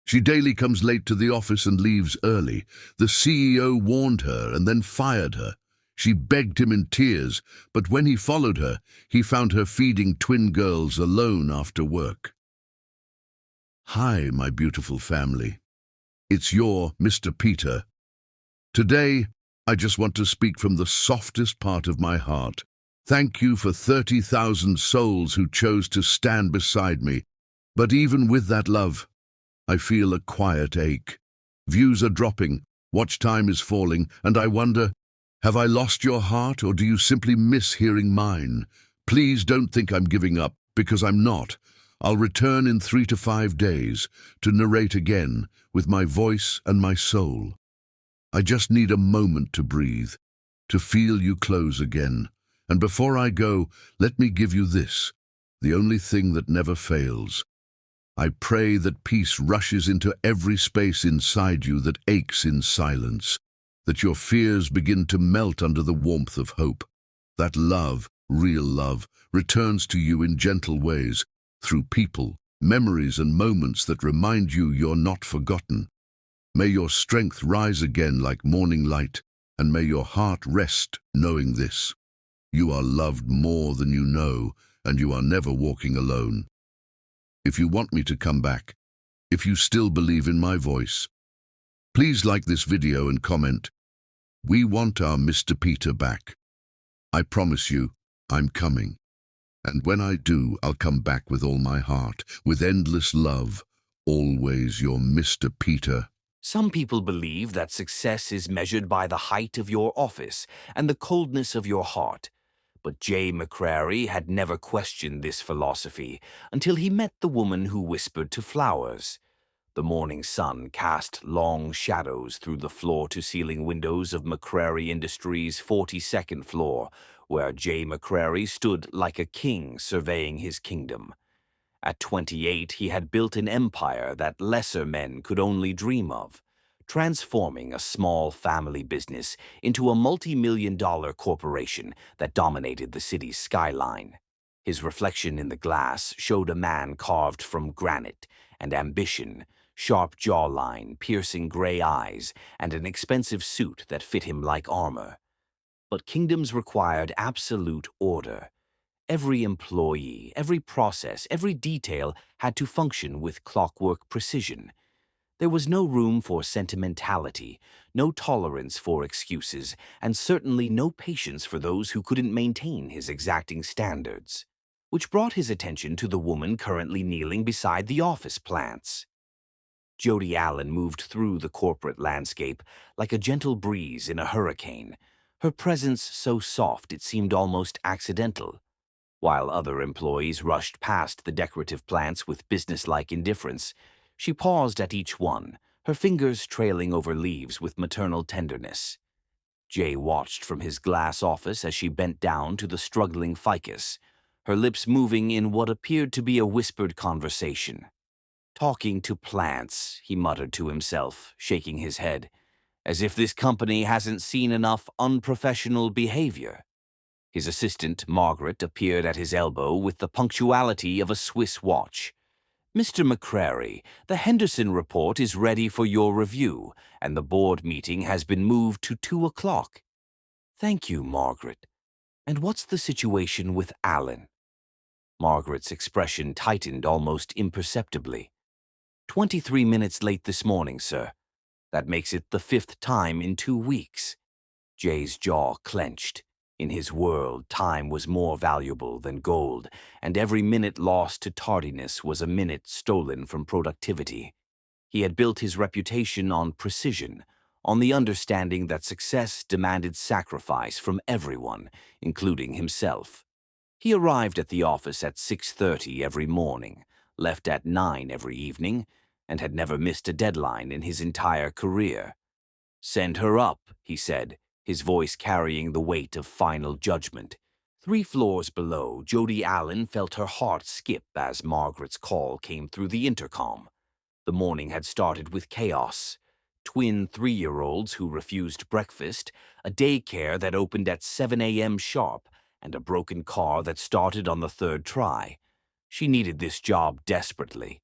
She daily comes late to the office and leaves early. The CEO warned her and then fired her. She begged him in tears, but when he followed her, he found her feeding twin girls alone after work. Hi, my beautiful family. It's your Mr. Peter. Today, I just want to speak from the softest part of my heart. Thank you for 30,000 souls who chose to stand beside me. But even with that love, I feel a quiet ache. Views are dropping, watch time is falling, and I wonder, have I lost your heart or do you simply miss hearing mine? Please don't think I'm giving up, because I'm not. I'll return in 3 to 5 days to narrate again with my voice and my soul. I just need a moment to breathe, to feel you close again. And before I go, let me give you this, the only thing that never fails. I pray that peace rushes into every space inside you that aches in silence, that your fears begin to melt under the warmth of hope. That love, real love, returns to you in gentle ways, through people, memories and moments that remind you you're not forgotten. May your strength rise again like morning light, and may your heart rest knowing this. You are loved more than you know, and you are never walking alone. If you want me to come back, if you still believe in my voice, please like this video and comment. We want our Mr. Peter back. I promise you, I'm coming. And when I do, I'll come back with all my heart, with endless love. Always your Mr. Peter. Some people believe that success is measured by the height of your office and the coldness of your heart. But Jay McCrary had never questioned this philosophy until he met the woman who whispered to flowers. The morning sun cast long shadows through the floor-to-ceiling windows of McCrary Industries' 42nd floor, where Jay McCrary stood like a king surveying his kingdom. At 28, he had built an empire that lesser men could only dream of, transforming a small family business into a multi-million-dollar corporation that dominated the city's skyline. His reflection in the glass showed a man carved from granite, and ambition, sharp jawline, piercing gray eyes, and an expensive suit that fit him like armor. But kingdoms required absolute order. Every employee, every process, every detail had to function with clockwork precision. There was no room for sentimentality, no tolerance for excuses, and certainly no patience for those who couldn't maintain his exacting standards. Which brought his attention to the woman currently kneeling beside the office plants. Jody Allen moved through the corporate landscape like a gentle breeze in a hurricane, her presence so soft it seemed almost accidental. While other employees rushed past the decorative plants with businesslike indifference, she paused at each one, her fingers trailing over leaves with maternal tenderness. Jay watched from his glass office as she bent down to the struggling ficus, her lips moving in what appeared to be a whispered conversation. Talking to plants, he muttered to himself, shaking his head, as if this company hasn't seen enough unprofessional behavior. His assistant, Margaret, appeared at his elbow with the punctuality of a Swiss watch. Mr. McCrary, the Henderson report is ready for your review, and the board meeting has been moved to 2 o'clock. Thank you, Margaret. And what's the situation with Allen? Margaret's expression tightened almost imperceptibly. 23 minutes late this morning, sir. That makes it the 5th time in 2 weeks. Jay's jaw clenched. In his world, time was more valuable than gold, and every minute lost to tardiness was a minute stolen from productivity. He had built his reputation on precision, on the understanding that success demanded sacrifice from everyone, including himself. He arrived at the office at 6:30 every morning, left at 9 every evening, and had never missed a deadline in his entire career. "Send her up," he said, his voice carrying the weight of final judgment. 3 floors below, Jody Allen felt her heart skip as Margaret's call came through the intercom. The morning had started with chaos. Twin 3-year-olds who refused breakfast, a daycare that opened at 7 a.m. sharp, and a broken car that started on the 3rd try. She needed this job desperately.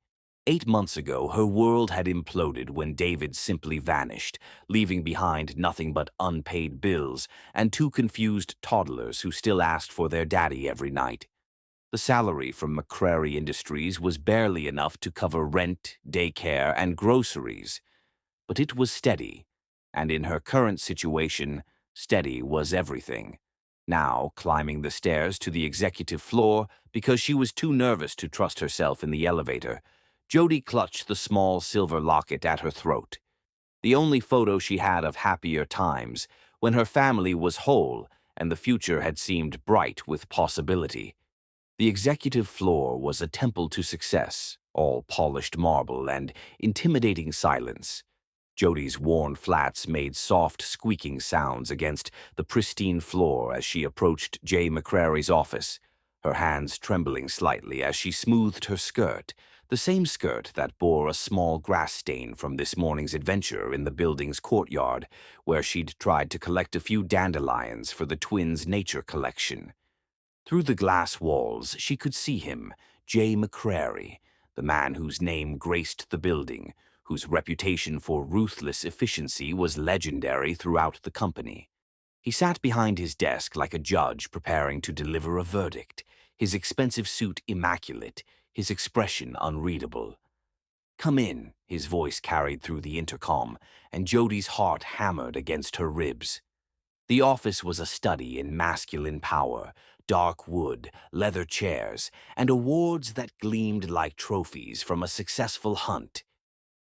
8 months ago, her world had imploded when David simply vanished, leaving behind nothing but unpaid bills and two confused toddlers who still asked for their daddy every night. The salary from McCrary Industries was barely enough to cover rent, daycare, and groceries. But it was steady, and in her current situation, steady was everything. Now, climbing the stairs to the executive floor because she was too nervous to trust herself in the elevator, Jody clutched the small silver locket at her throat. The only photo she had of happier times, when her family was whole and the future had seemed bright with possibility. The executive floor was a temple to success, all polished marble and intimidating silence. Jody's worn flats made soft, squeaking sounds against the pristine floor as she approached Jay McCrary's office, her hands trembling slightly as she smoothed her skirt, the same skirt that bore a small grass stain from this morning's adventure in the building's courtyard, where she'd tried to collect a few dandelions for the twins' nature collection. Through the glass walls, she could see him, Jay McCrary, the man whose name graced the building, whose reputation for ruthless efficiency was legendary throughout the company. He sat behind his desk like a judge preparing to deliver a verdict, his expensive suit immaculate, his expression unreadable. "Come in," his voice carried through the intercom, and Jody's heart hammered against her ribs. The office was a study in masculine power, dark wood, leather chairs, and awards that gleamed like trophies from a successful hunt.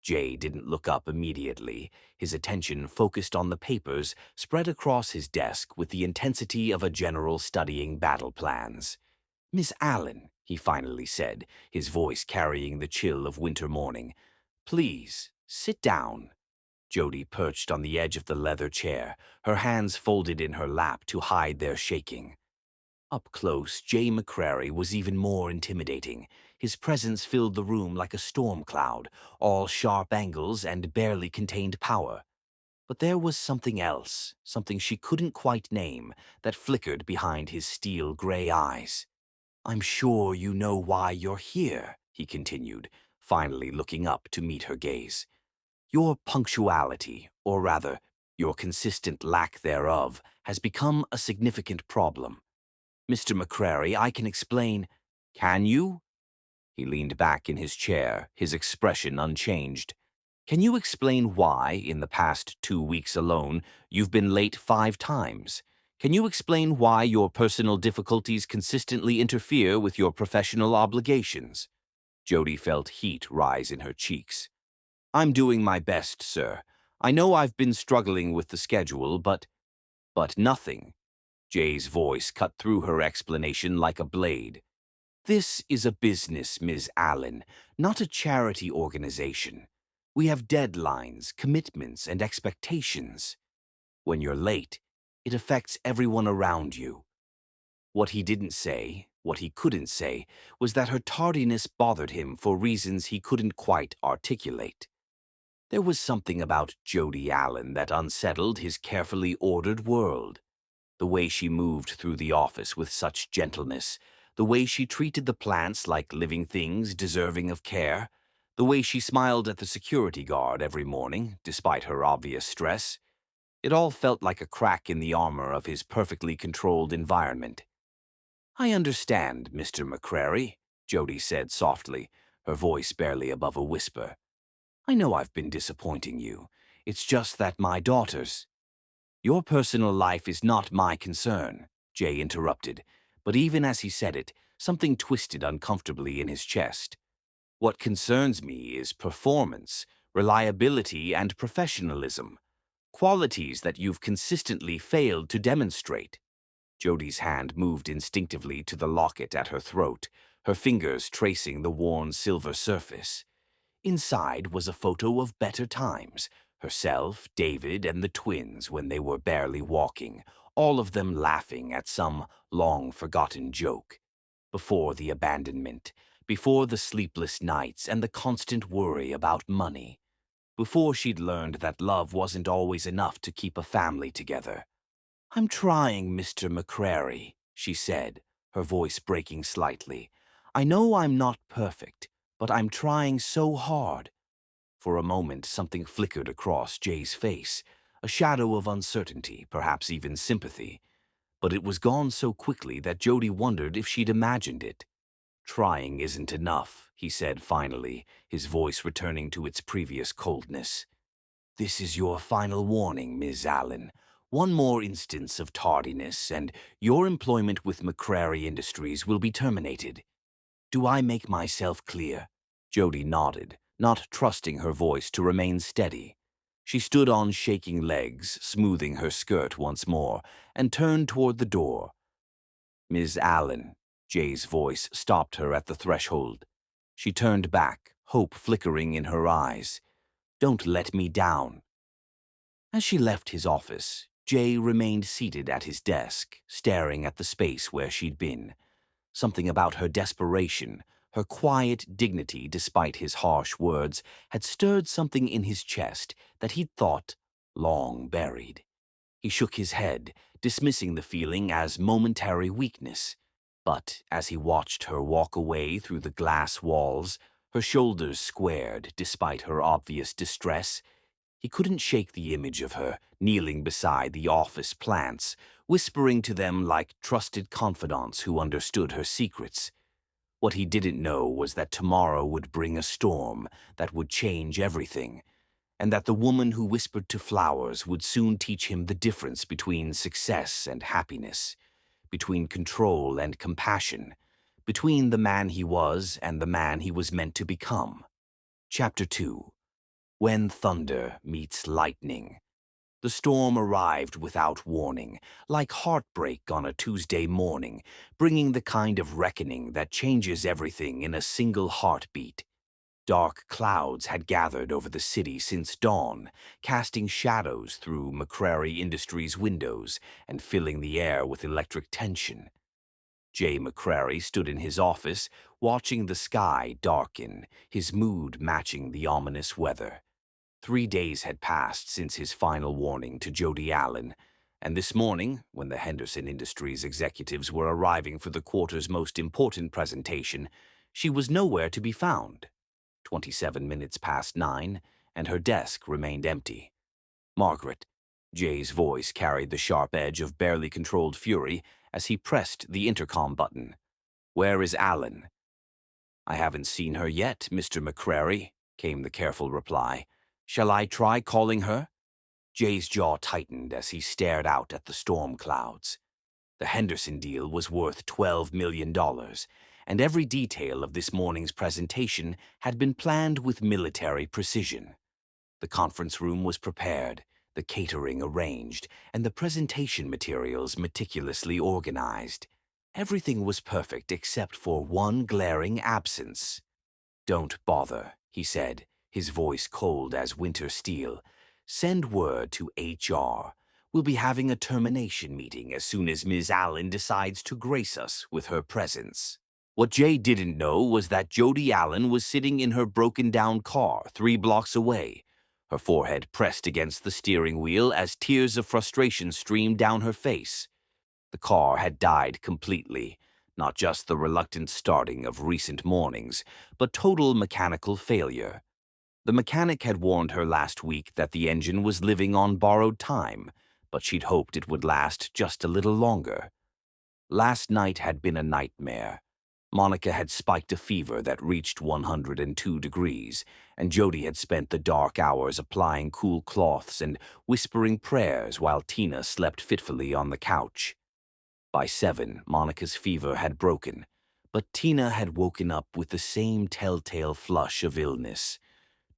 Jay didn't look up immediately, his attention focused on the papers spread across his desk with the intensity of a general studying battle plans. "Miss Allen," he finally said, his voice carrying the chill of winter morning, "please, sit down." Jody perched on the edge of the leather chair, her hands folded in her lap to hide their shaking. Up close, Jay McCrary was even more intimidating. His presence filled the room like a storm cloud, all sharp angles and barely contained power. But there was something else, something she couldn't quite name, that flickered behind his steel gray eyes. "I'm sure you know why you're here," he continued, finally looking up to meet her gaze. "Your punctuality, or rather, your consistent lack thereof, has become a significant problem. Mr. McCrary, I can explain—" "Can you?" He leaned back in his chair, his expression unchanged. "Can you explain why, in the past 2 weeks alone, you've been late 5 times? Can you explain why your personal difficulties consistently interfere with your professional obligations?" Jody felt heat rise in her cheeks. "I'm doing my best, sir. I know I've been struggling with the schedule, but nothing." Jay's voice cut through her explanation like a blade. "This is a business, Ms. Allen, not a charity organization. We have deadlines, commitments, and expectations. When you're late, it affects everyone around you." What he didn't say, what he couldn't say, was that her tardiness bothered him for reasons he couldn't quite articulate. There was something about Jody Allen that unsettled his carefully ordered world. The way she moved through the office with such gentleness, the way she treated the plants like living things deserving of care, the way she smiled at the security guard every morning, despite her obvious stress. It all felt like a crack in the armor of his perfectly controlled environment. "I understand, Mr. McCrary," Jody said softly, her voice barely above a whisper. "I know I've been disappointing you. It's just that my daughters—" "Your personal life is not my concern," Jay interrupted, but even as he said it, something twisted uncomfortably in his chest. "What concerns me is performance, reliability, and professionalism, qualities that you've consistently failed to demonstrate." Jody's hand moved instinctively to the locket at her throat, her fingers tracing the worn silver surface. Inside was a photo of better times, herself, David, and the twins when they were barely walking, all of them laughing at some long-forgotten joke. Before the abandonment, before the sleepless nights and the constant worry about money, before she'd learned that love wasn't always enough to keep a family together. "I'm trying, Mr. McCrary," she said, her voice breaking slightly. "I know I'm not perfect, but I'm trying so hard." For a moment, something flickered across Jay's face, a shadow of uncertainty, perhaps even sympathy. But it was gone so quickly that Jody wondered if she'd imagined it. "Trying isn't enough," he said finally, his voice returning to its previous coldness. "This is your final warning, Ms. Allen. One more instance of tardiness, and your employment with McCrary Industries will be terminated. Do I make myself clear?" Jody nodded, not trusting her voice to remain steady. She stood on shaking legs, smoothing her skirt once more, and turned toward the door. "Ms. Allen," Jay's voice stopped her at the threshold. She turned back, hope flickering in her eyes. "Don't let me down." As she left his office, Jay remained seated at his desk, staring at the space where she'd been. Something about her desperation, her quiet dignity despite his harsh words, had stirred something in his chest that he'd thought long buried. He shook his head, dismissing the feeling as momentary weakness. But as he watched her walk away through the glass walls, her shoulders squared despite her obvious distress, he couldn't shake the image of her kneeling beside the office plants, whispering to them like trusted confidants who understood her secrets. What he didn't know was that tomorrow would bring a storm that would change everything, and that the woman who whispered to flowers would soon teach him the difference between success and happiness, between control and compassion, between the man he was and the man he was meant to become. Chapter 2. When Thunder Meets Lightning. The storm arrived without warning, like heartbreak on a Tuesday morning, bringing the kind of reckoning that changes everything in a single heartbeat. Dark clouds had gathered over the city since dawn, casting shadows through McCrary Industries' windows and filling the air with electric tension. Jay McCrary stood in his office, watching the sky darken, his mood matching the ominous weather. 3 days had passed since his final warning to Jody Allen, and this morning, when the Henderson Industries executives were arriving for the quarter's most important presentation, she was nowhere to be found. 27 minutes past 9, and her desk remained empty. "Margaret," Jay's voice carried the sharp edge of barely controlled fury as he pressed the intercom button. "Where is Allen?" "I haven't seen her yet, Mr. McCrary," came the careful reply. "Shall I try calling her?" Jay's jaw tightened as he stared out at the storm clouds. The Henderson deal was worth $12 million, and every detail of this morning's presentation had been planned with military precision. The conference room was prepared, the catering arranged, and the presentation materials meticulously organized. Everything was perfect except for one glaring absence. "Don't bother," he said, his voice cold as winter steel. "Send word to HR. We'll be having a termination meeting as soon as Ms. Allen decides to grace us with her presence." What Jay didn't know was that Jody Allen was sitting in her broken-down car 3 blocks away, her forehead pressed against the steering wheel as tears of frustration streamed down her face. The car had died completely. Not just the reluctant starting of recent mornings, but total mechanical failure. The mechanic had warned her last week that the engine was living on borrowed time, but she'd hoped it would last just a little longer. Last night had been a nightmare. Monica had spiked a fever that reached 102 degrees, and Jody had spent the dark hours applying cool cloths and whispering prayers while Tina slept fitfully on the couch. By 7, Monica's fever had broken, but Tina had woken up with the same telltale flush of illness.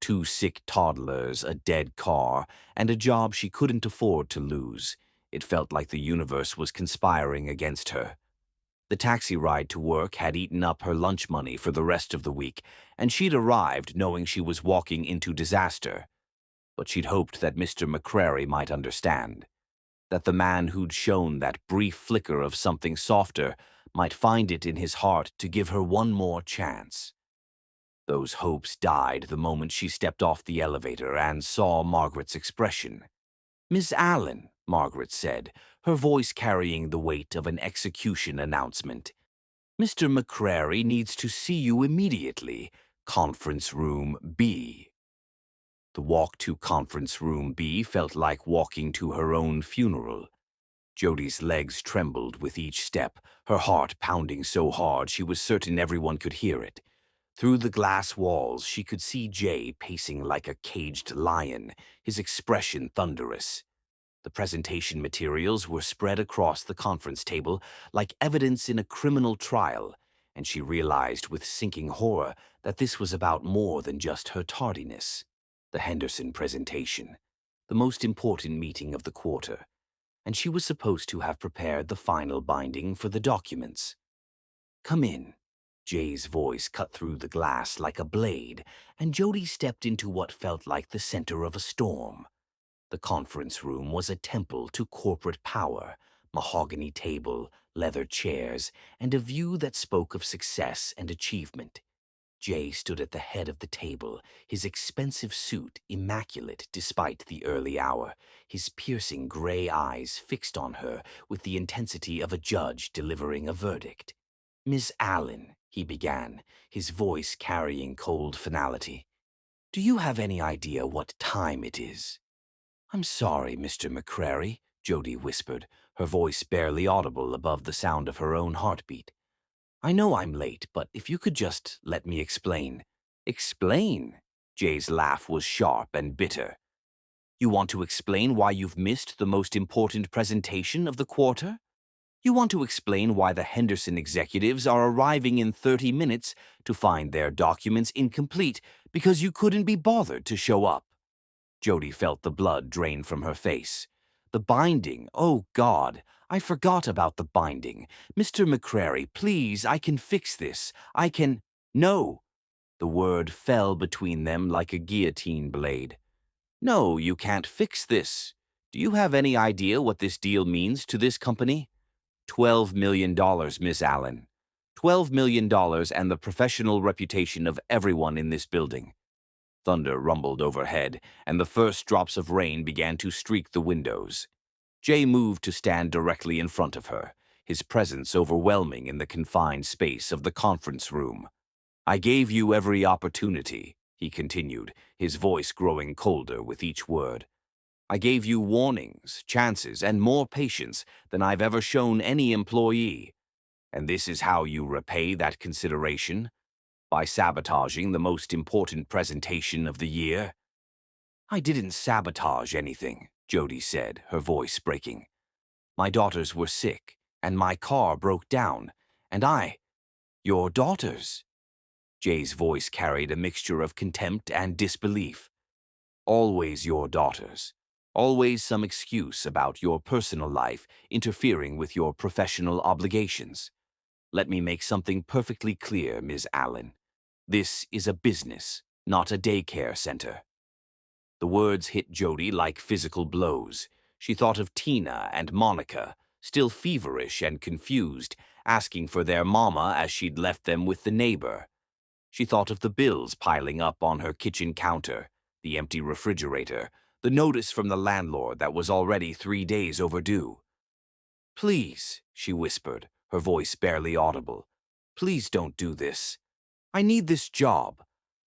2 sick toddlers, a dead car, and a job she couldn't afford to lose. It felt like the universe was conspiring against her. The taxi ride to work had eaten up her lunch money for the rest of the week, and she'd arrived knowing she was walking into disaster. But she'd hoped that Mr. McCrary might understand. That the man who'd shown that brief flicker of something softer might find it in his heart to give her one more chance. Those hopes died the moment she stepped off the elevator and saw Margaret's expression. "Miss Allen," Margaret said, her voice carrying the weight of an execution announcement. "Mr. McCrary needs to see you immediately. Conference Room B. The walk to Conference Room B felt like walking to her own funeral. Jody's legs trembled with each step, her heart pounding so hard she was certain everyone could hear it. Through the glass walls, she could see Jay pacing like a caged lion, his expression thunderous. The presentation materials were spread across the conference table like evidence in a criminal trial, and she realized with sinking horror that this was about more than just her tardiness. The Henderson presentation, the most important meeting of the quarter, and she was supposed to have prepared the final binding for the documents. "Come in." Jay's voice cut through the glass like a blade, and Jody stepped into what felt like the center of a storm. The conference room was a temple to corporate power, mahogany table, leather chairs, and a view that spoke of success and achievement. Jay stood at the head of the table, his expensive suit immaculate despite the early hour, his piercing gray eyes fixed on her with the intensity of a judge delivering a verdict. "Miss Allen," he began, his voice carrying cold finality, "do you have any idea what time it is?" "I'm sorry, Mr. McCrary," Jody whispered, her voice barely audible above the sound of her own heartbeat. "I know I'm late, but if you could just let me explain." "Explain?" Jay's laugh was sharp and bitter. "You want to explain why you've missed the most important presentation of the quarter? You want to explain why the Henderson executives are arriving in 30 minutes to find their documents incomplete because you couldn't be bothered to show up?" Jody felt the blood drain from her face. "The binding, oh God, I forgot about the binding. Mr. McCrary, please, I can fix this. I can—" "No." The word fell between them like a guillotine blade. "No, you can't fix this. Do you have any idea what this deal means to this company? $12 million, Miss Allen. $12 million and the professional reputation of everyone in this building." Thunder rumbled overhead, and the first drops of rain began to streak the windows. Jay moved to stand directly in front of her, his presence overwhelming in the confined space of the conference room. "I gave you every opportunity," he continued, his voice growing colder with each word. "I gave you warnings, chances, and more patience than I've ever shown any employee. And this is how you repay that consideration? By sabotaging the most important presentation of the year?" "I didn't sabotage anything," Jody said, her voice breaking. "My daughters were sick, and my car broke down, and Your daughters?" Jay's voice carried a mixture of contempt and disbelief. "Always your daughters. Always some excuse about your personal life interfering with your professional obligations. Let me make something perfectly clear, Ms. Allen. This is a business, not a daycare center." The words hit Jody like physical blows. She thought of Tina and Monica, still feverish and confused, asking for their mama as she'd left them with the neighbor. She thought of the bills piling up on her kitchen counter, the empty refrigerator, the notice from the landlord that was already 3 days overdue. "Please," she whispered, her voice barely audible. "Please don't do this. I need this job.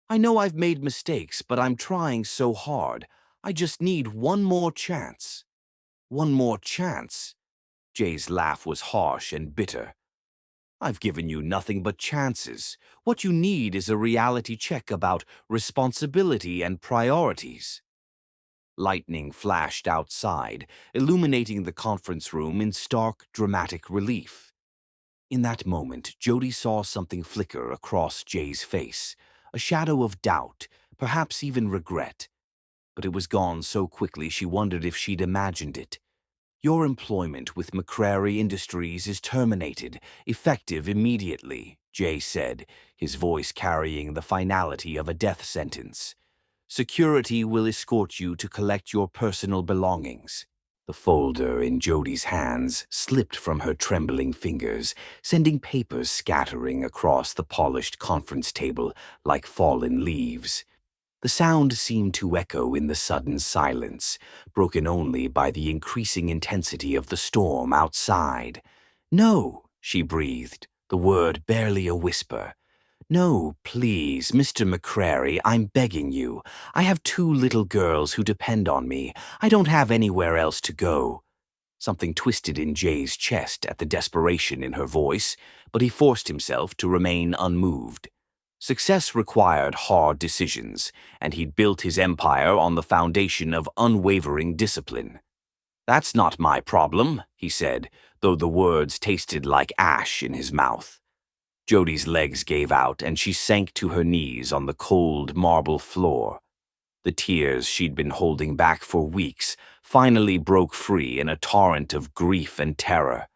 I know I've made mistakes, but I'm trying so hard. I just need one more chance." "One more chance?" Jay's laugh was harsh and bitter. "I've given you nothing but chances. What you need is a reality check about responsibility and priorities." Lightning flashed outside, illuminating the conference room in stark, dramatic relief. In that moment, Jody saw something flicker across Jay's face, a shadow of doubt, perhaps even regret. But it was gone so quickly she wondered if she'd imagined it. "Your employment with McCrary Industries is terminated, effective immediately," Jay said, his voice carrying the finality of a death sentence. "Security will escort you to collect your personal belongings." The folder in Jody's hands slipped from her trembling fingers, sending papers scattering across the polished conference table like fallen leaves. The sound seemed to echo in the sudden silence, broken only by the increasing intensity of the storm outside. "No," she breathed, the word barely a whisper. No, please, Mr. McCrary, I'm begging you. I have two little girls who depend on me. I don't have anywhere else to go. Something twisted in Jay's chest at the desperation in her voice, but he forced himself to remain unmoved. Success required hard decisions, and he'd built his empire on the foundation of unwavering discipline. That's not my problem, he said, though the words tasted like ash in his mouth. Jody's legs gave out, and she sank to her knees on the cold marble floor. The tears she'd been holding back for weeks finally broke free in a torrent of grief and terror.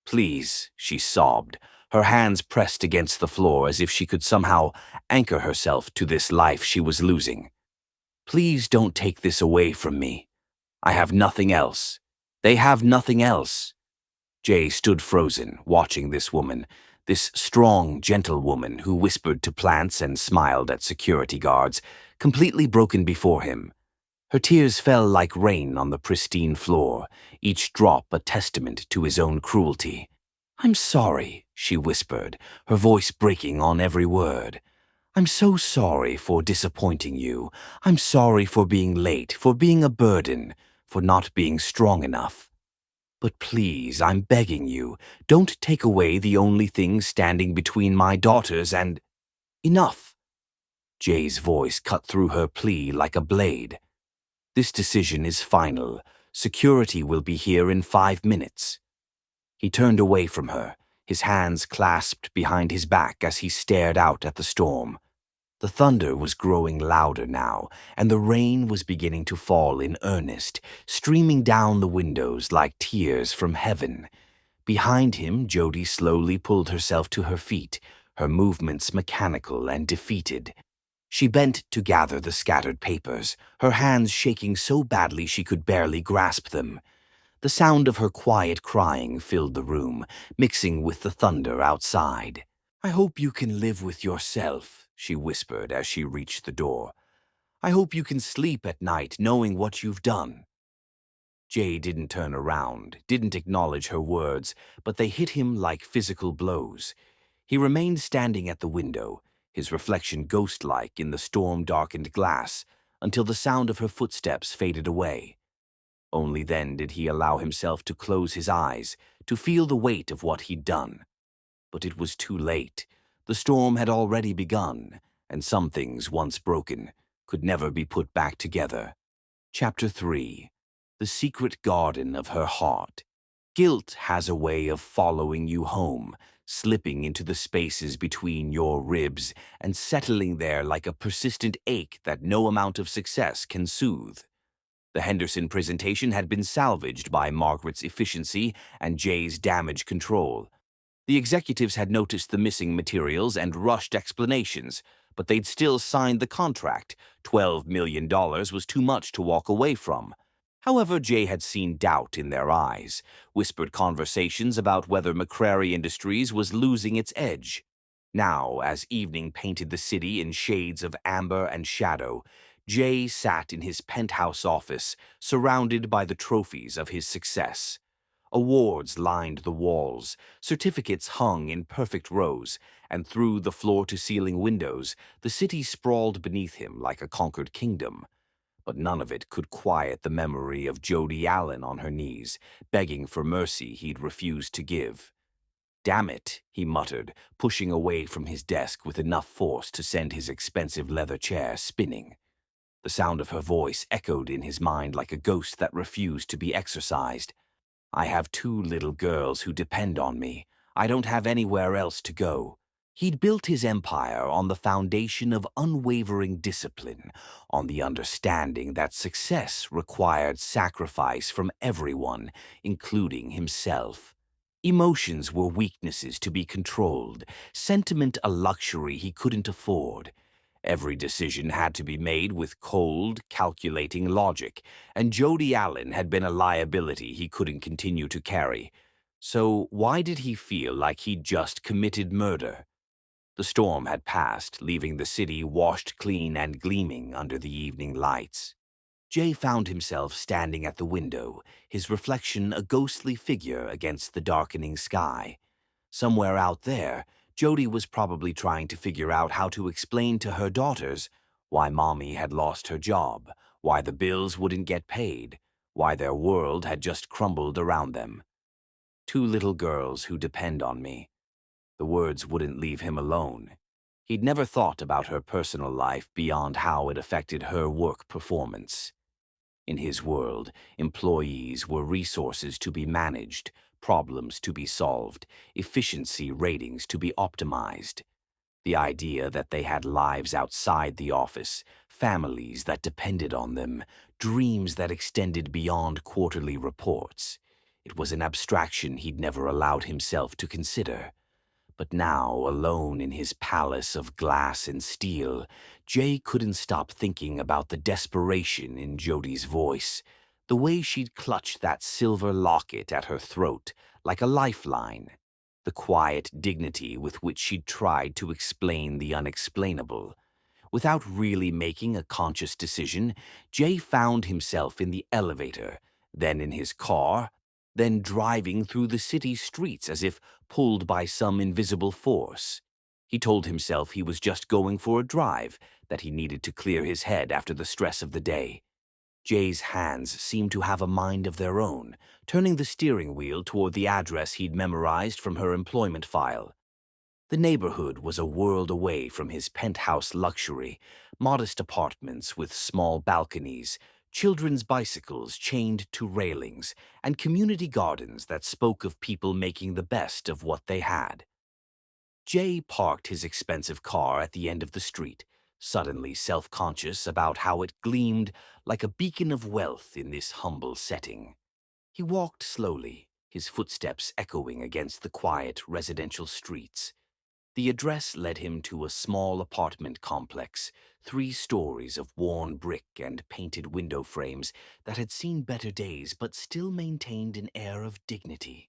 Please, she sobbed, her hands pressed against the floor as if she could somehow anchor herself to this life she was losing. Please don't take this away from me. I have nothing else. They have nothing else. Jay stood frozen, watching this woman, this strong, gentle woman who whispered to plants and smiled at security guards, completely broken before him. Her tears fell like rain on the pristine floor, each drop a testament to his own cruelty. I'm sorry, she whispered, her voice breaking on every word. I'm so sorry for disappointing you. I'm sorry for being late, for being a burden, for not being strong enough. But please, I'm begging you, don't take away the only thing standing between my daughters and— Enough! Jay's voice cut through her plea like a blade. This decision is final. Security will be here in 5 minutes. He turned away from her, his hands clasped behind his back as he stared out at the storm. The thunder was growing louder now, and the rain was beginning to fall in earnest, streaming down the windows like tears from heaven. Behind him, Jody slowly pulled herself to her feet, her movements mechanical and defeated. She bent to gather the scattered papers, her hands shaking so badly she could barely grasp them. The sound of her quiet crying filled the room, mixing with the thunder outside. I hope you can live with yourself, she whispered as she reached the door. I hope you can sleep at night knowing what you've done. Jay didn't turn around, didn't acknowledge her words, but they hit him like physical blows. He remained standing at the window, his reflection ghost-like in the storm-darkened glass, until the sound of her footsteps faded away. Only then did he allow himself to close his eyes, to feel the weight of what he'd done. But it was too late. The storm had already begun, and some things, once broken, could never be put back together. Chapter 3. The Secret Garden of Her Heart. Guilt has a way of following you home, slipping into the spaces between your ribs and settling there like a persistent ache that no amount of success can soothe. The Henderson presentation had been salvaged by Margaret's efficiency and Jay's damage control. The executives had noticed the missing materials and rushed explanations, but they'd still signed the contract. $12 million was too much to walk away from. However, Jay had seen doubt in their eyes, whispered conversations about whether McCrary Industries was losing its edge. Now, as evening painted the city in shades of amber and shadow, Jay sat in his penthouse office, surrounded by the trophies of his success. Awards lined the walls, certificates hung in perfect rows, and through the floor-to-ceiling windows, the city sprawled beneath him like a conquered kingdom. But none of it could quiet the memory of Jody Allen on her knees, begging for mercy he'd refused to give. Damn it, he muttered, pushing away from his desk with enough force to send his expensive leather chair spinning. The sound of her voice echoed in his mind like a ghost that refused to be exorcised. I have two little girls who depend on me. I don't have anywhere else to go. He'd built his empire on the foundation of unwavering discipline, on the understanding that success required sacrifice from everyone, including himself. Emotions were weaknesses to be controlled, sentiment a luxury he couldn't afford. Every decision had to be made with cold, calculating logic, and Jody Allen had been a liability he couldn't continue to carry. So why did he feel like he'd just committed murder? The storm had passed, leaving the city washed clean and gleaming under the evening lights. Jay found himself standing at the window, his reflection a ghostly figure against the darkening sky. Somewhere out there, Jody was probably trying to figure out how to explain to her daughters why Mommy had lost her job, why the bills wouldn't get paid, why their world had just crumbled around them. Two little girls who depend on me. The words wouldn't leave him alone. He'd never thought about her personal life beyond how it affected her work performance. In his world, employees were resources to be managed, problems to be solved, efficiency ratings to be optimized. The idea that they had lives outside the office, families that depended on them, dreams that extended beyond quarterly reports. It was an abstraction he'd never allowed himself to consider. But now, alone in his palace of glass and steel, Jay couldn't stop thinking about the desperation in Jody's voice, the way she'd clutched that silver locket at her throat like a lifeline, the quiet dignity with which she'd tried to explain the unexplainable. Without really making a conscious decision, Jay found himself in the elevator, then in his car, then driving through the city streets as if pulled by some invisible force. He told himself he was just going for a drive, that he needed to clear his head after the stress of the day. Jay's hands seemed to have a mind of their own, turning the steering wheel toward the address he'd memorized from her employment file. The neighborhood was a world away from his penthouse luxury, modest apartments with small balconies, children's bicycles chained to railings, and community gardens that spoke of people making the best of what they had. Jay parked his expensive car at the end of the street, suddenly self-conscious about how it gleamed like a beacon of wealth in this humble setting. He walked slowly, his footsteps echoing against the quiet residential streets. The address led him to a small apartment complex, 3 stories of worn brick and painted window frames that had seen better days but still maintained an air of dignity.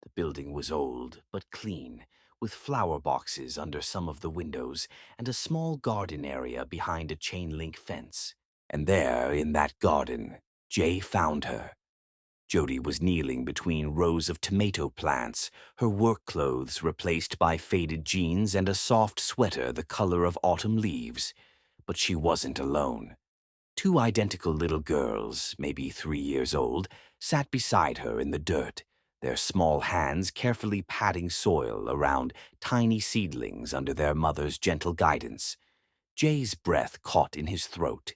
The building was old but clean, with flower boxes under some of the windows and a small garden area behind a chain-link fence. And there, in that garden, Jay found her. Jody was kneeling between rows of tomato plants, her work clothes replaced by faded jeans and a soft sweater the color of autumn leaves. But she wasn't alone. 2 identical little girls, maybe 3 years old, sat beside her in the dirt, their small hands carefully patting soil around tiny seedlings under their mother's gentle guidance. Jay's breath caught in his throat.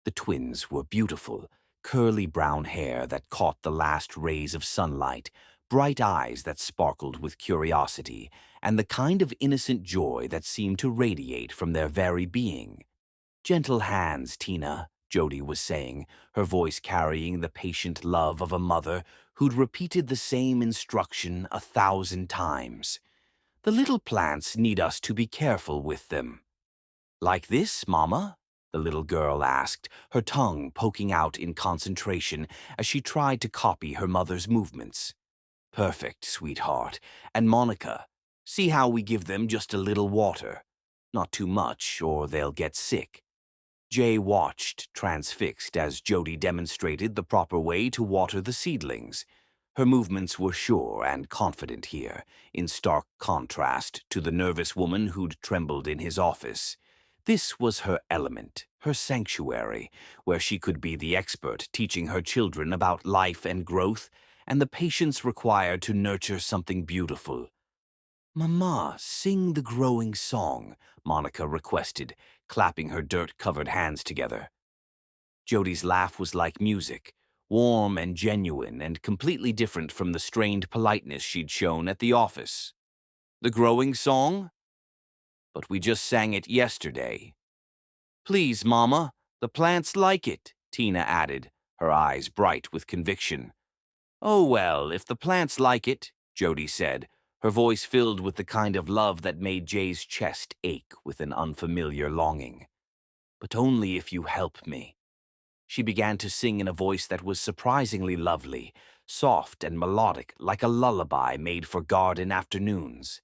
The twins were beautiful, curly brown hair that caught the last rays of sunlight, bright eyes that sparkled with curiosity, and the kind of innocent joy that seemed to radiate from their very being. "Gentle hands, Tina," Jody was saying, her voice carrying the patient love of a mother who'd repeated the same instruction 1,000 times. "The little plants need us to be careful with them." "Like this, Mama?" the little girl asked, her tongue poking out in concentration as she tried to copy her mother's movements. "Perfect, sweetheart. And Monica, see how we give them just a little water. Not too much, or they'll get sick." Jay watched, transfixed, as Jody demonstrated the proper way to water the seedlings. Her movements were sure and confident here, in stark contrast to the nervous woman who'd trembled in his office. This was her element, her sanctuary, where she could be the expert teaching her children about life and growth, and the patience required to nurture something beautiful. "Mama, sing the growing song," Monica requested, clapping her dirt-covered hands together. Jody's laugh was like music, warm and genuine and completely different from the strained politeness she'd shown at the office. "The growing song? But we just sang it yesterday." "Please, Mama, the plants like it," Tina added, her eyes bright with conviction. "Oh, well, if the plants like it," Jody said, her voice filled with the kind of love that made Jay's chest ache with an unfamiliar longing. "But only if you help me." She began to sing in a voice that was surprisingly lovely, soft and melodic like a lullaby made for garden afternoons.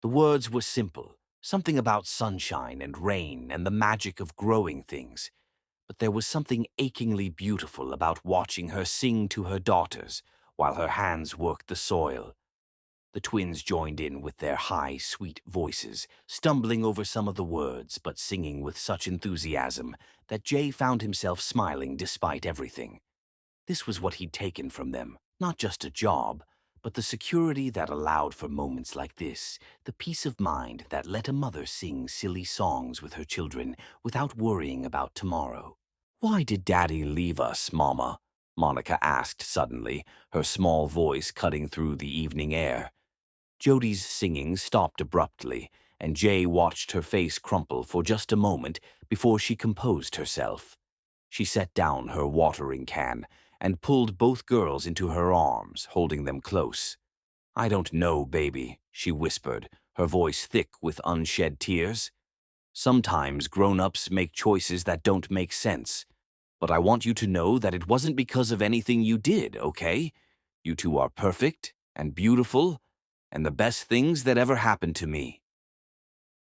The words were simple, something about sunshine and rain and the magic of growing things. But there was something achingly beautiful about watching her sing to her daughters while her hands worked the soil. The twins joined in with their high, sweet voices, stumbling over some of the words but singing with such enthusiasm that Jay found himself smiling despite everything. This was what he'd taken from them, not just a job, but the security that allowed for moments like this, the peace of mind that let a mother sing silly songs with her children without worrying about tomorrow. "Why did Daddy leave us, Mama?" Monica asked suddenly, her small voice cutting through the evening air. Jody's singing stopped abruptly, and Jay watched her face crumple for just a moment before she composed herself. She set down her watering can and pulled both girls into her arms, holding them close. "I don't know, baby," she whispered, her voice thick with unshed tears. "Sometimes grown-ups make choices that don't make sense. But I want you to know that it wasn't because of anything you did, okay? You two are perfect and beautiful and the best things that ever happened to me."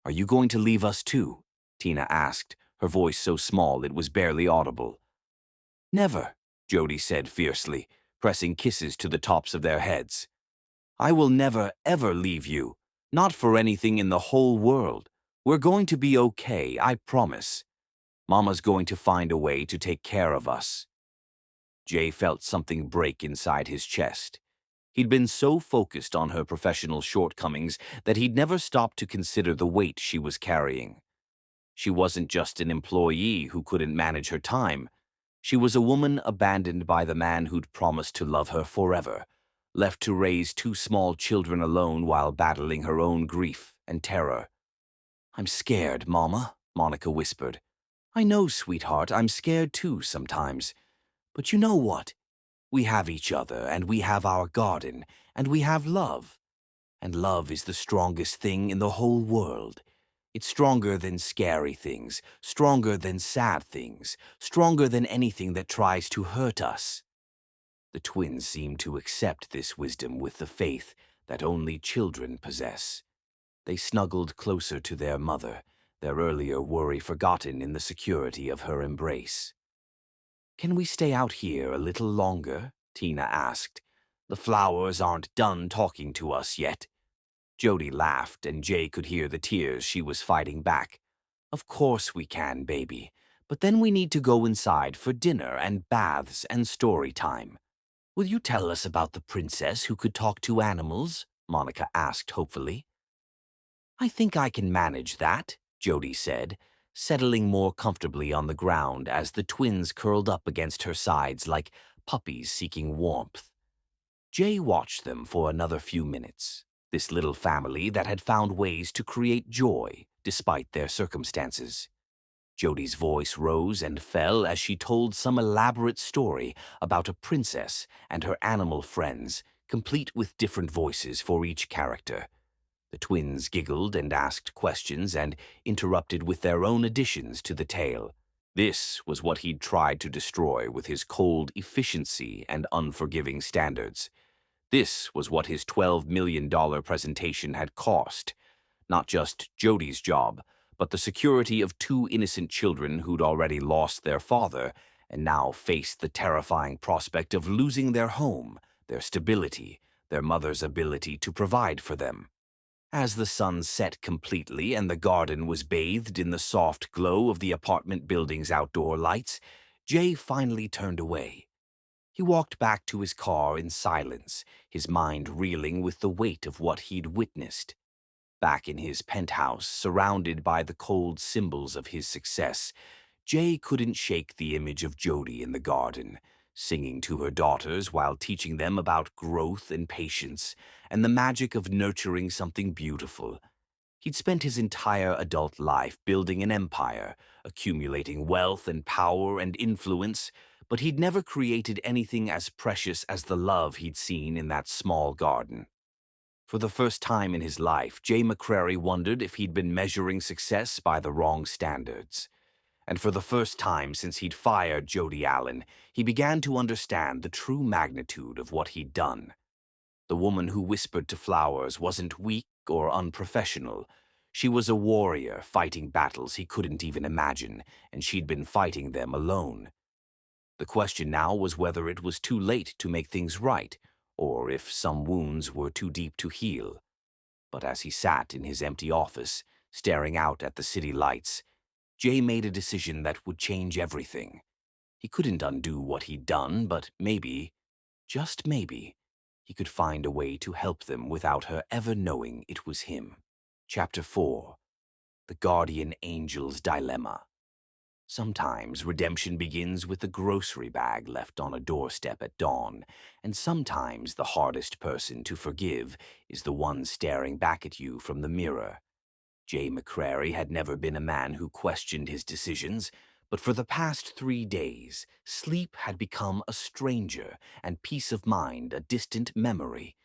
"Are you going to leave us too?" Tina asked, her voice so small it was barely audible. "Never," Jody said fiercely, pressing kisses to the tops of their heads. "I will never, ever leave you. Not for anything in the whole world. We're going to be okay, I promise. Mama's going to find a way to take care of us." Jay felt something break inside his chest. He'd been so focused on her professional shortcomings that he'd never stopped to consider the weight she was carrying. She wasn't just an employee who couldn't manage her time. She was a woman abandoned by the man who'd promised to love her forever, left to raise two small children alone while battling her own grief and terror. "I'm scared, Mama," Monica whispered. "I know, sweetheart, I'm scared too sometimes. But you know what? We have each other, and we have our garden, and we have love. And love is the strongest thing in the whole world. It's stronger than scary things, stronger than sad things, stronger than anything that tries to hurt us." The twins seemed to accept this wisdom with the faith that only children possess. They snuggled closer to their mother, their earlier worry forgotten in the security of her embrace. "Can we stay out here a little longer?" Tina asked. "The flowers aren't done talking to us yet." Jody laughed, and Jay could hear the tears she was fighting back. "Of course we can, baby. But then we need to go inside for dinner and baths and story time." "Will you tell us about the princess who could talk to animals?" Monica asked hopefully. "I think I can manage that," Jody said, settling more comfortably on the ground as the twins curled up against her sides like puppies seeking warmth. Jay watched them for another few minutes, this little family that had found ways to create joy despite their circumstances. Jody's voice rose and fell as she told some elaborate story about a princess and her animal friends, complete with different voices for each character. The twins giggled and asked questions and interrupted with their own additions to the tale. This was what he'd tried to destroy with his cold efficiency and unforgiving standards. This was what his $12 million presentation had cost. Not just Jody's job, but the security of two innocent children who'd already lost their father and now faced the terrifying prospect of losing their home, their stability, their mother's ability to provide for them. As the sun set completely and the garden was bathed in the soft glow of the apartment building's outdoor lights, Jay finally turned away. He walked back to his car in silence, his mind reeling with the weight of what he'd witnessed. Back in his penthouse, surrounded by the cold symbols of his success, Jay couldn't shake the image of Jody in the garden, singing to her daughters while teaching them about growth and patience and the magic of nurturing something beautiful. He'd spent his entire adult life building an empire, accumulating wealth and power and influence, but he'd never created anything as precious as the love he'd seen in that small garden. For the first time in his life, Jay McCrary wondered if he'd been measuring success by the wrong standards. And for the first time since he'd fired Jody Allen, he began to understand the true magnitude of what he'd done. The woman who whispered to flowers wasn't weak or unprofessional. She was a warrior fighting battles he couldn't even imagine, and she'd been fighting them alone. The question now was whether it was too late to make things right, or if some wounds were too deep to heal. But as he sat in his empty office, staring out at the city lights, Jay made a decision that would change everything. He couldn't undo what he'd done, but maybe, just maybe, he could find a way to help them without her ever knowing it was him. Chapter 4. The Guardian Angel's Dilemma. Sometimes redemption begins with a grocery bag left on a doorstep at dawn, and sometimes the hardest person to forgive is the one staring back at you from the mirror. Jay McCrary had never been a man who questioned his decisions, but for the past 3 days, sleep had become a stranger and peace of mind a distant memory.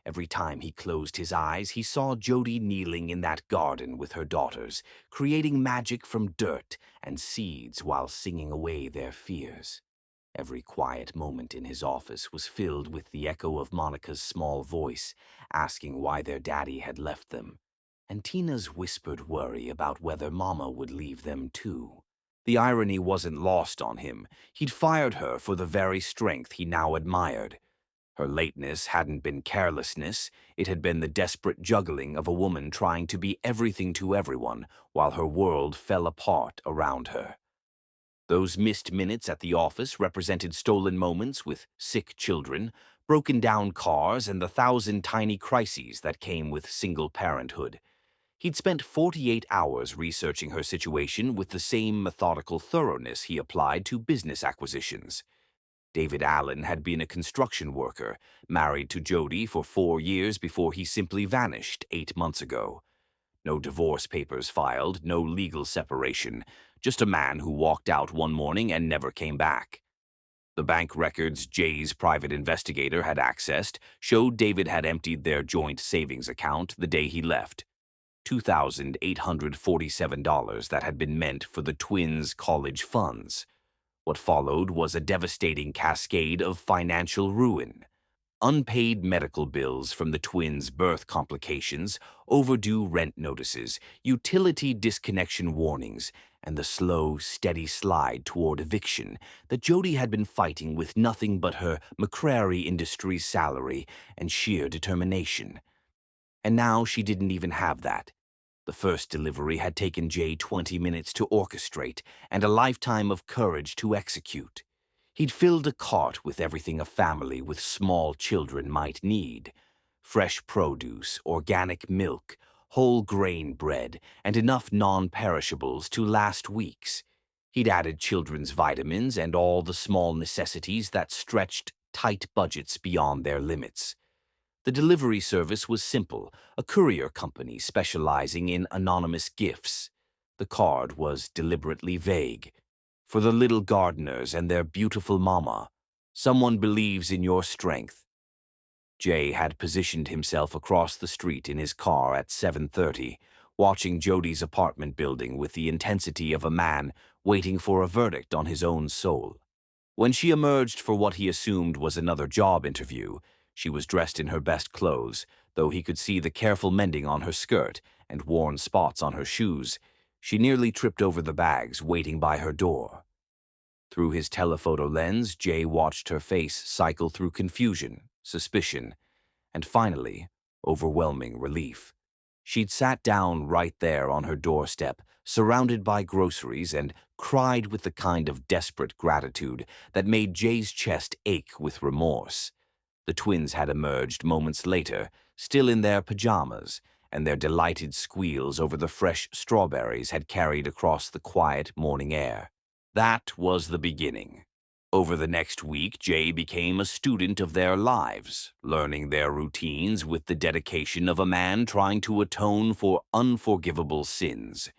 Every time he closed his eyes, he saw Jody kneeling in that garden with her daughters, creating magic from dirt and seeds while singing away their fears. Every quiet moment in his office was filled with the echo of Monica's small voice, asking why their daddy had left them, and Tina's whispered worry about whether Mama would leave them too. The irony wasn't lost on him. He'd fired her for the very strength he now admired. Her lateness hadn't been carelessness, it had been the desperate juggling of a woman trying to be everything to everyone while her world fell apart around her. Those missed minutes at the office represented stolen moments with sick children, broken down cars, and the 1,000 tiny crises that came with single parenthood. He'd spent 48 hours researching her situation with the same methodical thoroughness he applied to business acquisitions. David Allen had been a construction worker, married to Jody for 4 years before he simply vanished 8 months ago. No divorce papers filed, no legal separation, just a man who walked out one morning and never came back. The bank records Jay's private investigator had accessed showed David had emptied their joint savings account the day he left. $2,847 that had been meant for the twins' college funds. What followed was a devastating cascade of financial ruin. Unpaid medical bills from the twins' birth complications, overdue rent notices, utility disconnection warnings, and the slow, steady slide toward eviction that Jody had been fighting with nothing but her McCrary Industries salary and sheer determination. And now she didn't even have that. The first delivery had taken Jay 20 minutes to orchestrate and a lifetime of courage to execute. He'd filled a cart with everything a family with small children might need: fresh produce, organic milk, whole grain bread, and enough non-perishables to last weeks. He'd added children's vitamins and all the small necessities that stretched tight budgets beyond their limits. The delivery service was simple, a courier company specializing in anonymous gifts. The card was deliberately vague. For the little gardeners and their beautiful mama, someone believes in your strength. Jay had positioned himself across the street in his car at 7:30, watching Jody's apartment building with the intensity of a man waiting for a verdict on his own soul. When she emerged for what he assumed was another job interview, she was dressed in her best clothes, though he could see the careful mending on her skirt and worn spots on her shoes. She nearly tripped over the bags waiting by her door. Through his telephoto lens, Jay watched her face cycle through confusion, suspicion, and finally, overwhelming relief. She'd sat down right there on her doorstep, surrounded by groceries, and cried with the kind of desperate gratitude that made Jay's chest ache with remorse. The twins had emerged moments later, still in their pajamas, and their delighted squeals over the fresh strawberries had carried across the quiet morning air. That was the beginning. Over the next week, Jay became a student of their lives, learning their routines with the dedication of a man trying to atone for unforgivable sins.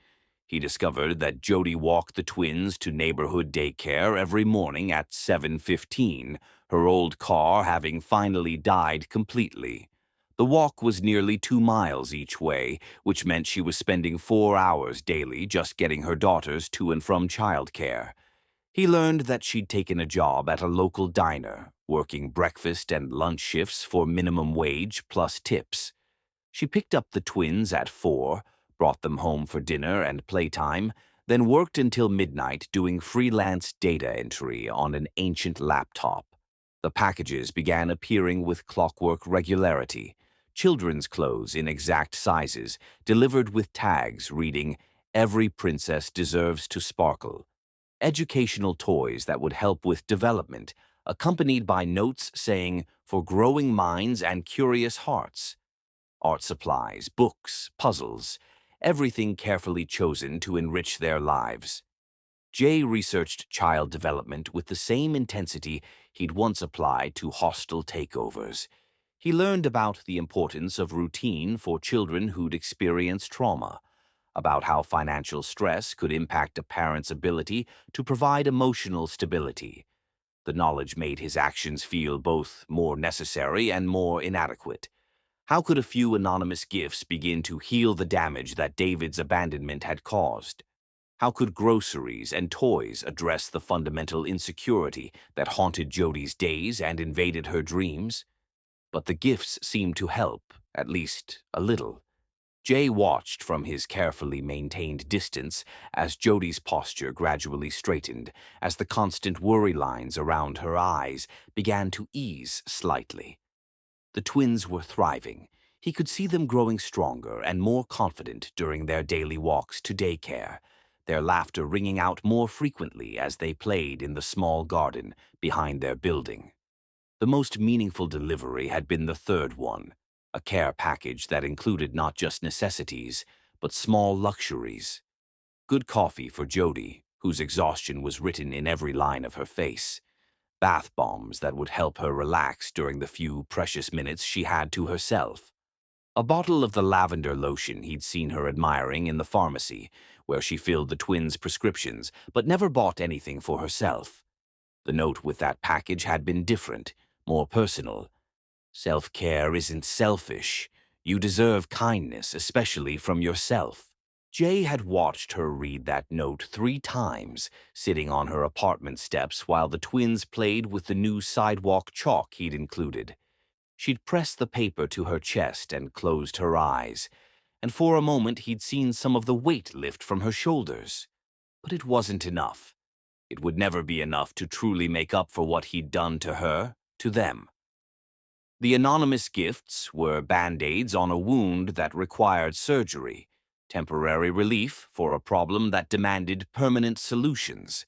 He discovered that Jody walked the twins to neighborhood daycare every morning at 7:15, her old car having finally died completely. The walk was nearly 2 miles each way, which meant she was spending 4 hours daily just getting her daughters to and from childcare. He learned that she'd taken a job at a local diner, working breakfast and lunch shifts for minimum wage plus tips. She picked up the twins at 4, brought them home for dinner and playtime, then worked until midnight doing freelance data entry on an ancient laptop. The packages began appearing with clockwork regularity. Children's clothes in exact sizes, delivered with tags reading, "Every princess deserves to sparkle." Educational toys that would help with development, accompanied by notes saying, "For growing minds and curious hearts." Art supplies, books, puzzles, everything carefully chosen to enrich their lives. Jay researched child development with the same intensity he'd once applied to hostile takeovers. He learned about the importance of routine for children who'd experienced trauma, about how financial stress could impact a parent's ability to provide emotional stability. The knowledge made his actions feel both more necessary and more inadequate. How could a few anonymous gifts begin to heal the damage that David's abandonment had caused? How could groceries and toys address the fundamental insecurity that haunted Jody's days and invaded her dreams? But the gifts seemed to help, at least a little. Jay watched from his carefully maintained distance as Jody's posture gradually straightened, as the constant worry lines around her eyes began to ease slightly. The twins were thriving. He could see them growing stronger and more confident during their daily walks to daycare, their laughter ringing out more frequently as they played in the small garden behind their building. The most meaningful delivery had been the third one, a care package that included not just necessities, but small luxuries. Good coffee for Jody, whose exhaustion was written in every line of her face. Bath bombs that would help her relax during the few precious minutes she had to herself. A bottle of the lavender lotion he'd seen her admiring in the pharmacy, where she filled the twins' prescriptions, but never bought anything for herself. The note with that package had been different, more personal. Self-care isn't selfish. You deserve kindness, especially from yourself. Jay had watched her read that note 3 times, sitting on her apartment steps while the twins played with the new sidewalk chalk he'd included. She'd pressed the paper to her chest and closed her eyes, and for a moment he'd seen some of the weight lift from her shoulders. But it wasn't enough. It would never be enough to truly make up for what he'd done to her, to them. The anonymous gifts were band-aids on a wound that required surgery, temporary relief for a problem that demanded permanent solutions.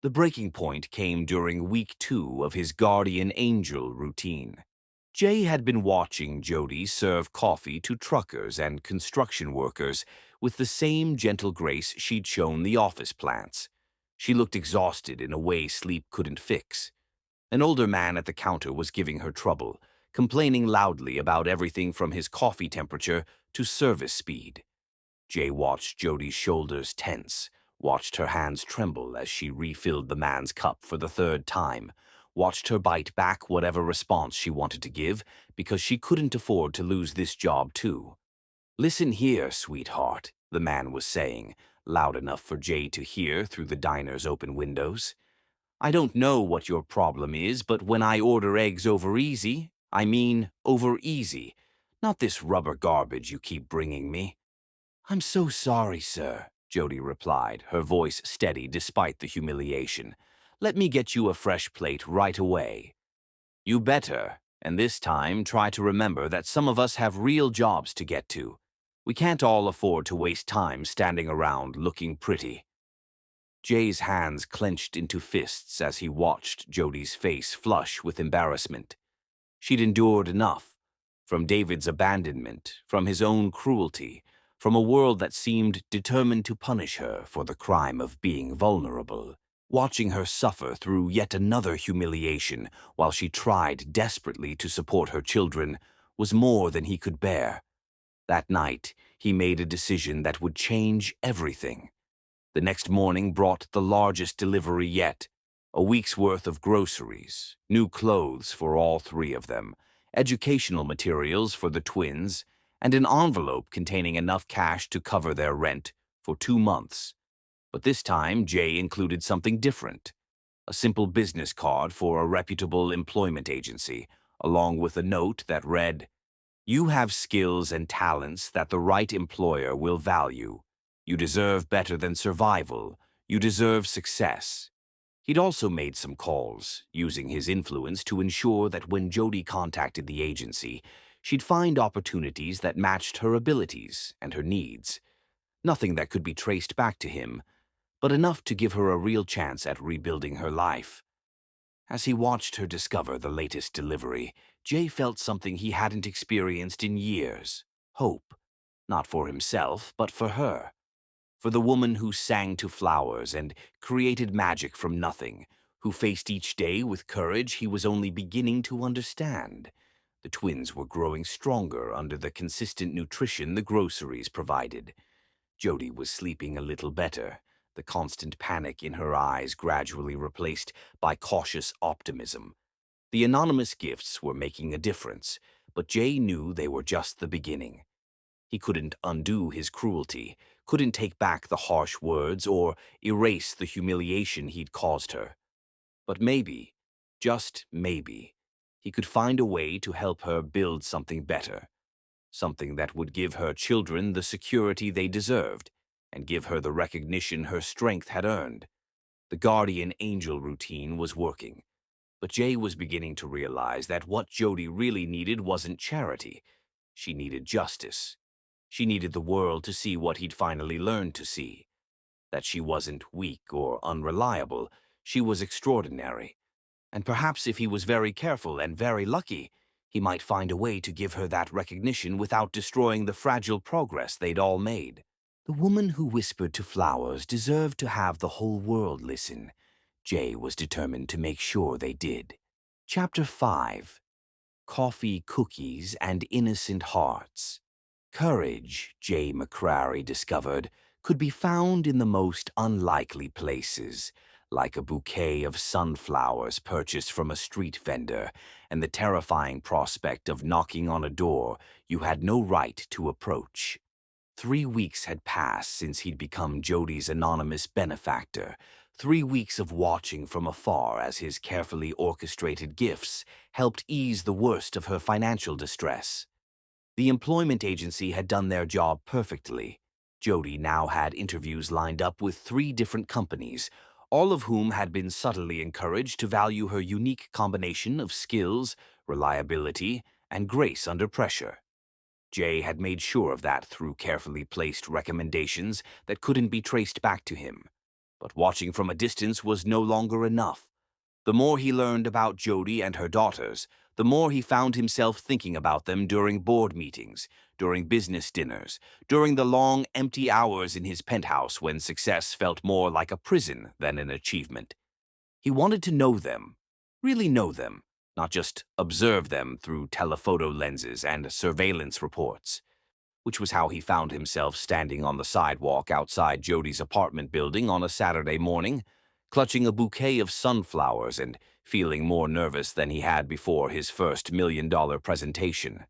The breaking point came during week 2 of his guardian angel routine. Jay had been watching Jody serve coffee to truckers and construction workers with the same gentle grace she'd shown the office plants. She looked exhausted in a way sleep couldn't fix. An older man at the counter was giving her trouble, complaining loudly about everything from his coffee temperature to service speed. Jay watched Jody's shoulders tense, watched her hands tremble as she refilled the man's cup for the 3rd time, watched her bite back whatever response she wanted to give because she couldn't afford to lose this job too. "Listen here, sweetheart," the man was saying, loud enough for Jay to hear through the diner's open windows. "I don't know what your problem is, but when I order eggs over easy, I mean over easy, not this rubber garbage you keep bringing me." "I'm so sorry, sir," Jody replied, her voice steady despite the humiliation. "Let me get you a fresh plate right away." "You better, and this time try to remember that some of us have real jobs to get to. We can't all afford to waste time standing around looking pretty." Jay's hands clenched into fists as he watched Jody's face flush with embarrassment. She'd endured enough, from David's abandonment, from his own cruelty, from a world that seemed determined to punish her for the crime of being vulnerable. Watching her suffer through yet another humiliation while she tried desperately to support her children was more than he could bear. That night, he made a decision that would change everything. The next morning brought the largest delivery yet, a week's worth of groceries, new clothes for all 3 of them, educational materials for the twins, and an envelope containing enough cash to cover their rent for 2 months. But this time, Jay included something different, a simple business card for a reputable employment agency, along with a note that read, "You have skills and talents that the right employer will value. You deserve better than survival. You deserve success." He'd also made some calls, using his influence to ensure that when Jody contacted the agency, she'd find opportunities that matched her abilities and her needs. Nothing that could be traced back to him, but enough to give her a real chance at rebuilding her life. As he watched her discover the latest delivery, Jay felt something he hadn't experienced in years: hope. Not for himself, but for her. For the woman who sang to flowers and created magic from nothing, who faced each day with courage he was only beginning to understand. The twins were growing stronger under the consistent nutrition the groceries provided. Jody was sleeping a little better, the constant panic in her eyes gradually replaced by cautious optimism. The anonymous gifts were making a difference, but Jay knew they were just the beginning. He couldn't undo his cruelty, couldn't take back the harsh words or erase the humiliation he'd caused her. But maybe, just maybe, he could find a way to help her build something better, something that would give her children the security they deserved and give her the recognition her strength had earned. The guardian angel routine was working, but Jay was beginning to realize that what Jody really needed wasn't charity. She needed justice. She needed the world to see what he'd finally learned to see: that she wasn't weak or unreliable, she was extraordinary. And perhaps if he was very careful and very lucky, he might find a way to give her that recognition without destroying the fragile progress they'd all made. The woman who whispered to flowers deserved to have the whole world listen. Jay was determined to make sure they did. Chapter 5. Coffee, Cookies, and Innocent Hearts. Courage, Jay McCrary discovered, could be found in the most unlikely places, like a bouquet of sunflowers purchased from a street vendor and the terrifying prospect of knocking on a door you had no right to approach. 3 weeks had passed since he'd become Jody's anonymous benefactor. 3 weeks of watching from afar as his carefully orchestrated gifts helped ease the worst of her financial distress. The employment agency had done their job perfectly. Jody now had interviews lined up with 3 different companies, all of whom had been subtly encouraged to value her unique combination of skills, reliability, and grace under pressure. Jay had made sure of that through carefully placed recommendations that couldn't be traced back to him. But watching from a distance was no longer enough. The more he learned about Jody and her daughters, the more he found himself thinking about them during board meetings, during business dinners, during the long, empty hours in his penthouse when success felt more like a prison than an achievement. He wanted to know them, really know them, not just observe them through telephoto lenses and surveillance reports. Which was how he found himself standing on the sidewalk outside Jody's apartment building on a Saturday morning, clutching a bouquet of sunflowers and feeling more nervous than he had before his first $1 million presentation.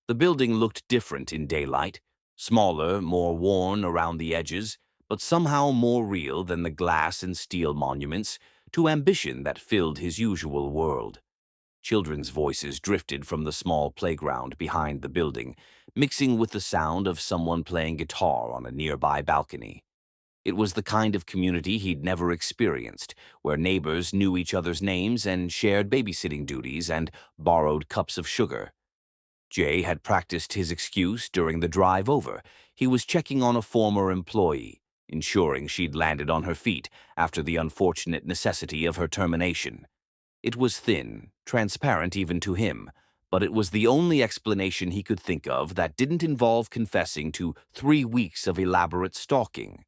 The building looked different in daylight, smaller, more worn around the edges, but somehow more real than the glass and steel monuments to ambition that filled his usual world. Children's voices drifted from the small playground behind the building, mixing with the sound of someone playing guitar on a nearby balcony. It was the kind of community he'd never experienced, where neighbors knew each other's names and shared babysitting duties and borrowed cups of sugar. Jay had practiced his excuse during the drive over. He was checking on a former employee, ensuring she'd landed on her feet after the unfortunate necessity of her termination. It was thin, transparent even to him, but it was the only explanation he could think of that didn't involve confessing to 3 weeks of elaborate stalking.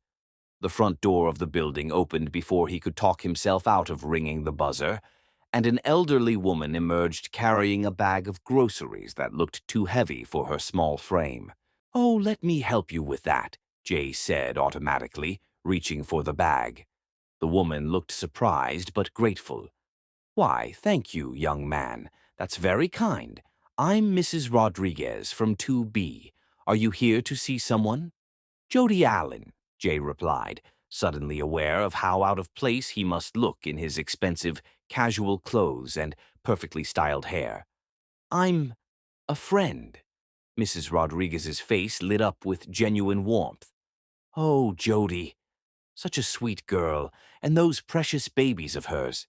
The front door of the building opened before he could talk himself out of ringing the buzzer, and an elderly woman emerged carrying a bag of groceries that looked too heavy for her small frame. "Oh, let me help you with that," Jay said automatically, reaching for the bag. The woman looked surprised but grateful. "Why, thank you, young man. That's very kind. I'm Mrs. Rodriguez from 2B. Are you here to see someone?" "Jody Allen," Jay replied, suddenly aware of how out of place he must look in his expensive, casual clothes and perfectly styled hair. "I'm a friend." Mrs. Rodriguez's face lit up with genuine warmth. "Oh, Jody, Such a sweet girl, and those precious babies of hers.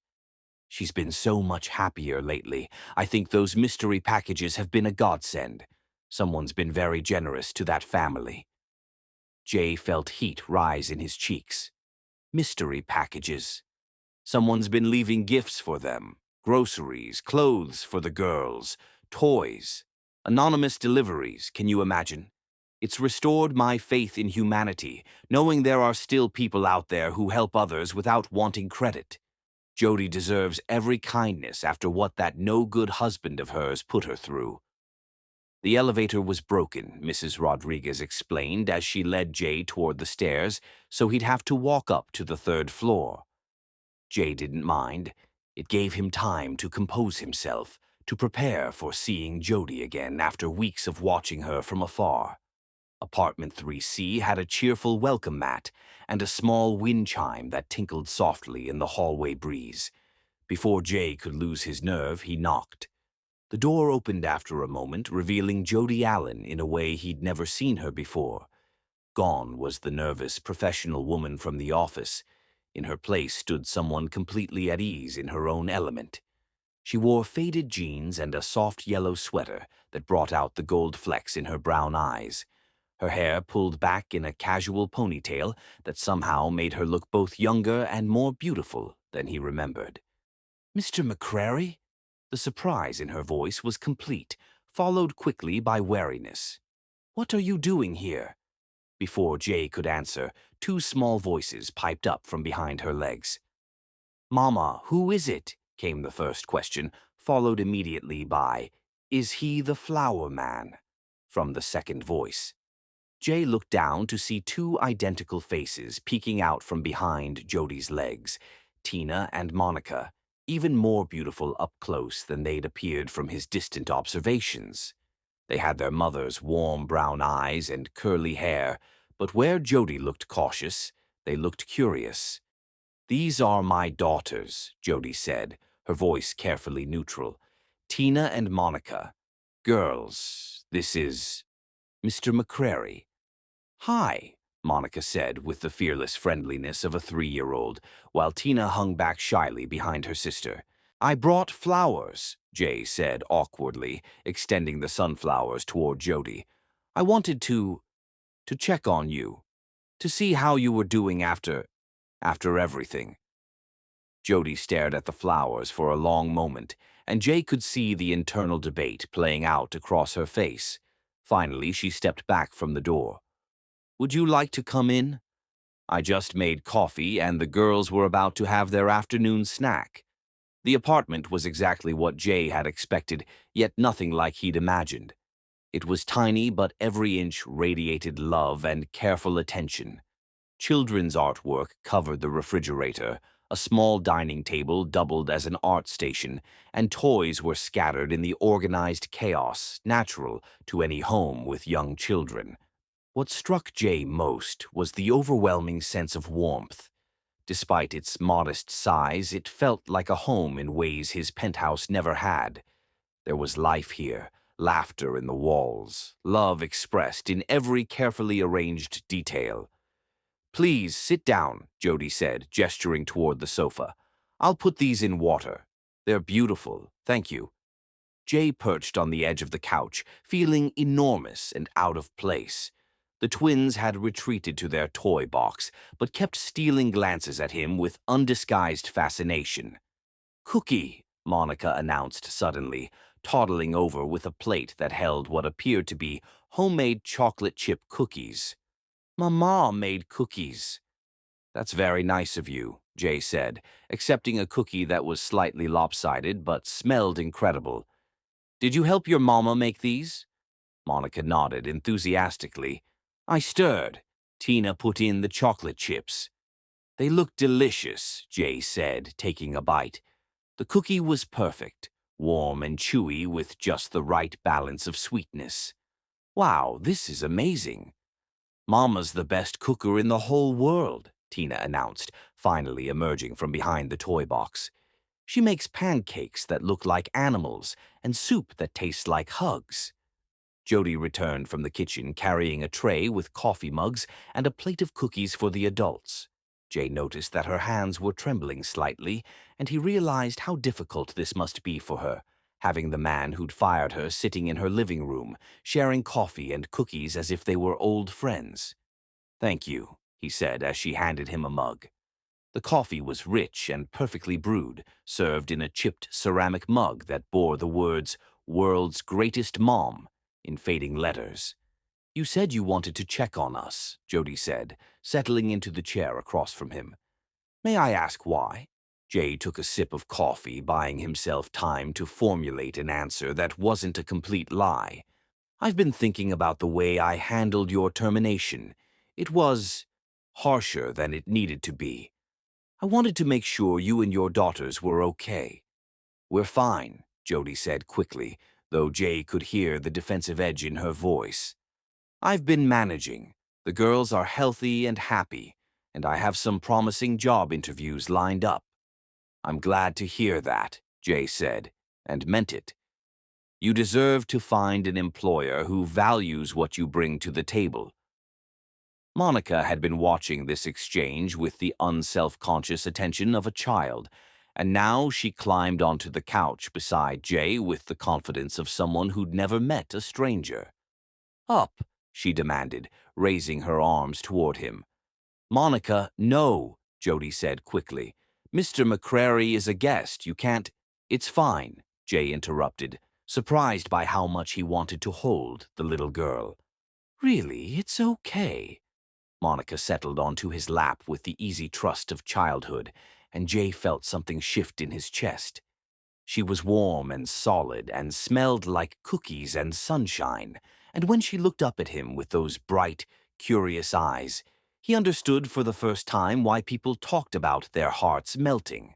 She's been so much happier lately. I think those mystery packages have been a godsend. Someone's been very generous to that family." Jay felt heat rise in his cheeks. Mystery packages. Someone's been leaving gifts for them. Groceries, clothes for the girls, toys. Anonymous deliveries, can you imagine? It's restored my faith in humanity, knowing there are still people out there who help others without wanting credit. Jody deserves every kindness after what that no-good husband of hers put her through. The elevator was broken, Mrs. Rodriguez explained as she led Jay toward the stairs, so he'd have to walk up to the third floor. Jay didn't mind. It gave him time to compose himself, to prepare for seeing Jody again after weeks of watching her from afar. Apartment 3C had a cheerful welcome mat and a small wind chime that tinkled softly in the hallway breeze. Before Jay could lose his nerve, he knocked. The door opened after a moment, revealing Jody Allen in a way he'd never seen her before. Gone was the nervous, professional woman from the office. In her place stood someone completely at ease in her own element. She wore faded jeans and a soft yellow sweater that brought out the gold flecks in her brown eyes. Her hair pulled back in a casual ponytail that somehow made her look both younger and more beautiful than he remembered. "Mr. McCrary?" The surprise in her voice was complete, followed quickly by wariness. "What are you doing here?" Before Jay could answer, two small voices piped up from behind her legs. "Mama, who is it?" came the first question, followed immediately by, "Is he the flower man?" from the second voice. Jay looked down to see two identical faces peeking out from behind Jody's legs, Tina and Monica, even more beautiful up close than they'd appeared from his distant observations. They had their mother's warm brown eyes and curly hair, but where Jody looked cautious, they looked curious. "These are my daughters," Jody said, her voice carefully neutral. "Tina and Monica. Girls, this is Mr. McCrary." "Hi," Monica said with the fearless friendliness of a 3-year-old, while Tina hung back shyly behind her sister. "I brought flowers," Jay said awkwardly, extending the sunflowers toward Jody. "I wanted to check on you, to see how you were doing after everything." Jody stared at the flowers for a long moment, and Jay could see the internal debate playing out across her face. Finally, she stepped back from the door. "Would you like to come in? I just made coffee, and the girls were about to have their afternoon snack." The apartment was exactly what Jay had expected, yet nothing like he'd imagined. It was tiny, but every inch radiated love and careful attention. Children's artwork covered the refrigerator, a small dining table doubled as an art station, and toys were scattered in the organized chaos natural to any home with young children. What struck Jay most was the overwhelming sense of warmth. Despite its modest size, it felt like a home in ways his penthouse never had. There was life here, laughter in the walls, love expressed in every carefully arranged detail. "Please sit down," Jody said, gesturing toward the sofa. "I'll put these in water. They're beautiful, thank you." Jay perched on the edge of the couch, feeling enormous and out of place. The twins had retreated to their toy box, but kept stealing glances at him with undisguised fascination. "Cookie," Monica announced suddenly, toddling over with a plate that held what appeared to be homemade chocolate chip cookies. "Mama made cookies." "That's very nice of you," Jay said, accepting a cookie that was slightly lopsided but smelled incredible. "Did you help your mama make these?" Monica nodded enthusiastically. "I stirred. Tina put in the chocolate chips." "They look delicious," Jay said, taking a bite. The cookie was perfect, warm and chewy with just the right balance of sweetness. "Wow, this is amazing." "Mama's the best cooker in the whole world," Tina announced, finally emerging from behind the toy box. "She makes pancakes that look like animals and soup that tastes like hugs." Jody returned from the kitchen carrying a tray with coffee mugs and a plate of cookies for the adults. Jay noticed that her hands were trembling slightly, and he realized how difficult this must be for her, having the man who'd fired her sitting in her living room, sharing coffee and cookies as if they were old friends. "Thank you," he said as she handed him a mug. The coffee was rich and perfectly brewed, served in a chipped ceramic mug that bore the words "World's Greatest Mom" in fading letters. "You said you wanted to check on us," Jody said, settling into the chair across from him. "May I ask why?" Jay took a sip of coffee, buying himself time to formulate an answer that wasn't a complete lie. "I've been thinking about the way I handled your termination. It was harsher than it needed to be. I wanted to make sure you and your daughters were okay." "We're fine," Jody said quickly, though Jay could hear the defensive edge in her voice. "I've been managing. The girls are healthy and happy, and I have some promising job interviews lined up." "I'm glad to hear that," Jay said, and meant it. "You deserve to find an employer who values what you bring to the table." Monica had been watching this exchange with the unself-conscious attention of a child, and now she climbed onto the couch beside Jay with the confidence of someone who'd never met a stranger. "Up," she demanded, raising her arms toward him. "Monica, no," Jody said quickly. "Mr. McCrary is a guest. You can't—" "It's fine," Jay interrupted, surprised by how much he wanted to hold the little girl. "Really, it's okay." Monica settled onto his lap with the easy trust of childhood, and Jay felt something shift in his chest. She was warm and solid and smelled like cookies and sunshine, and when she looked up at him with those bright, curious eyes, he understood for the first time why people talked about their hearts melting.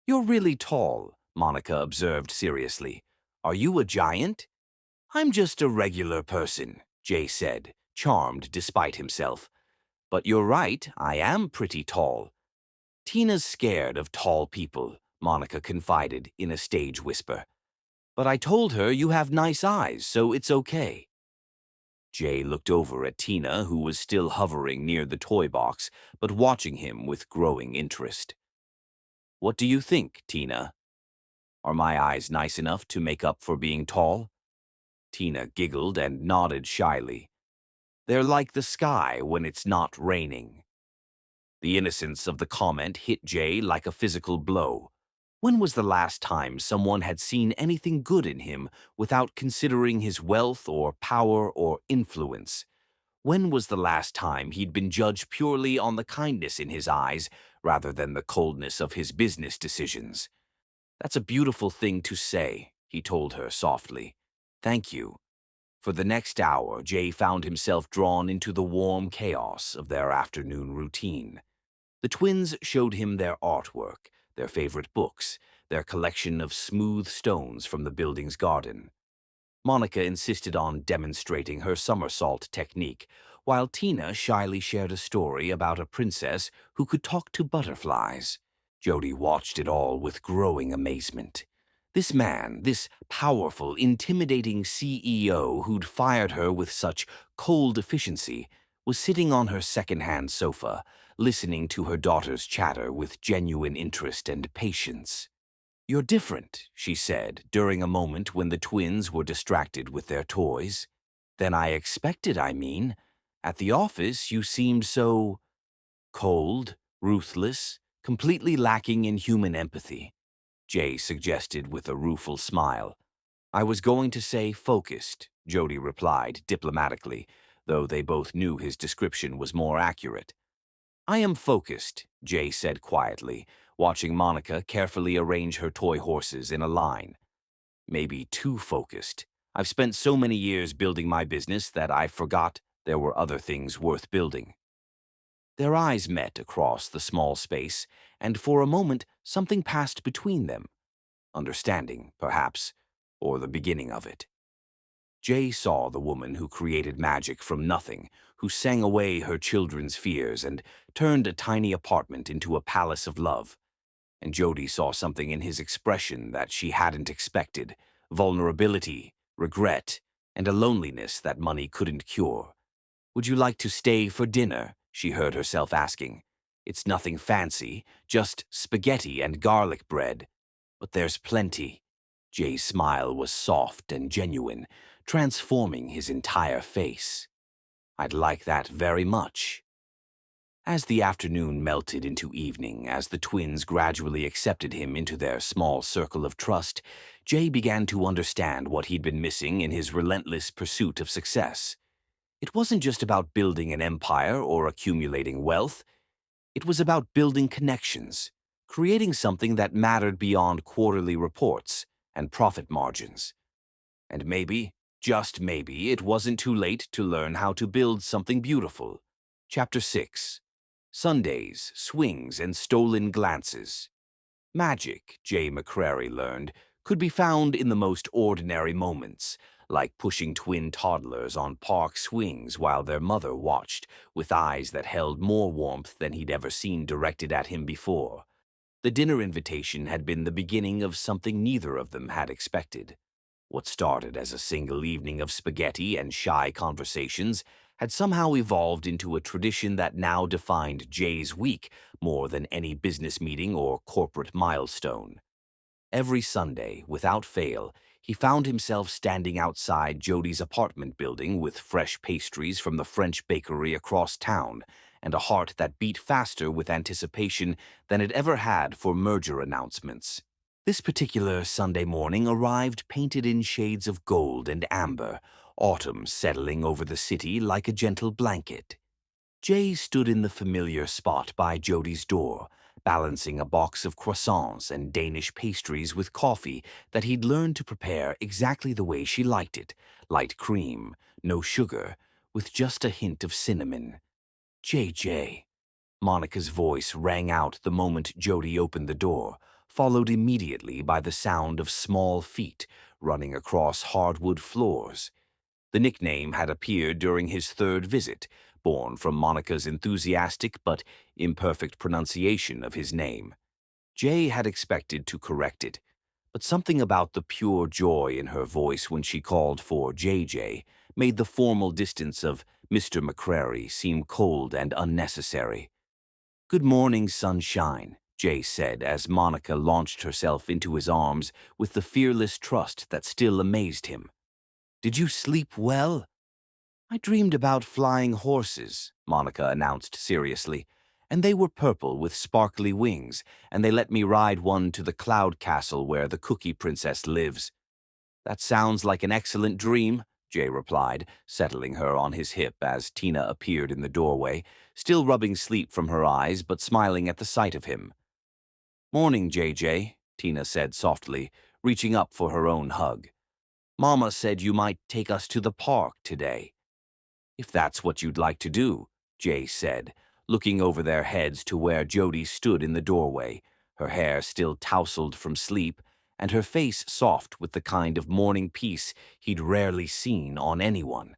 "You're really tall," Monica observed seriously. "Are you a giant?" "I'm just a regular person," Jay said, charmed despite himself. "But you're right, I am pretty tall." "Tina's scared of tall people," Monica confided in a stage whisper. "But I told her you have nice eyes, so it's okay." Jay looked over at Tina, who was still hovering near the toy box, but watching him with growing interest. "What do you think, Tina? Are my eyes nice enough to make up for being tall?" Tina giggled and nodded shyly. "They're like the sky when it's not raining." The innocence of the comment hit Jay like a physical blow. When was the last time someone had seen anything good in him without considering his wealth or power or influence? When was the last time he'd been judged purely on the kindness in his eyes rather than the coldness of his business decisions? "That's a beautiful thing to say," he told her softly. "Thank you." For the next hour, Jay found himself drawn into the warm chaos of their afternoon routine. The twins showed him their artwork, their favorite books, their collection of smooth stones from the building's garden. Monica insisted on demonstrating her somersault technique, while Tina shyly shared a story about a princess who could talk to butterflies. Jody watched it all with growing amazement. This man, this powerful, intimidating CEO who'd fired her with such cold efficiency, was sitting on her second-hand sofa, listening to her daughter's chatter with genuine interest and patience. "You're different," she said, during a moment when the twins were distracted with their toys. "Than I expected, I mean. At the office, you seemed so cold, ruthless, completely lacking in human empathy," Jay suggested with a rueful smile. "I was going to say focused," Jody replied diplomatically, though they both knew his description was more accurate. "I am focused," Jay said quietly, watching Monica carefully arrange her toy horses in a line. "Maybe too focused. I've spent so many years building my business that I forgot there were other things worth building." Their eyes met across the small space, and for a moment something passed between them. Understanding, perhaps, or the beginning of it. Jay saw the woman who created magic from nothing, who sang away her children's fears and turned a tiny apartment into a palace of love. And Jody saw something in his expression that she hadn't expected: vulnerability, regret, and a loneliness that money couldn't cure. "Would you like to stay for dinner?" she heard herself asking. It's nothing fancy, just spaghetti and garlic bread. But there's plenty. Jay's smile was soft and genuine, transforming his entire face. I'd like that very much. As the afternoon melted into evening, as the twins gradually accepted him into their small circle of trust, Jay began to understand what he'd been missing in his relentless pursuit of success. It wasn't just about building an empire or accumulating wealth. It was about building connections, creating something that mattered beyond quarterly reports and profit margins. And maybe, just maybe, it wasn't too late to learn how to build something beautiful. Chapter 6. Sundays, Swings, and Stolen Glances. Magic, Jay McCrary learned, could be found in the most ordinary moments, like pushing twin toddlers on park swings while their mother watched, with eyes that held more warmth than he'd ever seen directed at him before. The dinner invitation had been the beginning of something neither of them had expected. What started as a single evening of spaghetti and shy conversations had somehow evolved into a tradition that now defined Jay's week more than any business meeting or corporate milestone. Every Sunday, without fail, he found himself standing outside Jody's apartment building with fresh pastries from the French bakery across town and a heart that beat faster with anticipation than it ever had for merger announcements. This particular Sunday morning arrived painted in shades of gold and amber, autumn settling over the city like a gentle blanket. Jay stood in the familiar spot by Jody's door, balancing a box of croissants and Danish pastries with coffee that he'd learned to prepare exactly the way she liked it, light cream, no sugar, with just a hint of cinnamon. JJ. Monica's voice rang out the moment Jody opened the door, followed immediately by the sound of small feet running across hardwood floors. The nickname had appeared during his third visit, born from Monica's enthusiastic but imperfect pronunciation of his name. Jay had expected to correct it, but something about the pure joy in her voice when she called for JJ made the formal distance of Mr. McCrary seem cold and unnecessary. "Good morning, sunshine," Jay said as Monica launched herself into his arms with the fearless trust that still amazed him. "Did you sleep well?" "I dreamed about flying horses," Monica announced seriously, "and they were purple with sparkly wings, and they let me ride one to the cloud castle where the Cookie Princess lives." "That sounds like an excellent dream," Jay replied, settling her on his hip as Tina appeared in the doorway, still rubbing sleep from her eyes but smiling at the sight of him. "Morning, JJ," Tina said softly, reaching up for her own hug. "Mama said you might take us to the park today." "If that's what you'd like to do," Jay said, looking over their heads to where Jody stood in the doorway, her hair still tousled from sleep, and her face soft with the kind of morning peace he'd rarely seen on anyone.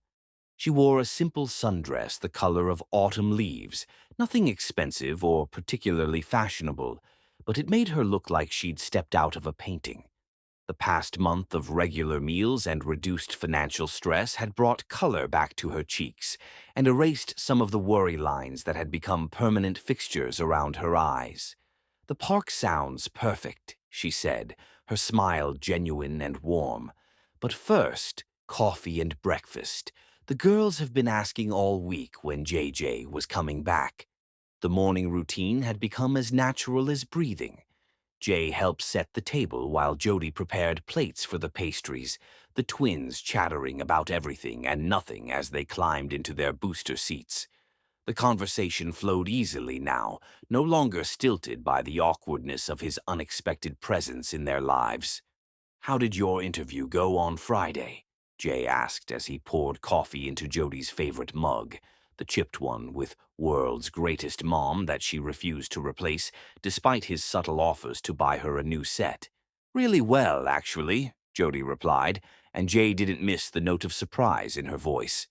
She wore a simple sundress the color of autumn leaves, nothing expensive or particularly fashionable, but it made her look like she'd stepped out of a painting. The past month of regular meals and reduced financial stress had brought color back to her cheeks and erased some of the worry lines that had become permanent fixtures around her eyes. "The park sounds perfect," she said, her smile genuine and warm. "But first, coffee and breakfast. The girls have been asking all week when JJ was coming back." The morning routine had become as natural as breathing. Jay helped set the table while Jody prepared plates for the pastries, the twins chattering about everything and nothing as they climbed into their booster seats. The conversation flowed easily now, no longer stilted by the awkwardness of his unexpected presence in their lives. "How did your interview go on Friday?" Jay asked as he poured coffee into Jody's favorite mug, the chipped one with "World's Greatest Mom" that she refused to replace, despite his subtle offers to buy her a new set. "Really well, actually," Jody replied, and Jay didn't miss the note of surprise in her voice.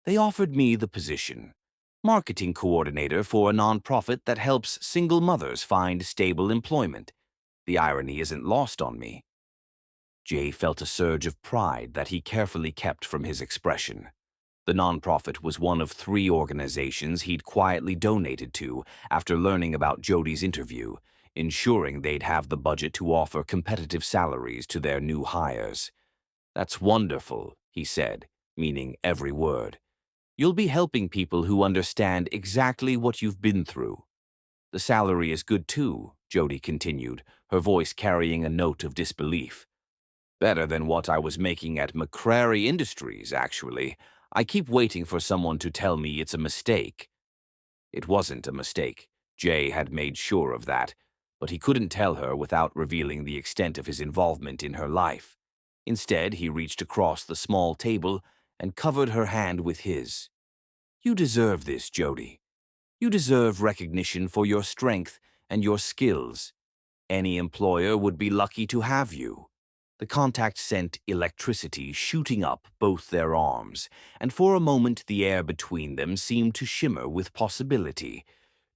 "They offered me the position. Marketing coordinator for a nonprofit that helps single mothers find stable employment. The irony isn't lost on me." Jay felt a surge of pride that he carefully kept from his expression. The nonprofit was one of 3 organizations he'd quietly donated to after learning about Jody's interview, ensuring they'd have the budget to offer competitive salaries to their new hires. "That's wonderful," he said, meaning every word. "You'll be helping people who understand exactly what you've been through." "The salary is good too," Jody continued, her voice carrying a note of disbelief. "Better than what I was making at McCrary Industries, actually. I keep waiting for someone to tell me it's a mistake." It wasn't a mistake. Jay had made sure of that, but he couldn't tell her without revealing the extent of his involvement in her life. Instead, he reached across the small table and covered her hand with his. "You deserve this, Jody. You deserve recognition for your strength and your skills. Any employer would be lucky to have you." The contact sent electricity shooting up both their arms, and for a moment the air between them seemed to shimmer with possibility.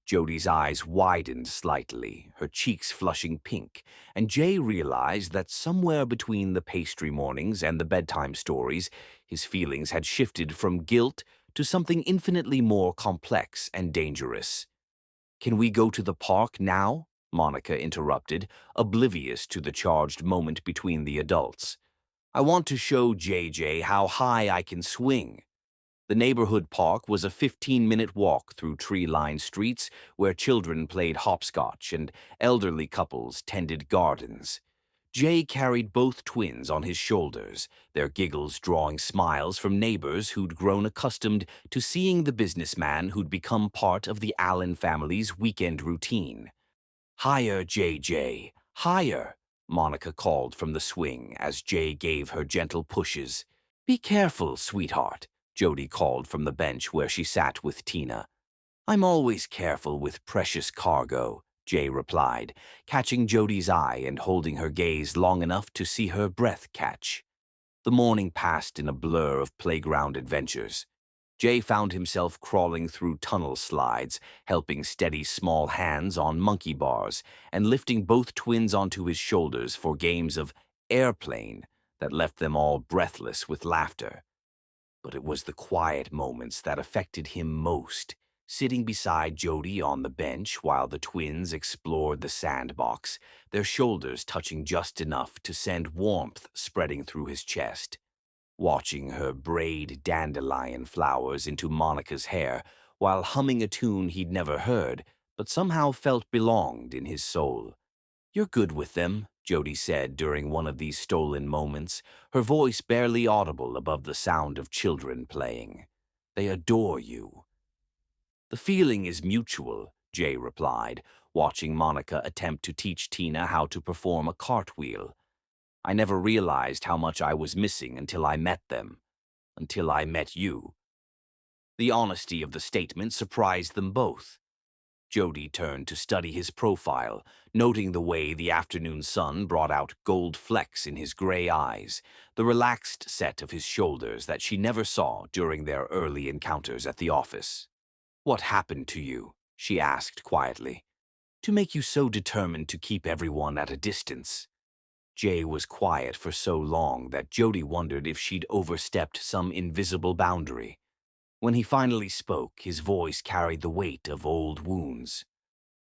Jody's eyes widened slightly, her cheeks flushing pink, and Jay realized that somewhere between the pastry mornings and the bedtime stories, his feelings had shifted from guilt to something infinitely more complex and dangerous. "Can we go to the park now?" Monica interrupted, oblivious to the charged moment between the adults. "I want to show JJ how high I can swing." The neighborhood park was a 15-minute walk through tree-lined streets where children played hopscotch and elderly couples tended gardens. Jay carried both twins on his shoulders, their giggles drawing smiles from neighbors who'd grown accustomed to seeing the businessman who'd become part of the Allen family's weekend routine. "Higher, JJ, higher," Monica called from the swing as Jay gave her gentle pushes. "Be careful, sweetheart," Jody called from the bench where she sat with Tina. "I'm always careful with precious cargo," Jay replied, catching Jody's eye and holding her gaze long enough to see her breath catch. The morning passed in a blur of playground adventures. Jay found himself crawling through tunnel slides, helping steady small hands on monkey bars, and lifting both twins onto his shoulders for games of airplane that left them all breathless with laughter. But it was the quiet moments that affected him most, sitting beside Jody on the bench while the twins explored the sandbox, their shoulders touching just enough to send warmth spreading through his chest. Watching her braid dandelion flowers into Monica's hair while humming a tune he'd never heard, but somehow felt belonged in his soul. "You're good with them," Jody said during one of these stolen moments, her voice barely audible above the sound of children playing. "They adore you." "The feeling is mutual," Jay replied, watching Monica attempt to teach Tina how to perform a cartwheel. "I never realized how much I was missing until I met them. Until I met you." The honesty of the statement surprised them both. Jody turned to study his profile, noting the way the afternoon sun brought out gold flecks in his gray eyes, the relaxed set of his shoulders that she never saw during their early encounters at the office. "What happened to you?" she asked quietly. "To make you so determined to keep everyone at a distance?" Jay was quiet for so long that Jody wondered if she'd overstepped some invisible boundary. When he finally spoke, his voice carried the weight of old wounds.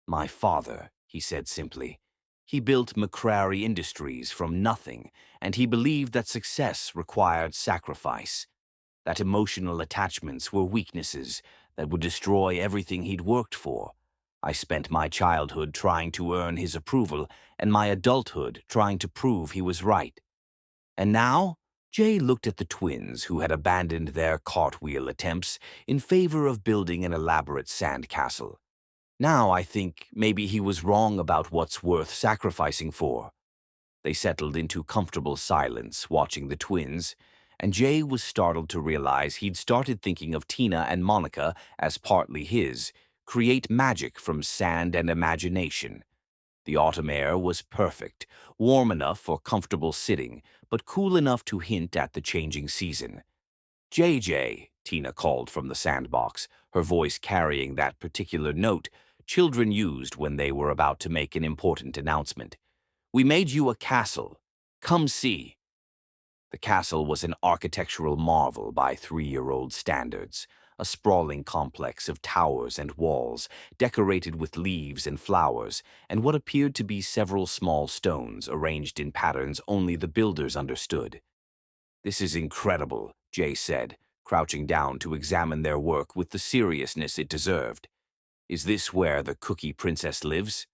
"My father," he said simply. "He built McCrary Industries from nothing, and he believed that success required sacrifice, that emotional attachments were weaknesses that would destroy everything he'd worked for. I spent my childhood trying to earn his approval and my adulthood trying to prove he was right. And now?" Jay looked at the twins who had abandoned their cartwheel attempts in favor of building an elaborate sandcastle. "Now I think maybe he was wrong about what's worth sacrificing for." They settled into comfortable silence, watching the twins, and Jay was startled to realize he'd started thinking of Tina and Monica as partly his, create magic from sand and imagination. The autumn air was perfect, warm enough for comfortable sitting, but cool enough to hint at the changing season. "JJ," Tina called from the sandbox, her voice carrying that particular note children used when they were about to make an important announcement. "We made you a castle. Come see." The castle was an architectural marvel by 3-year-old standards, a sprawling complex of towers and walls, decorated with leaves and flowers, and what appeared to be several small stones arranged in patterns only the builders understood. "This is incredible," Jay said, crouching down to examine their work with the seriousness it deserved. "Is this where the Cookie Princess lives?"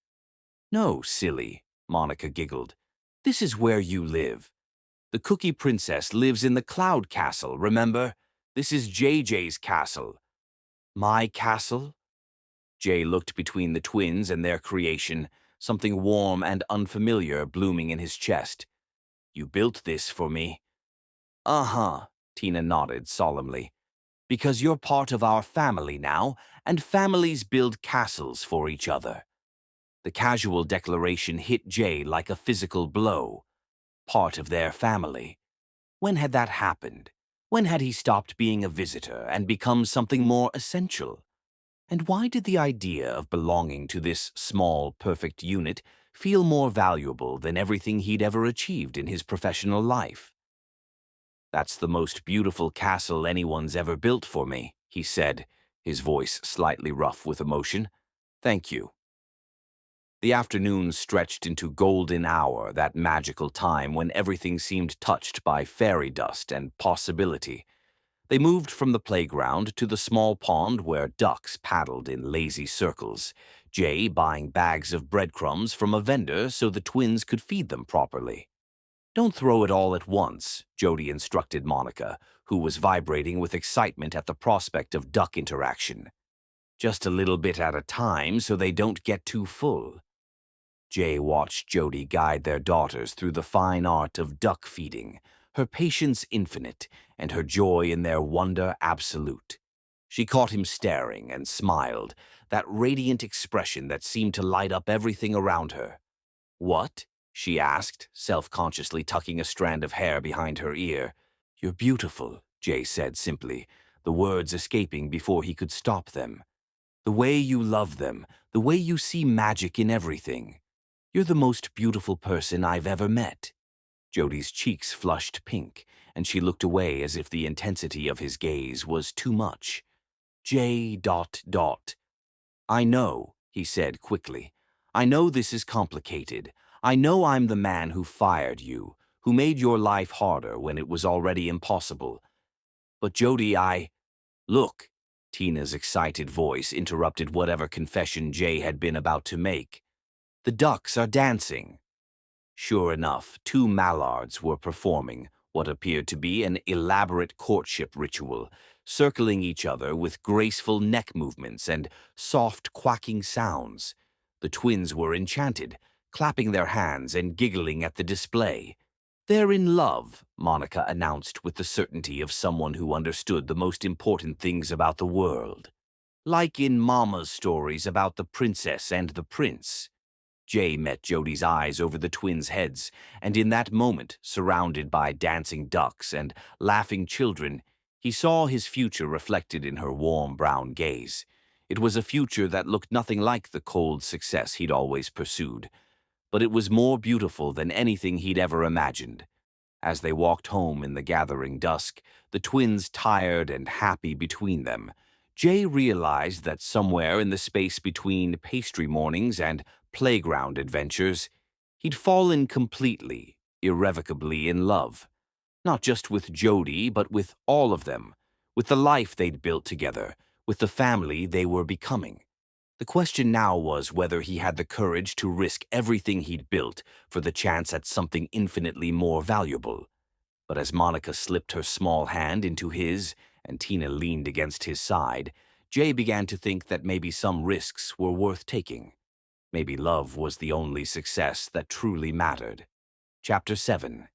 "No, silly," Monica giggled. "This is where you live. The Cookie Princess lives in the Cloud Castle, remember? This is JJ's castle." "My castle?" Jay looked between the twins and their creation, something warm and unfamiliar blooming in his chest. "You built this for me?" "Uh-huh," Tina nodded solemnly. "Because you're part of our family now, and families build castles for each other." The casual declaration hit Jay like a physical blow. Part of their family. When had that happened? When had he stopped being a visitor and become something more essential? And why did the idea of belonging to this small, perfect unit feel more valuable than everything he'd ever achieved in his professional life? "That's the most beautiful castle anyone's ever built for me," he said, his voice slightly rough with emotion. "Thank you." The afternoon stretched into golden hour, that magical time when everything seemed touched by fairy dust and possibility. They moved from the playground to the small pond where ducks paddled in lazy circles, Jay buying bags of breadcrumbs from a vendor so the twins could feed them properly. "Don't throw it all at once," Jody instructed Monica, who was vibrating with excitement at the prospect of duck interaction. "Just a little bit at a time so they don't get too full." Jay watched Jody guide their daughters through the fine art of duck feeding, her patience infinite and her joy in their wonder absolute. She caught him staring and smiled, that radiant expression that seemed to light up everything around her. "What?" she asked, self-consciously tucking a strand of hair behind her ear. "You're beautiful," Jay said simply, the words escaping before he could stop them. "The way you love them, the way you see magic in everything. You're the most beautiful person I've ever met." Jody's cheeks flushed pink, and she looked away as if the intensity of his gaze was too much. J. "I know," he said quickly. "I know this is complicated. I know I'm the man who fired you, who made your life harder when it was already impossible. But Jody, Look," Tina's excited voice interrupted whatever confession Jay had been about to make. "The ducks are dancing." Sure enough, 2 mallards were performing what appeared to be an elaborate courtship ritual, circling each other with graceful neck movements and soft quacking sounds. The twins were enchanted, clapping their hands and giggling at the display. "They're in love," Monica announced with the certainty of someone who understood the most important things about the world. "Like in Mama's stories about the princess and the prince." Jay met Jody's eyes over the twins' heads, and in that moment, surrounded by dancing ducks and laughing children, he saw his future reflected in her warm brown gaze. It was a future that looked nothing like the cold success he'd always pursued, but it was more beautiful than anything he'd ever imagined. As they walked home in the gathering dusk, the twins tired and happy between them, Jay realized that somewhere in the space between pastry mornings and playground adventures, he'd fallen completely, irrevocably in love. Not just with Jody, but with all of them, with the life they'd built together, with the family they were becoming. The question now was whether he had the courage to risk everything he'd built for the chance at something infinitely more valuable. But as Monica slipped her small hand into his and Tina leaned against his side, Jay began to think that maybe some risks were worth taking. Maybe love was the only success that truly mattered. Chapter 7.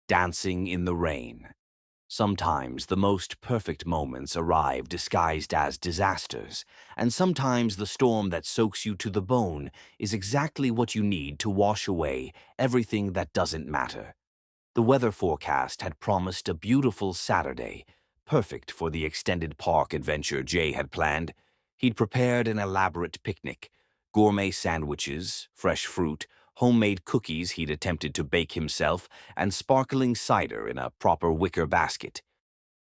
Dancing in the Rain. Sometimes the most perfect moments arrive disguised as disasters, and sometimes the storm that soaks you to the bone is exactly what you need to wash away everything that doesn't matter. The weather forecast had promised a beautiful Saturday, perfect for the extended park adventure Jay had planned. He'd prepared an elaborate picnic, gourmet sandwiches, fresh fruit, homemade cookies he'd attempted to bake himself, and sparkling cider in a proper wicker basket.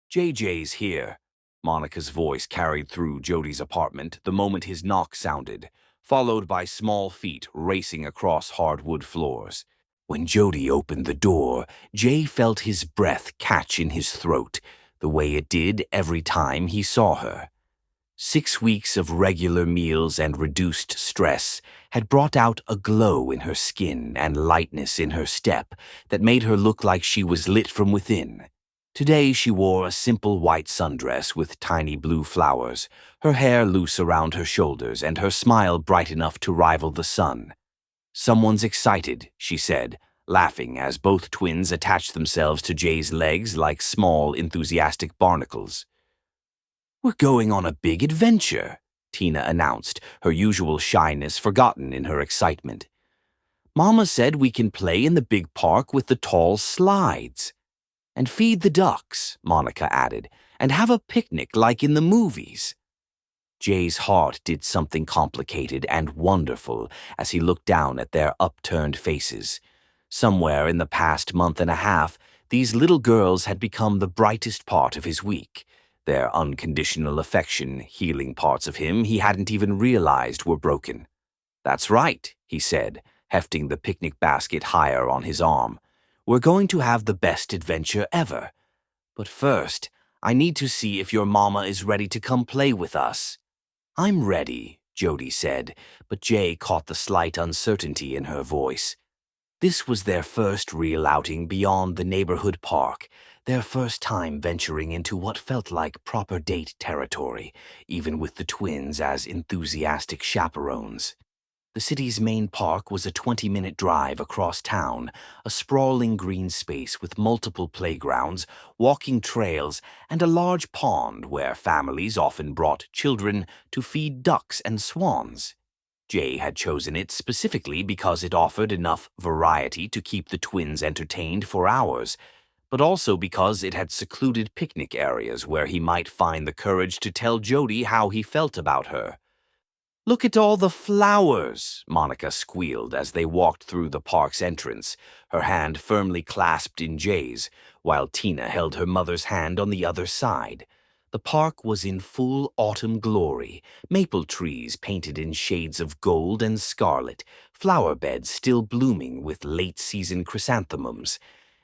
"JJ's here." Monica's voice carried through Jody's apartment the moment his knock sounded, followed by small feet racing across hardwood floors. When Jody opened the door, Jay felt his breath catch in his throat, the way it did every time he saw her. 6 weeks of regular meals and reduced stress had brought out a glow in her skin and lightness in her step that made her look like she was lit from within. Today she wore a simple white sundress with tiny blue flowers, her hair loose around her shoulders and her smile bright enough to rival the sun. "Someone's excited," she said, laughing as both twins attached themselves to Jay's legs like small, enthusiastic barnacles. "We're going on a big adventure," Tina announced, her usual shyness forgotten in her excitement. "Mama said we can play in the big park with the tall slides. And feed the ducks," Monica added, "and have a picnic like in the movies." Jay's heart did something complicated and wonderful as he looked down at their upturned faces. Somewhere in the past month and a half, these little girls had become the brightest part of his week. Their unconditional affection healing parts of him he hadn't even realized were broken. "That's right," he said, hefting the picnic basket higher on his arm. "We're going to have the best adventure ever. But first, I need to see if your mama is ready to come play with us." "I'm ready," Jody said, but Jay caught the slight uncertainty in her voice. This was their first real outing beyond the neighborhood park, their first time venturing into what felt like proper date territory, even with the twins as enthusiastic chaperones. The city's main park was a 20-minute drive across town, a sprawling green space with multiple playgrounds, walking trails, and a large pond where families often brought children to feed ducks and swans. Jay had chosen it specifically because it offered enough variety to keep the twins entertained for hours, but also because it had secluded picnic areas where he might find the courage to tell Jody how he felt about her. "Look at all the flowers," Monica squealed as they walked through the park's entrance, her hand firmly clasped in Jay's, while Tina held her mother's hand on the other side. The park was in full autumn glory, maple trees painted in shades of gold and scarlet, flower beds still blooming with late-season chrysanthemums,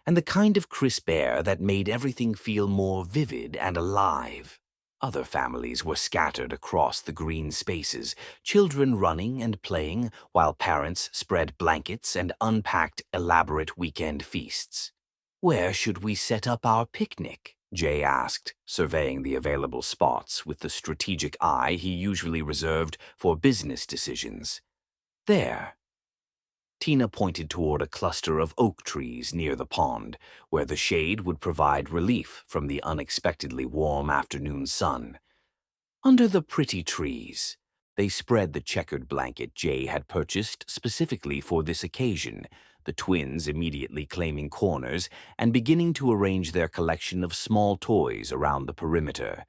and the kind of crisp air that made everything feel more vivid and alive. Other families were scattered across the green spaces, children running and playing while parents spread blankets and unpacked elaborate weekend feasts. "Where should we set up our picnic?" Jay asked, surveying the available spots with the strategic eye he usually reserved for business decisions. "There." Tina pointed toward a cluster of oak trees near the pond, where the shade would provide relief from the unexpectedly warm afternoon sun. Under the pretty trees, they spread the checkered blanket Jay had purchased specifically for this occasion, the twins immediately claiming corners and beginning to arrange their collection of small toys around the perimeter.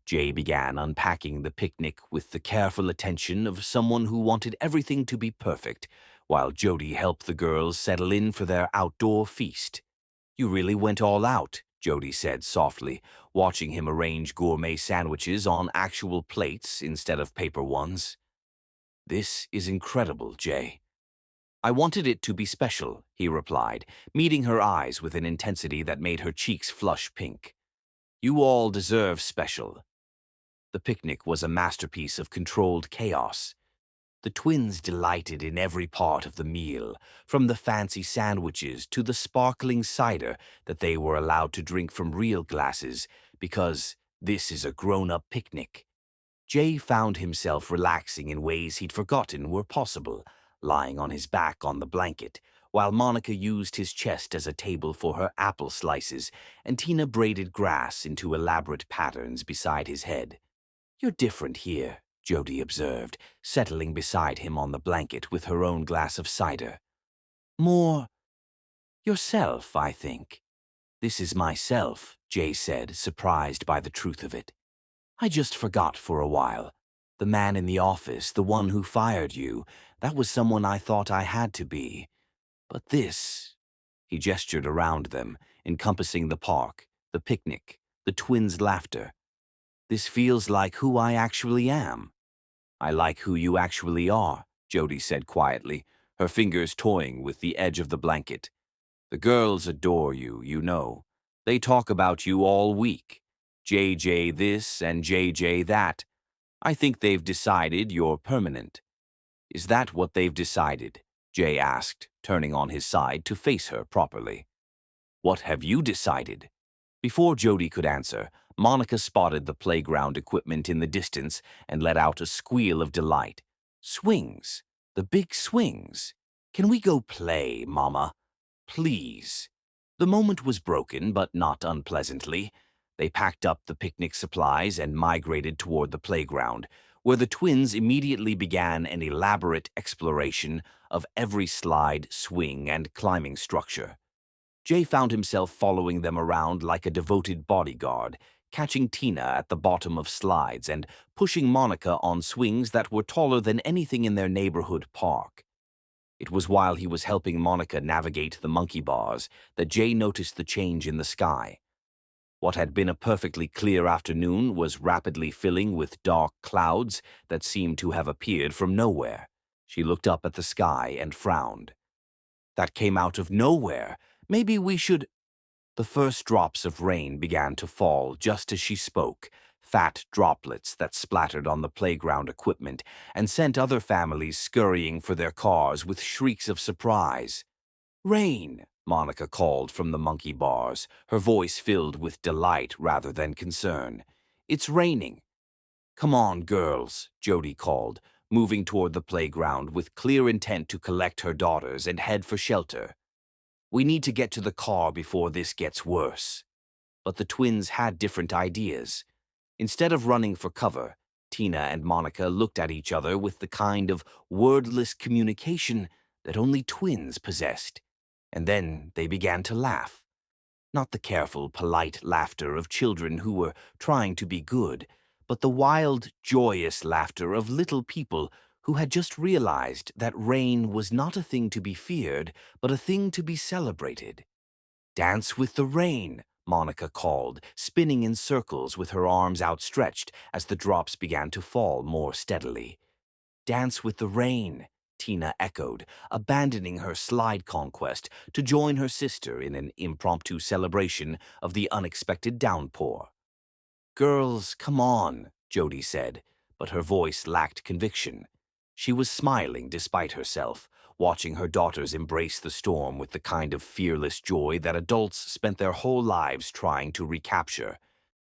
Jay began unpacking the picnic with the careful attention of someone who wanted everything to be perfect, while Jody helped the girls settle in for their outdoor feast. "You really went all out," Jody said softly, watching him arrange gourmet sandwiches on actual plates instead of paper ones. "This is incredible, Jay." "I wanted it to be special," he replied, meeting her eyes with an intensity that made her cheeks flush pink. "You all deserve special." The picnic was a masterpiece of controlled chaos. The twins delighted in every part of the meal, from the fancy sandwiches to the sparkling cider that they were allowed to drink from real glasses, because this is a grown-up picnic. Jay found himself relaxing in ways he'd forgotten were possible, lying on his back on the blanket, while Monica used his chest as a table for her apple slices, and Tina braided grass into elaborate patterns beside his head. "You're different here," Jody observed, settling beside him on the blanket with her own glass of cider. "More yourself, I think." "This is myself," Jay said, surprised by the truth of it. "I just forgot for a while. The man in the office, the one who fired you, That was someone I thought I had to be. But this, he gestured around them, encompassing the park, the picnic, the twins' laughter. This feels like who I actually am. I like who you actually are, Jody said quietly, her fingers toying with the edge of the blanket. The girls adore you, you know. They talk about you all week. JJ this and JJ that. I think they've decided you're permanent. Is that what they've decided? Jay asked, turning on his side to face her properly. What have you decided? Before Jody could answer, Monica spotted the playground equipment in the distance and let out a squeal of delight. Swings! The big swings! Can we go play, Mama? Please. The moment was broken, but not unpleasantly. They packed up the picnic supplies and migrated toward the playground, where the twins immediately began an elaborate exploration of every slide, swing, and climbing structure. Jay found himself following them around like a devoted bodyguard, catching Tina at the bottom of slides and pushing Monica on swings that were taller than anything in their neighborhood park. It was while he was helping Monica navigate the monkey bars that Jay noticed the change in the sky. What had been a perfectly clear afternoon was rapidly filling with dark clouds that seemed to have appeared from nowhere. She looked up at the sky and frowned. That came out of nowhere. Maybe we should... The first drops of rain began to fall just as she spoke, fat droplets that splattered on the playground equipment and sent other families scurrying for their cars with shrieks of surprise. "Rain!" Monica called from the monkey bars, her voice filled with delight rather than concern. "It's raining." "Come on, girls," Jody called, moving toward the playground with clear intent to collect her daughters and head for shelter. "We need to get to the car before this gets worse." But the twins had different ideas. Instead of running for cover, Tina and Monica looked at each other with the kind of wordless communication that only twins possessed. And then they began to laugh. Not the careful, polite laughter of children who were trying to be good, but the wild, joyous laughter of little people who had just realized that rain was not a thing to be feared, but a thing to be celebrated. "Dance with the rain," Monica called, spinning in circles with her arms outstretched as the drops began to fall more steadily. "Dance with the rain," Tina echoed, abandoning her slide conquest to join her sister in an impromptu celebration of the unexpected downpour. "Girls, come on," Jody said, but her voice lacked conviction. She was smiling despite herself, watching her daughters embrace the storm with the kind of fearless joy that adults spent their whole lives trying to recapture.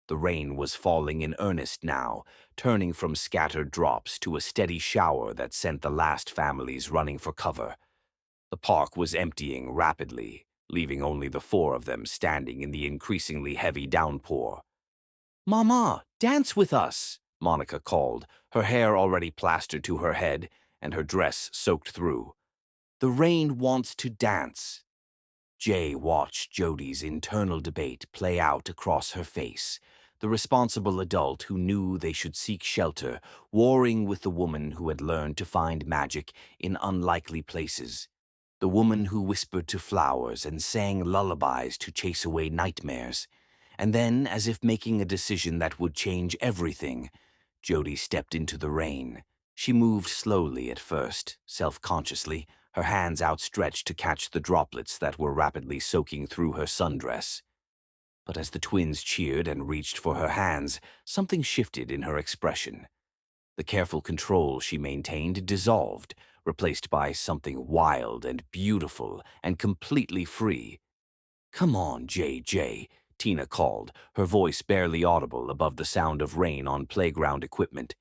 The rain was falling in earnest now, turning from scattered drops to a steady shower that sent the last families running for cover. The park was emptying rapidly, leaving only the four of them standing in the increasingly heavy downpour. "Mama, dance with us," Monica called, her hair already plastered to her head and her dress soaked through. "The rain wants to dance." Jay watched Jody's internal debate play out across her face, the responsible adult who knew they should seek shelter, warring with the woman who had learned to find magic in unlikely places, the woman who whispered to flowers and sang lullabies to chase away nightmares. And then, as if making a decision that would change everything, Jody stepped into the rain. She moved slowly at first, self-consciously, her hands outstretched to catch the droplets that were rapidly soaking through her sundress. But as the twins cheered and reached for her hands, something shifted in her expression. The careful control she maintained dissolved, replaced by something wild and beautiful and completely free. "Come on, JJ," Tina called, her voice barely audible above the sound of rain on playground equipment.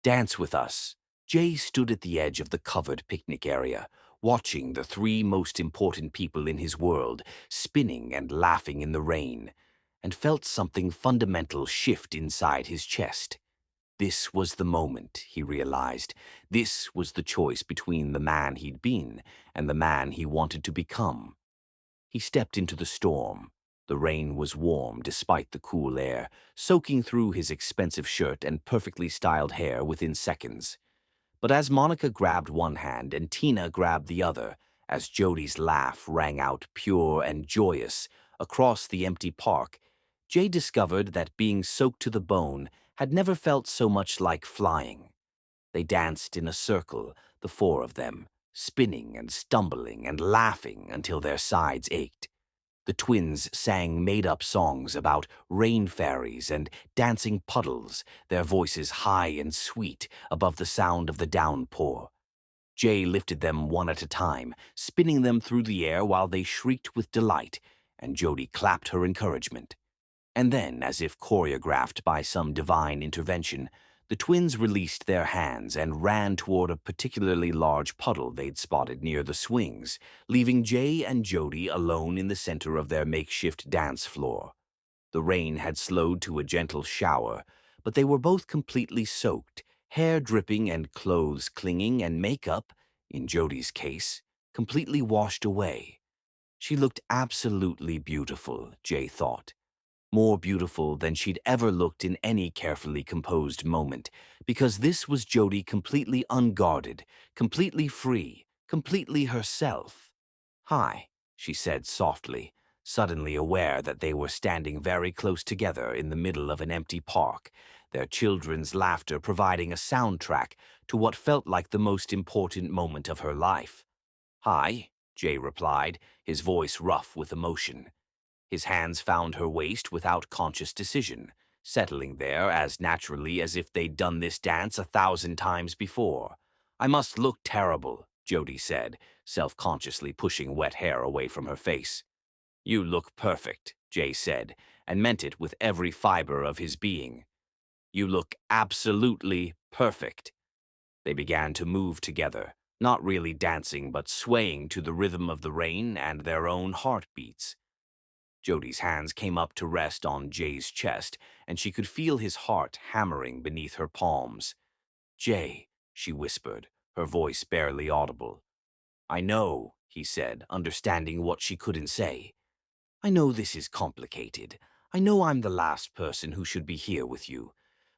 "Dance with us." Jay stood at the edge of the covered picnic area, watching the three most important people in his world spinning and laughing in the rain, and felt something fundamental shift inside his chest. This was the moment, he realized. This was the choice between the man he'd been and the man he wanted to become. He stepped into the storm. The rain was warm despite the cool air, soaking through his expensive shirt and perfectly styled hair within seconds. But as Monica grabbed one hand and Tina grabbed the other, as Jody's laugh rang out pure and joyous across the empty park, Jay discovered that being soaked to the bone had never felt so much like flying. They danced in a circle, the four of them, spinning and stumbling and laughing until their sides ached. The twins sang made-up songs about rain fairies and dancing puddles, their voices high and sweet above the sound of the downpour. Jay lifted them one at a time, spinning them through the air while they shrieked with delight, and Jody clapped her encouragement. And then, as if choreographed by some divine intervention, the twins released their hands and ran toward a particularly large puddle they'd spotted near the swings, leaving Jay and Jody alone in the center of their makeshift dance floor. The rain had slowed to a gentle shower, but they were both completely soaked, hair dripping and clothes clinging and makeup, in Jody's case, completely washed away. She looked absolutely beautiful, Jay thought. More beautiful than she'd ever looked in any carefully composed moment, because this was Jody completely unguarded, completely free, completely herself. "Hi," she said softly, suddenly aware that they were standing very close together in the middle of an empty park, their children's laughter providing a soundtrack to what felt like the most important moment of her life. "Hi," Jay replied, his voice rough with emotion. His hands found her waist without conscious decision, settling there as naturally as if they'd done this dance 1,000 times before. "I must look terrible," Jody said, self-consciously pushing wet hair away from her face. "You look perfect," Jay said, and meant it with every fiber of his being. "You look absolutely perfect." They began to move together, not really dancing but swaying to the rhythm of the rain and their own heartbeats. Jody's hands came up to rest on Jay's chest, and she could feel his heart hammering beneath her palms. "Jay," she whispered, her voice barely audible. "I know," he said, understanding what she couldn't say. "I know this is complicated. I know I'm the last person who should be here with you.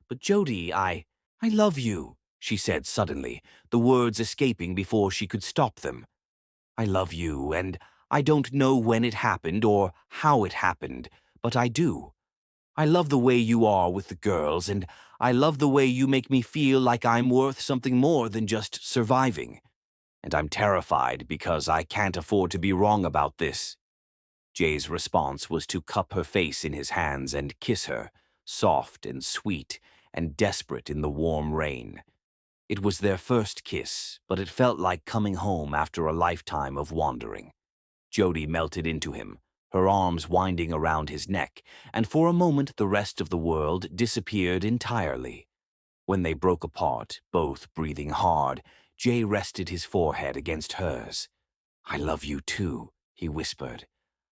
But Jody, I love you," she said suddenly, the words escaping before she could stop them. "I love you, and I don't know when it happened or how it happened, but I do. I love the way you are with the girls, and I love the way you make me feel like I'm worth something more than just surviving. And I'm terrified because I can't afford to be wrong about this." Jay's response was to cup her face in his hands and kiss her, soft and sweet and desperate in the warm rain. It was their first kiss, but it felt like coming home after a lifetime of wandering. Jody melted into him, her arms winding around his neck, and for a moment the rest of the world disappeared entirely. When they broke apart, both breathing hard, Jay rested his forehead against hers. "I love you too," he whispered.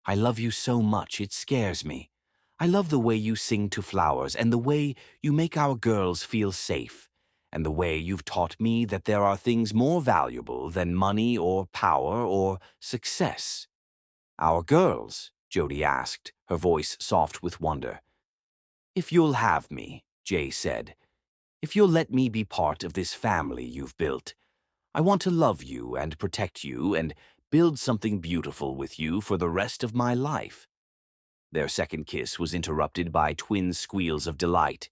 "I love you so much it scares me. I love the way you sing to flowers and the way you make our girls feel safe, and the way you've taught me that there are things more valuable than money or power or success." "Our girls?" Jody asked, her voice soft with wonder. "If you'll have me," Jay said. "If you'll let me be part of this family you've built. I want to love you and protect you and build something beautiful with you for the rest of my life." Their second kiss was interrupted by twin squeals of delight.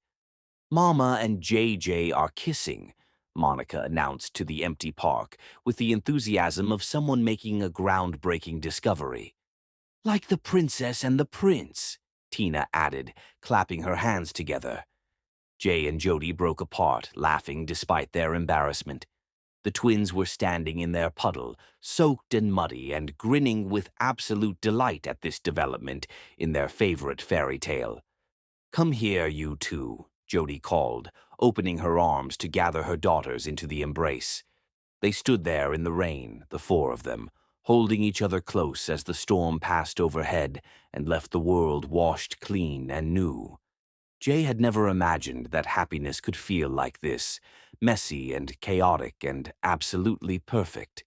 "Mama and JJ are kissing," Monica announced to the empty park with the enthusiasm of someone making a groundbreaking discovery. "Like the princess and the prince," Tina added, clapping her hands together. Jay and Jody broke apart, laughing despite their embarrassment. The twins were standing in their puddle, soaked and muddy, and grinning with absolute delight at this development in their favorite fairy tale. "Come here, you two," Jody called, opening her arms to gather her daughters into the embrace. They stood there in the rain, the four of them, holding each other close as the storm passed overhead and left the world washed clean and new. Jay had never imagined that happiness could feel like this, messy and chaotic and absolutely perfect.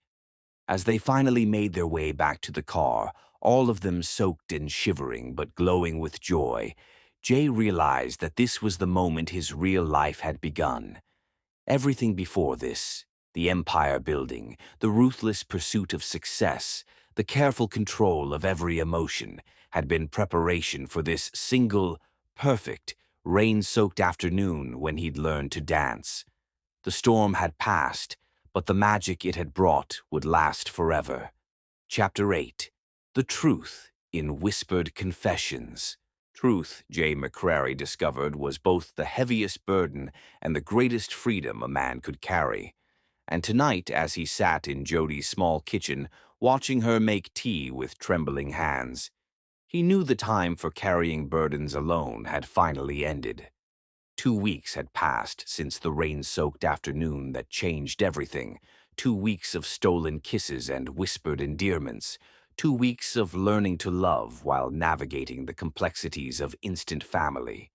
As they finally made their way back to the car, all of them soaked and shivering but glowing with joy, Jay realized that this was the moment his real life had begun. Everything before this, the empire building, the ruthless pursuit of success, the careful control of every emotion, had been preparation for this single, perfect, rain-soaked afternoon when he'd learned to dance. The storm had passed, but the magic it had brought would last forever. Chapter 8. The Truth in Whispered Confessions. Truth, Jay McCrary discovered, was both the heaviest burden and the greatest freedom a man could carry. And tonight, as he sat in Jody's small kitchen, watching her make tea with trembling hands, he knew the time for carrying burdens alone had finally ended. 2 weeks had passed since the rain-soaked afternoon that changed everything. 2 weeks of stolen kisses and whispered endearments. 2 weeks of learning to love while navigating the complexities of instant family.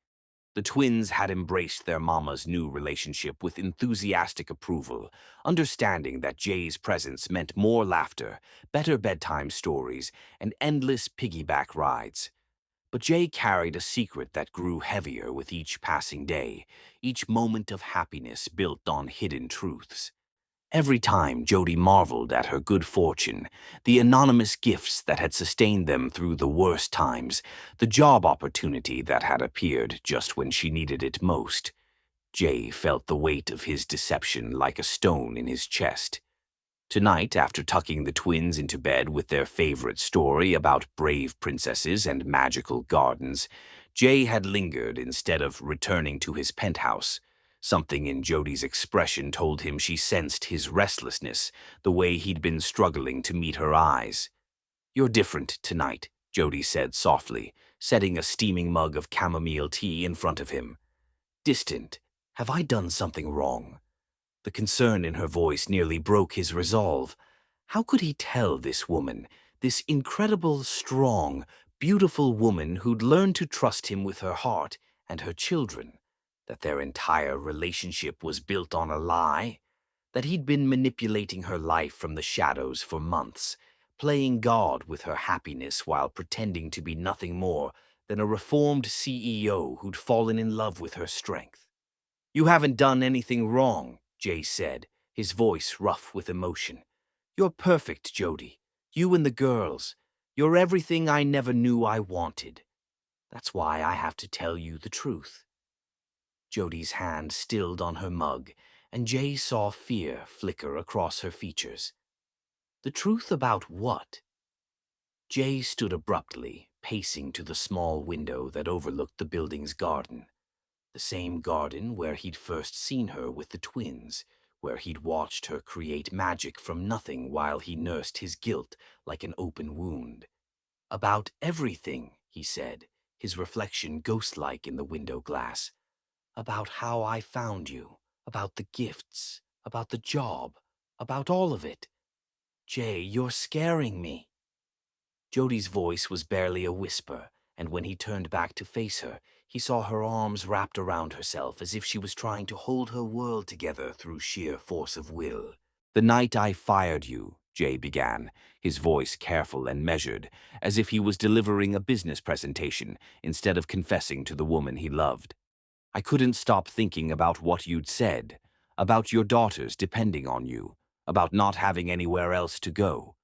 The twins had embraced their mama's new relationship with enthusiastic approval, understanding that Jay's presence meant more laughter, better bedtime stories, and endless piggyback rides. But Jay carried a secret that grew heavier with each passing day, each moment of happiness built on hidden truths. Every time Jody marveled at her good fortune, the anonymous gifts that had sustained them through the worst times, the job opportunity that had appeared just when she needed it most, Jay felt the weight of his deception like a stone in his chest. Tonight, after tucking the twins into bed with their favorite story about brave princesses and magical gardens, Jay had lingered instead of returning to his penthouse. Something in Jody's expression told him she sensed his restlessness, the way he'd been struggling to meet her eyes. "You're different tonight," Jody said softly, setting a steaming mug of chamomile tea in front of him. "Distant. Have I done something wrong?" The concern in her voice nearly broke his resolve. How could he tell this woman, this incredible, strong, beautiful woman who'd learned to trust him with her heart and her children, that their entire relationship was built on a lie? That he'd been manipulating her life from the shadows for months, playing God with her happiness while pretending to be nothing more than a reformed CEO who'd fallen in love with her strength? "You haven't done anything wrong," Jay said, his voice rough with emotion. "You're perfect, Jody. You and the girls. You're everything I never knew I wanted. That's why I have to tell you the truth." Jody's hand stilled on her mug, and Jay saw fear flicker across her features. "The truth about what?" Jay stood abruptly, pacing to the small window that overlooked the building's garden. The same garden where he'd first seen her with the twins, where he'd watched her create magic from nothing while he nursed his guilt like an open wound. "About everything," he said, his reflection ghost-like in the window glass. "About how I found you, about the gifts, about the job, about all of it. Jay, you're scaring me." Jody's voice was barely a whisper, and when he turned back to face her, he saw her arms wrapped around herself as if she was trying to hold her world together through sheer force of will. "The night I fired you," Jay began, his voice careful and measured, as if he was delivering a business presentation instead of confessing to the woman he loved. "I couldn't stop thinking about what you'd said, about your daughters depending on you, about not having anywhere else to go."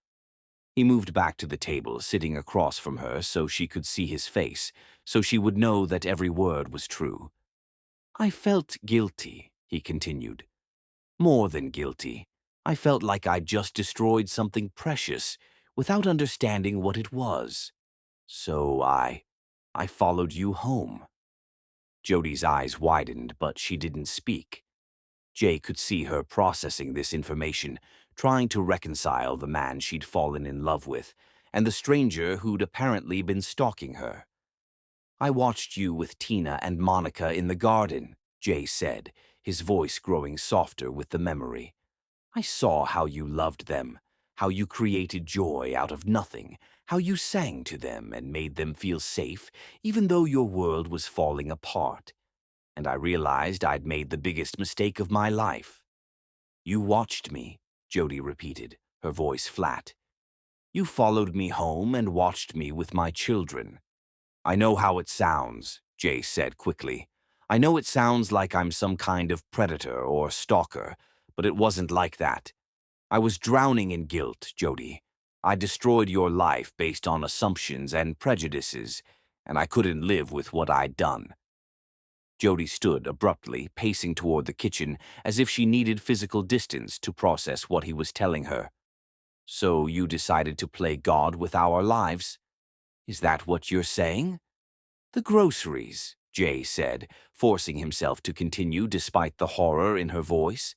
He moved back to the table, sitting across from her so she could see his face, so she would know that every word was true. "I felt guilty," he continued. "More than guilty. I felt like I'd just destroyed something precious without understanding what it was. So I followed you home." Jody's eyes widened, but she didn't speak. Jay could see her processing this information, trying to reconcile the man she'd fallen in love with and the stranger who'd apparently been stalking her. "I watched you with Tina and Monica in the garden," Jay said, his voice growing softer with the memory. "I saw how you loved them, how you created joy out of nothing, how you sang to them and made them feel safe even though your world was falling apart. And I realized I'd made the biggest mistake of my life." "You watched me," Jody repeated, her voice flat. "You followed me home and watched me with my children." "I know how it sounds," Jay said quickly. I know it sounds like I'm some kind of predator or stalker, but it wasn't like that. I was drowning in guilt, Jody. I destroyed your life based on assumptions and prejudices, and I couldn't live with what I'd done. Jody stood abruptly, pacing toward the kitchen as if she needed physical distance to process what he was telling her. So you decided to play God with our lives? Is that what you're saying? The groceries, Jay said, forcing himself to continue despite the horror in her voice.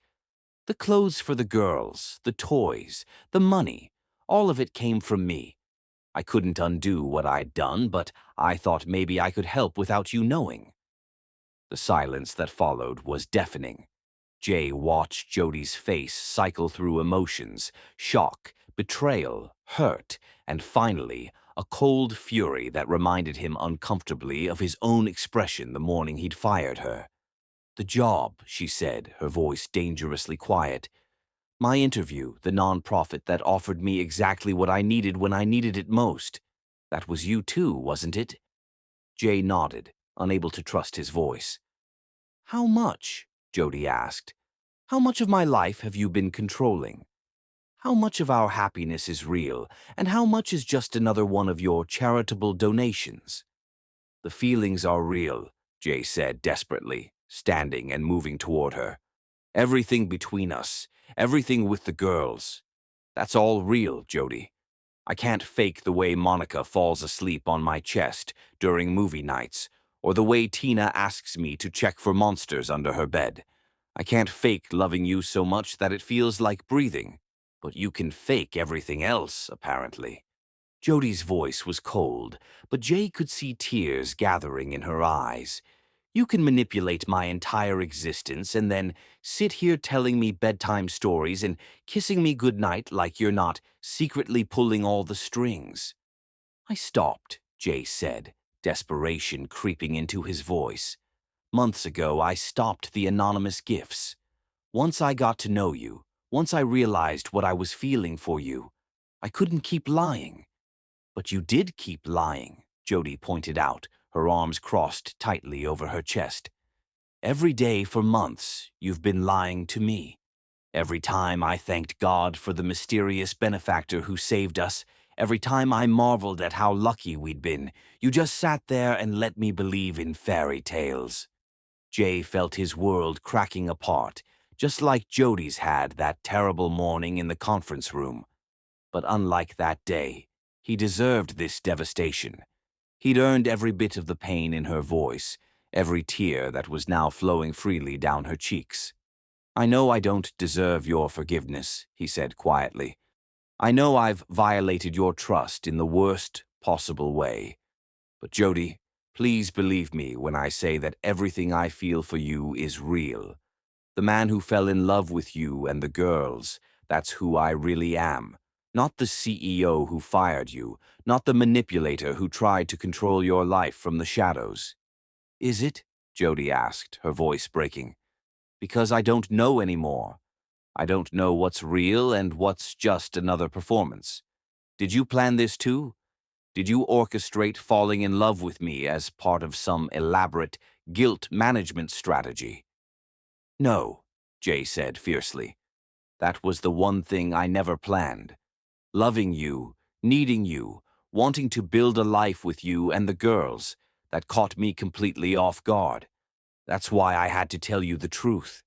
The clothes for the girls, the toys, the money, all of it came from me. I couldn't undo what I'd done, but I thought maybe I could help without you knowing. The silence that followed was deafening. Jay watched Jody's face cycle through emotions, shock, betrayal, hurt, and finally, a cold fury that reminded him uncomfortably of his own expression the morning he'd fired her. The job, she said, her voice dangerously quiet. My interview, the nonprofit that offered me exactly what I needed when I needed it most. That was you too, wasn't it? Jay nodded, unable to trust his voice. How much? Jody asked. How much of my life have you been controlling? How much of our happiness is real, and how much is just another one of your charitable donations? The feelings are real, Jay said desperately, standing and moving toward her. Everything between us, everything with the girls. That's all real, Jody. I can't fake the way Monica falls asleep on my chest during movie nights, or the way Tina asks me to check for monsters under her bed. I can't fake loving you so much that it feels like breathing, but you can fake everything else, apparently. Jody's voice was cold, but Jay could see tears gathering in her eyes. You can manipulate my entire existence and then sit here telling me bedtime stories and kissing me goodnight like you're not secretly pulling all the strings. I stopped, Jay said, desperation creeping into his voice. Months ago, I stopped the anonymous gifts. Once I got to know you, once I realized what I was feeling for you, I couldn't keep lying. But you did keep lying, Jody pointed out, her arms crossed tightly over her chest. Every day for months, you've been lying to me. Every time I thanked God for the mysterious benefactor who saved us, every time I marveled at how lucky we'd been, you just sat there and let me believe in fairy tales. Jay felt his world cracking apart, just like Jody's had that terrible morning in the conference room. But unlike that day, he deserved this devastation. He'd earned every bit of the pain in her voice, every tear that was now flowing freely down her cheeks. I know I don't deserve your forgiveness, he said quietly. I know I've violated your trust in the worst possible way. But Jody, please believe me when I say that everything I feel for you is real. The man who fell in love with you and the girls, that's who I really am. Not the CEO who fired you, not the manipulator who tried to control your life from the shadows. Is it? Jody asked, her voice breaking. Because I don't know anymore. I don't know what's real and what's just another performance. Did you plan this too? Did you orchestrate falling in love with me as part of some elaborate guilt management strategy? No, Jay said fiercely. That was the one thing I never planned. Loving you, needing you, wanting to build a life with you and the girls, that caught me completely off guard. That's why I had to tell you the truth.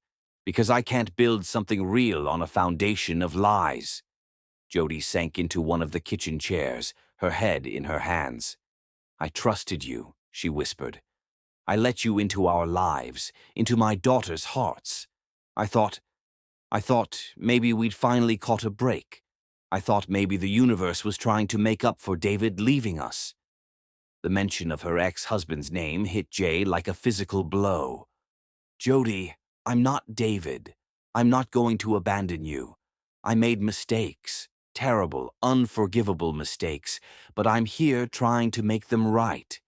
Because I can't build something real on a foundation of lies. Jody sank into one of the kitchen chairs, her head in her hands. I trusted you, she whispered. I let you into our lives, into my daughters' hearts. I thought maybe we'd finally caught a break. I thought maybe the universe was trying to make up for David leaving us. The mention of her ex-husband's name hit Jay like a physical blow. Jody, I'm not David. I'm not going to abandon you. I made mistakes, terrible, unforgivable mistakes, but I'm here trying to make them right.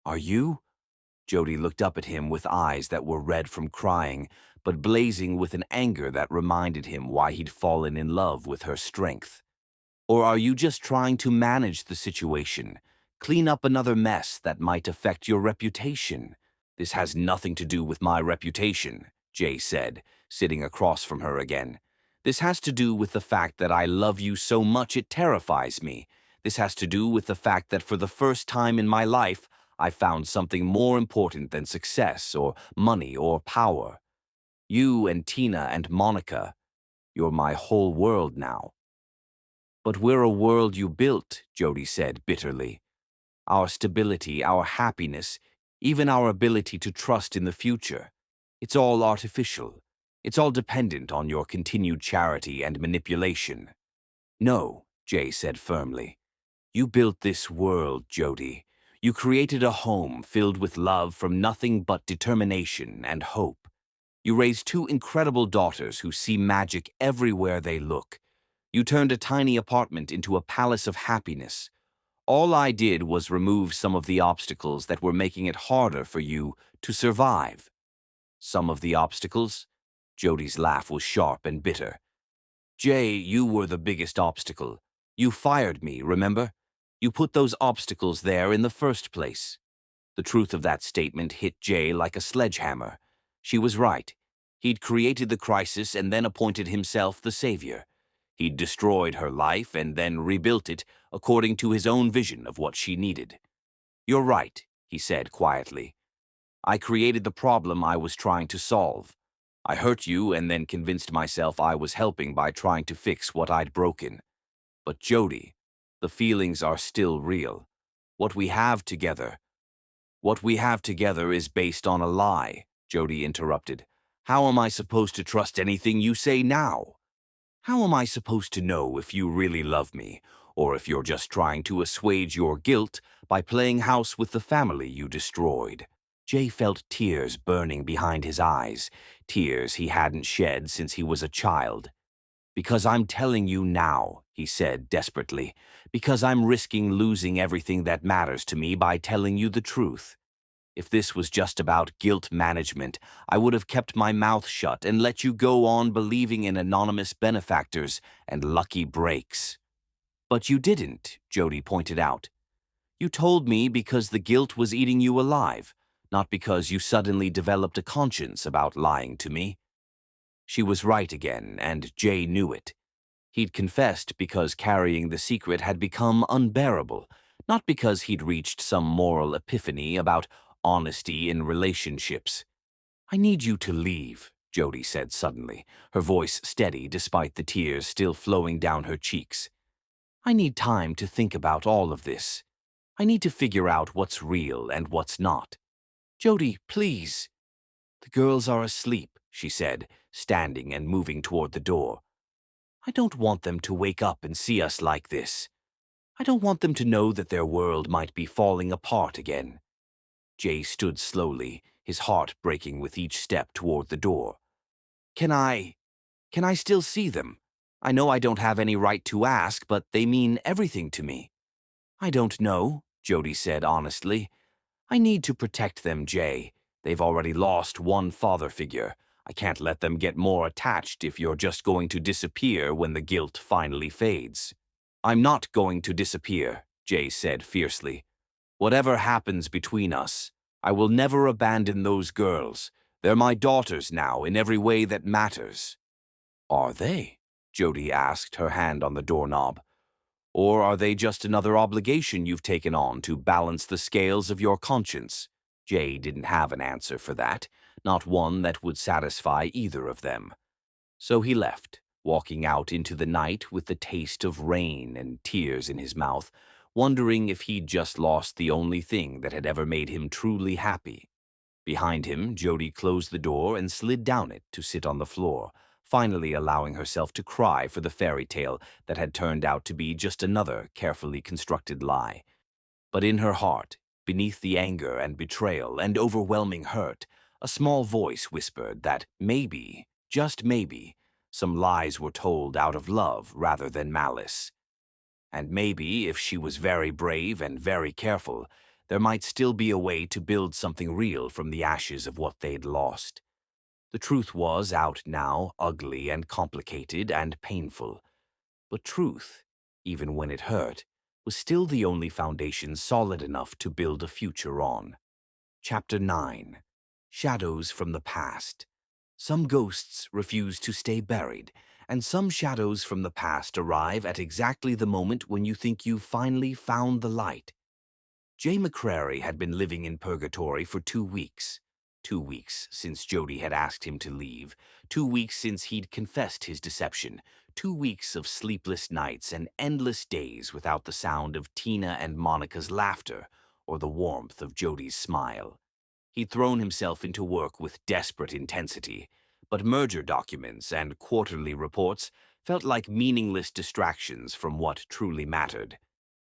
Are you? Jody looked up at him with eyes that were red from crying, but blazing with an anger that reminded him why he'd fallen in love with her strength. Or are you just trying to manage the situation, clean up another mess that might affect your reputation? This has nothing to do with my reputation, Jay said, sitting across from her again. This has to do with the fact that I love you so much it terrifies me. This has to do with the fact that for the first time in my life, I found something more important than success or money or power. You and Tina and Monica, you're my whole world now. But we're a world you built, Jody said bitterly. Our stability, our happiness, even our ability to trust in the future. It's all artificial. It's all dependent on your continued charity and manipulation. No, Jay said firmly. You built this world, Jody. You created a home filled with love from nothing but determination and hope. You raised two incredible daughters who see magic everywhere they look. You turned a tiny apartment into a palace of happiness. All I did was remove some of the obstacles that were making it harder for you to survive. Some of the obstacles? Jody's laugh was sharp and bitter. Jay, you were the biggest obstacle. You fired me, remember? You put those obstacles there in the first place. The truth of that statement hit Jay like a sledgehammer. She was right. He'd created the crisis and then appointed himself the savior. He'd destroyed her life and then rebuilt it according to his own vision of what she needed. You're right, he said quietly. I created the problem I was trying to solve. I hurt you and then convinced myself I was helping by trying to fix what I'd broken. But Jody, the feelings are still real. What we have together is based on a lie, Jody interrupted. How am I supposed to trust anything you say now? How am I supposed to know if you really love me, or if you're just trying to assuage your guilt by playing house with the family you destroyed? Jay felt tears burning behind his eyes, tears he hadn't shed since he was a child. Because I'm telling you now, he said desperately, because I'm risking losing everything that matters to me by telling you the truth. If this was just about guilt management, I would have kept my mouth shut and let you go on believing in anonymous benefactors and lucky breaks. But you didn't, Jody pointed out. You told me because the guilt was eating you alive, not because you suddenly developed a conscience about lying to me. She was right again, and Jay knew it. He'd confessed because carrying the secret had become unbearable, not because he'd reached some moral epiphany about honesty in relationships. I need you to leave, Jody said suddenly, her voice steady despite the tears still flowing down her cheeks. I need time to think about all of this. I need to figure out what's real and what's not. Jody, please. The girls are asleep, she said, standing and moving toward the door. I don't want them to wake up and see us like this. I don't want them to know that their world might be falling apart again. Jay stood slowly, his heart breaking with each step toward the door. Can I still see them? I know I don't have any right to ask, but they mean everything to me. I don't know, Jody said honestly. I need to protect them, Jay. They've already lost one father figure. I can't let them get more attached if you're just going to disappear when the guilt finally fades. I'm not going to disappear, Jay said fiercely. Whatever happens between us, I will never abandon those girls. They're my daughters now in every way that matters. Are they? Jody asked, her hand on the doorknob. Or are they just another obligation you've taken on to balance the scales of your conscience? Jay didn't have an answer for that, not one that would satisfy either of them. So he left, walking out into the night with the taste of rain and tears in his mouth, wondering if he'd just lost the only thing that had ever made him truly happy. Behind him, Jody closed the door and slid down it to sit on the floor, finally allowing herself to cry for the fairy tale that had turned out to be just another carefully constructed lie. But in her heart, beneath the anger and betrayal and overwhelming hurt, a small voice whispered that maybe, just maybe, some lies were told out of love rather than malice. And maybe, if she was very brave and very careful, there might still be a way to build something real from the ashes of what they'd lost. The truth was out now, ugly and complicated and painful. But truth, even when it hurt, was still the only foundation solid enough to build a future on. Chapter 9. Shadows from the past. Some ghosts refuse to stay buried, and some shadows from the past arrive at exactly the moment when you think you've finally found the light. Jay McCrary had been living in purgatory for 2 weeks. 2 weeks since Jody had asked him to leave. 2 weeks since he'd confessed his deception. 2 weeks of sleepless nights and endless days without the sound of Tina and Monica's laughter or the warmth of Jody's smile. He'd thrown himself into work with desperate intensity, but merger documents and quarterly reports felt like meaningless distractions from what truly mattered.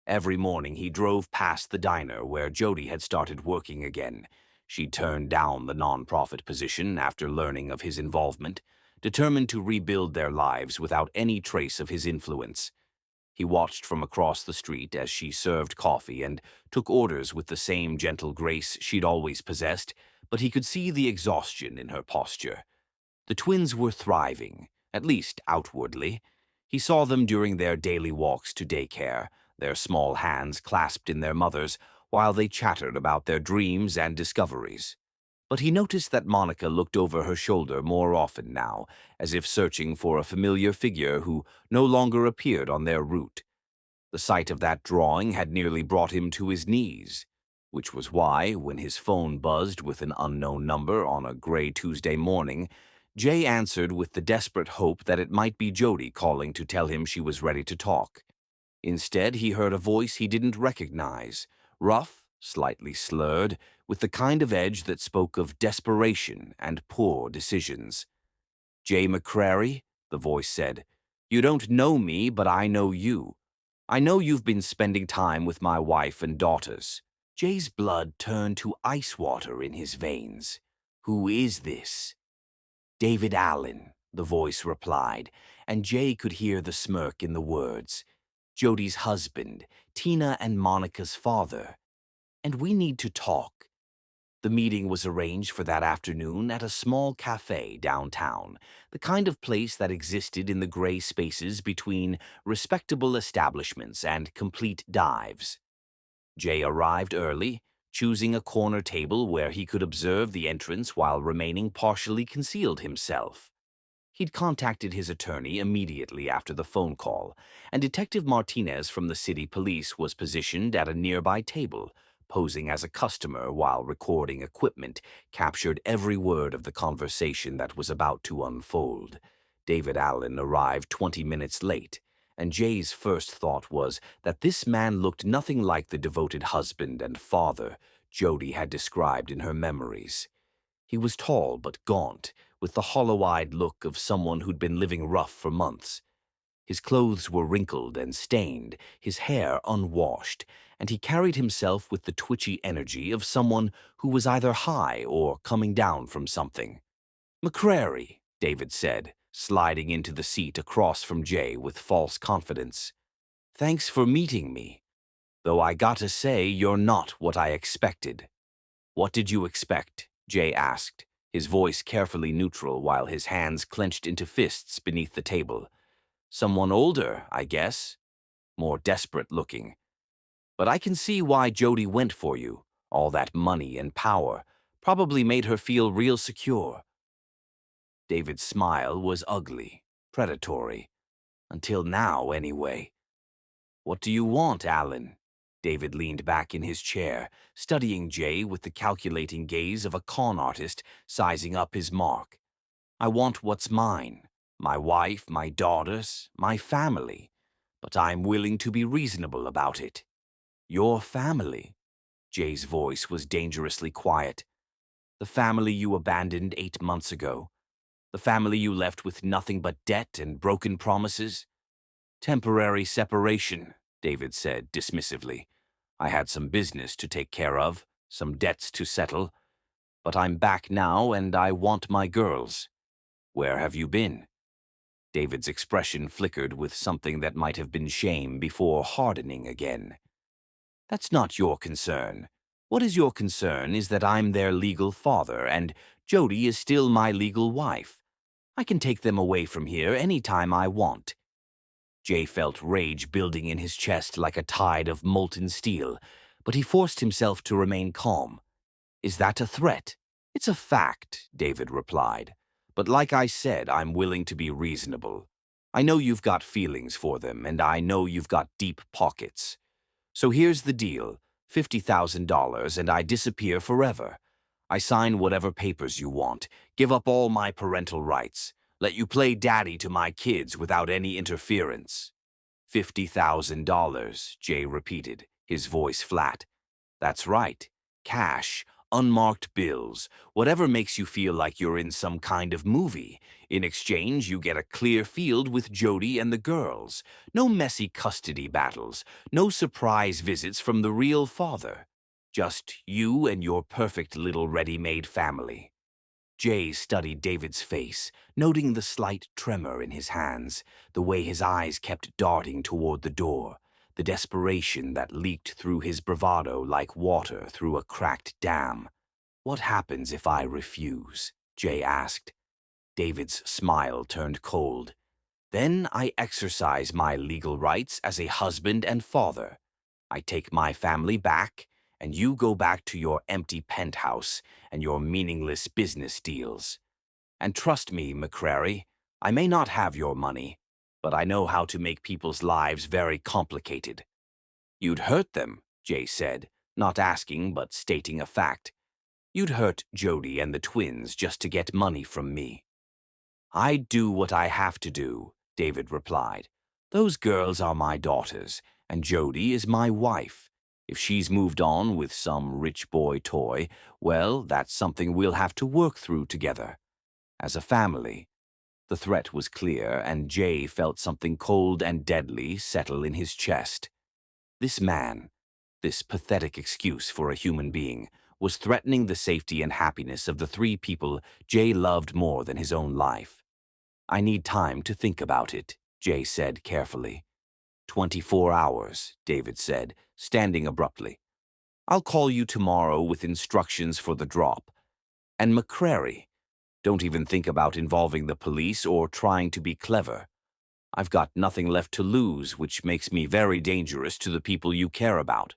Every morning he drove past the diner where Jody had started working again. She turned down the nonprofit position after learning of his involvement, determined to rebuild their lives without any trace of his influence. He watched from across the street as she served coffee and took orders with the same gentle grace she'd always possessed, but he could see the exhaustion in her posture. The twins were thriving, at least outwardly. He saw them during their daily walks to daycare, their small hands clasped in their mother's, while they chattered about their dreams and discoveries. But he noticed that Monica looked over her shoulder more often now, as if searching for a familiar figure who no longer appeared on their route. The sight of that drawing had nearly brought him to his knees, which was why, when his phone buzzed with an unknown number on a gray Tuesday morning, Jay answered with the desperate hope that it might be Jody calling to tell him she was ready to talk. Instead, he heard a voice he didn't recognize, rough, slightly slurred, with the kind of edge that spoke of desperation and poor decisions. "Jay McCrary," the voice said, "you don't know me, but I know you. I know you've been spending time with my wife and daughters." Jay's blood turned to ice water in his veins. "Who is this?" "David Allen," the voice replied, and Jay could hear the smirk in the words. "Jody's husband, Tina and Monica's father. And we need to talk." The meeting was arranged for that afternoon at a small cafe downtown, the kind of place that existed in the gray spaces between respectable establishments and complete dives. Jay arrived early, choosing a corner table where he could observe the entrance while remaining partially concealed himself. He'd contacted his attorney immediately after the phone call, and Detective Martinez from the city police was positioned at a nearby table, posing as a customer while recording equipment captured every word of the conversation that was about to unfold. David Allen arrived 20 minutes late, and Jay's first thought was that this man looked nothing like the devoted husband and father Jody had described in her memories. He was tall but gaunt, with the hollow-eyed look of someone who'd been living rough for months. His clothes were wrinkled and stained, his hair unwashed, and he carried himself with the twitchy energy of someone who was either high or coming down from something. "McCrary," David said, sliding into the seat across from Jay with false confidence. "Thanks for meeting me. Though I gotta say, you're not what I expected." "What did you expect?" Jay asked, his voice carefully neutral while his hands clenched into fists beneath the table. "Someone older, I guess. More desperate looking. But I can see why Jody went for you. All that money and power probably made her feel real secure." David's smile was ugly, predatory. Until now, anyway. "What do you want, Allen?" David leaned back in his chair, studying Jay with the calculating gaze of a con artist sizing up his mark. "I want what's mine. My wife, my daughters, my family. But I'm willing to be reasonable about it." "Your family?" Jay's voice was dangerously quiet. "The family you abandoned 8 months ago? The family you left with nothing but debt and broken promises?" "Temporary separation," David said dismissively. "I had some business to take care of, some debts to settle. But I'm back now and I want my girls." "Where have you been?" David's expression flickered with something that might have been shame before hardening again. "That's not your concern. What is your concern is that I'm their legal father and Jody is still my legal wife. I can take them away from here any time I want." Jay felt rage building in his chest like a tide of molten steel, but he forced himself to remain calm. "Is that a threat?" It's a fact, David replied. But like I said, I'm willing to be reasonable. I know you've got feelings for them, and I know you've got deep pockets. So here's the deal, $50,000 and I disappear forever. I sign whatever papers you want, give up all my parental rights, let you play daddy to my kids without any interference. $50,000, Jay repeated, his voice flat. That's right. Cash, unmarked bills, whatever makes you feel like you're in some kind of movie. In exchange, you get a clear field with Jody and the girls. No messy custody battles, no surprise visits from the real father. Just you and your perfect little ready-made family. Jay studied David's face, noting the slight tremor in his hands, the way his eyes kept darting toward the door, the desperation that leaked through his bravado like water through a cracked dam. "What happens if I refuse?" Jay asked. David's smile turned cold. "Then I exercise my legal rights as a husband and father. I take my family back, and you go back to your empty penthouse and your meaningless business deals. And trust me, McCrary, I may not have your money, but I know how to make people's lives very complicated." "You'd hurt them," Jay said, not asking but stating a fact. "You'd hurt Jody and the twins just to get money from me." "I do what I have to do," David replied. "Those girls are my daughters, and Jody is my wife. If she's moved on with some rich boy toy, well, that's something we'll have to work through together. As a family." The threat was clear, and Jay felt something cold and deadly settle in his chest. This man, this pathetic excuse for a human being, was threatening the safety and happiness of the three people Jay loved more than his own life. "I need time to think about it," Jay said carefully. 24 hours, David said, standing abruptly. "I'll call you tomorrow with instructions for the drop. And McCrary, don't even think about involving the police or trying to be clever. I've got nothing left to lose, which makes me very dangerous to the people you care about."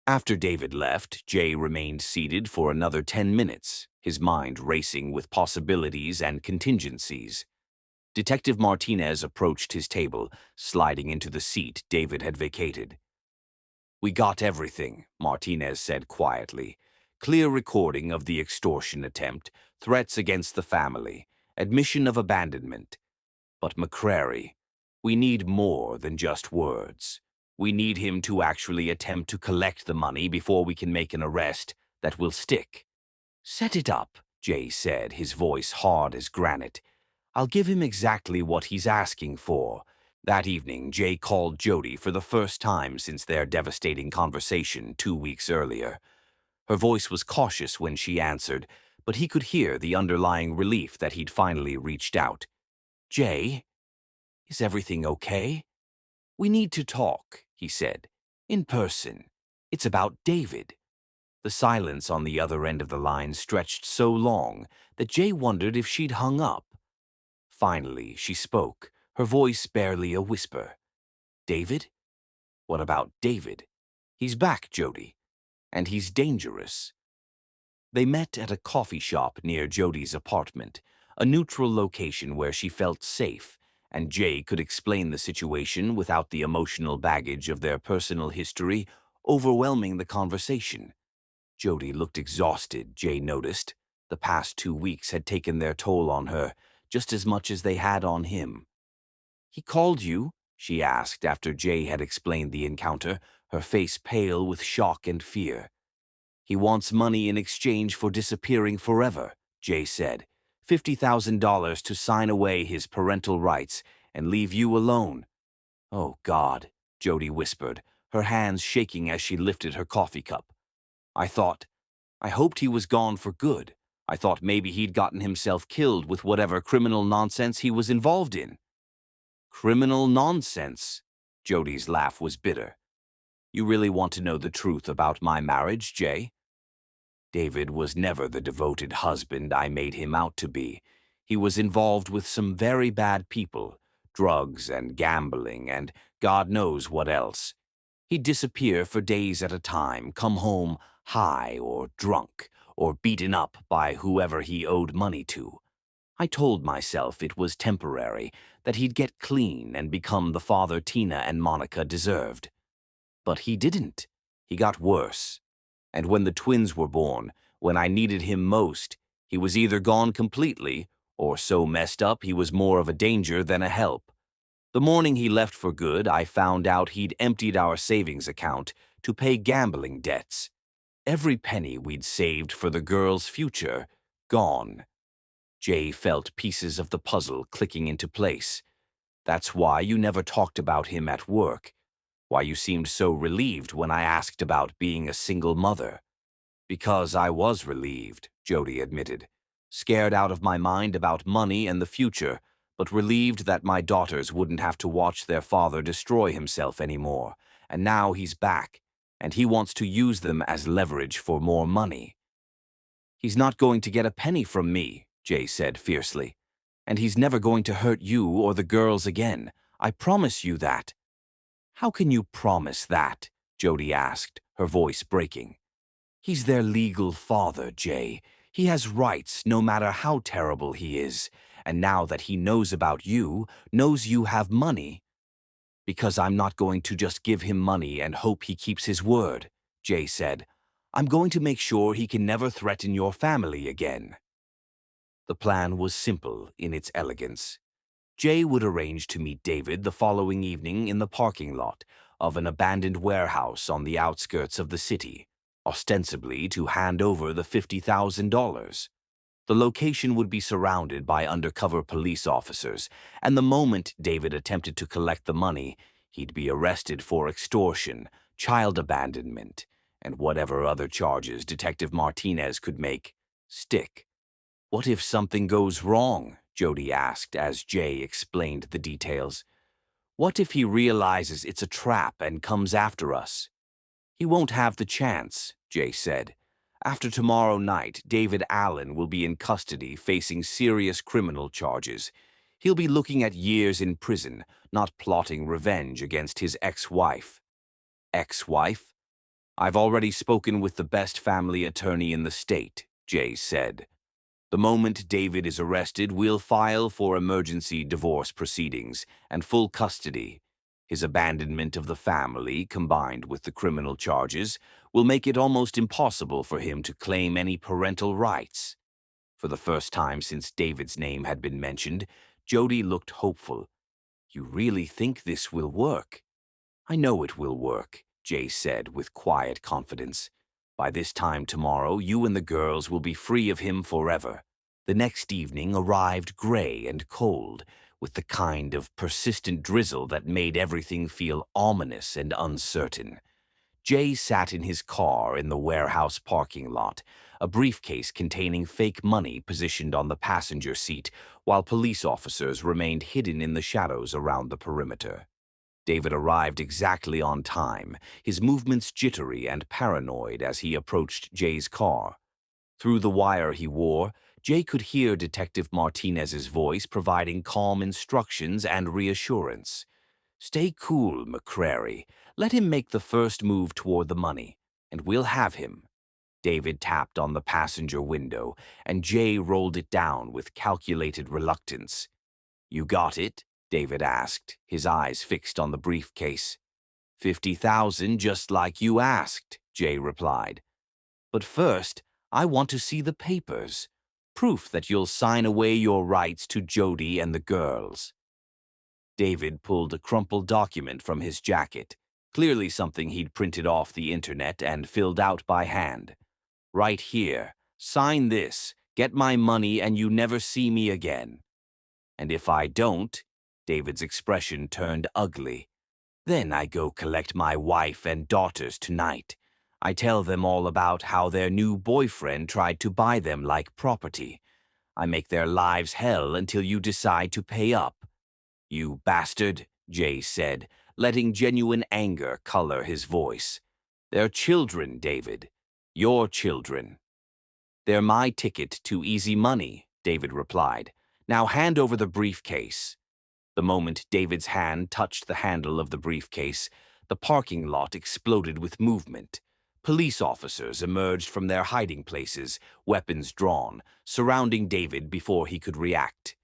After David left, Jay remained seated for another 10 minutes, his mind racing with possibilities and contingencies. Detective Martinez approached his table, sliding into the seat David had vacated. "We got everything," Martinez said quietly. "Clear recording of the extortion attempt, threats against the family, admission of abandonment. But McCrary, we need more than just words. We need him to actually attempt to collect the money before we can make an arrest that will stick." "Set it up," Jay said, his voice hard as granite. "I'll give him exactly what he's asking for." That evening, Jay called Jody for the first time since their devastating conversation 2 weeks earlier. Her voice was cautious when she answered, but he could hear the underlying relief that he'd finally reached out. "Jay, is everything okay?" "We need to talk," he said. "In person. It's about David." The silence on the other end of the line stretched so long that Jay wondered if she'd hung up. Finally, she spoke, her voice barely a whisper. "David? What about David? He's back, Jody. And he's dangerous." They met at a coffee shop near Jody's apartment, a neutral location where she felt safe, and Jay could explain the situation without the emotional baggage of their personal history overwhelming the conversation. Jody looked exhausted, Jay noticed. The past 2 weeks had taken their toll on her, just as much as they had on him. "He called you?" she asked after Jay had explained the encounter, her face pale with shock and fear. "He wants money in exchange for disappearing forever," Jay said. $50,000 to sign away his parental rights and leave you alone." "Oh, God," Jody whispered, her hands shaking as she lifted her coffee cup. I hoped he was gone for good. I thought maybe he'd gotten himself killed with whatever criminal nonsense he was involved in." "Criminal nonsense?" Jody's laugh was bitter. "You really want to know the truth about my marriage, Jay? David was never the devoted husband I made him out to be. He was involved with some very bad people, drugs and gambling and God knows what else. He'd disappear for days at a time, come home high or drunk, or beaten up by whoever he owed money to. I told myself it was temporary, that he'd get clean and become the father Tina and Monica deserved. But he didn't. He got worse. And when the twins were born, when I needed him most, he was either gone completely or so messed up he was more of a danger than a help. The morning he left for good, I found out he'd emptied our savings account to pay gambling debts. Every penny we'd saved for the girls' future, gone. Jay felt pieces of the puzzle clicking into place. That's why you never talked about him at work, why you seemed so relieved when I asked about being a single mother. Because I was relieved, Jody admitted. Scared out of my mind about money and the future, but relieved that my daughters wouldn't have to watch their father destroy himself anymore. And now he's back, and he wants to use them as leverage for more money. He's not going to get a penny from me, Jay said fiercely. And he's never going to hurt you or the girls again. I promise you that. How can you promise that? Jody asked, her voice breaking. He's their legal father, Jay. He has rights no matter how terrible he is. And now that he knows about you, knows you have money. Because I'm not going to just give him money and hope he keeps his word, Jay said. I'm going to make sure he can never threaten your family again. The plan was simple in its elegance. Jay would arrange to meet David the following evening in the parking lot of an abandoned warehouse on the outskirts of the city, ostensibly to hand over the $50,000. The location would be surrounded by undercover police officers, and the moment David attempted to collect the money, he'd be arrested for extortion, child abandonment, and whatever other charges Detective Martinez could make stick. What if something goes wrong? Jody asked as Jay explained the details. What if he realizes it's a trap and comes after us? He won't have the chance, Jay said. After tomorrow night, David Allen will be in custody facing serious criminal charges. He'll be looking at years in prison, not plotting revenge against his ex-wife. Ex-wife? I've already spoken with the best family attorney in the state, Jay said. The moment David is arrested, we'll file for emergency divorce proceedings and full custody. His abandonment of the family, combined with the criminal charges, will make it almost impossible for him to claim any parental rights. For the first time since David's name had been mentioned, Jody looked hopeful. You really think this will work? I know it will work, Jay said with quiet confidence. By this time tomorrow, you and the girls will be free of him forever. The next evening arrived gray and cold, with the kind of persistent drizzle that made everything feel ominous and uncertain. Jay sat in his car in the warehouse parking lot, a briefcase containing fake money positioned on the passenger seat, while police officers remained hidden in the shadows around the perimeter. David arrived exactly on time, his movements jittery and paranoid as he approached Jay's car. Through the wire he wore, Jay could hear Detective Martinez's voice providing calm instructions and reassurance. Stay cool, McCrary. Let him make the first move toward the money, and we'll have him. David tapped on the passenger window, and Jay rolled it down with calculated reluctance. You got it? David asked, his eyes fixed on the briefcase. 50,000 just like you asked, Jay replied. But first, I want to see the papers. Proof that you'll sign away your rights to Jody and the girls. David pulled a crumpled document from his jacket, clearly something he'd printed off the internet and filled out by hand. Right here, sign this, get my money, and you never see me again. And if I don't, David's expression turned ugly. Then I go collect my wife and daughters tonight. I tell them all about how their new boyfriend tried to buy them like property. I make their lives hell until you decide to pay up. You bastard, Jay said, letting genuine anger color his voice. They're children, David. Your children. They're my ticket to easy money, David replied. Now hand over the briefcase. The moment David's hand touched the handle of the briefcase, the parking lot exploded with movement. Police officers emerged from their hiding places, weapons drawn, surrounding David before he could react.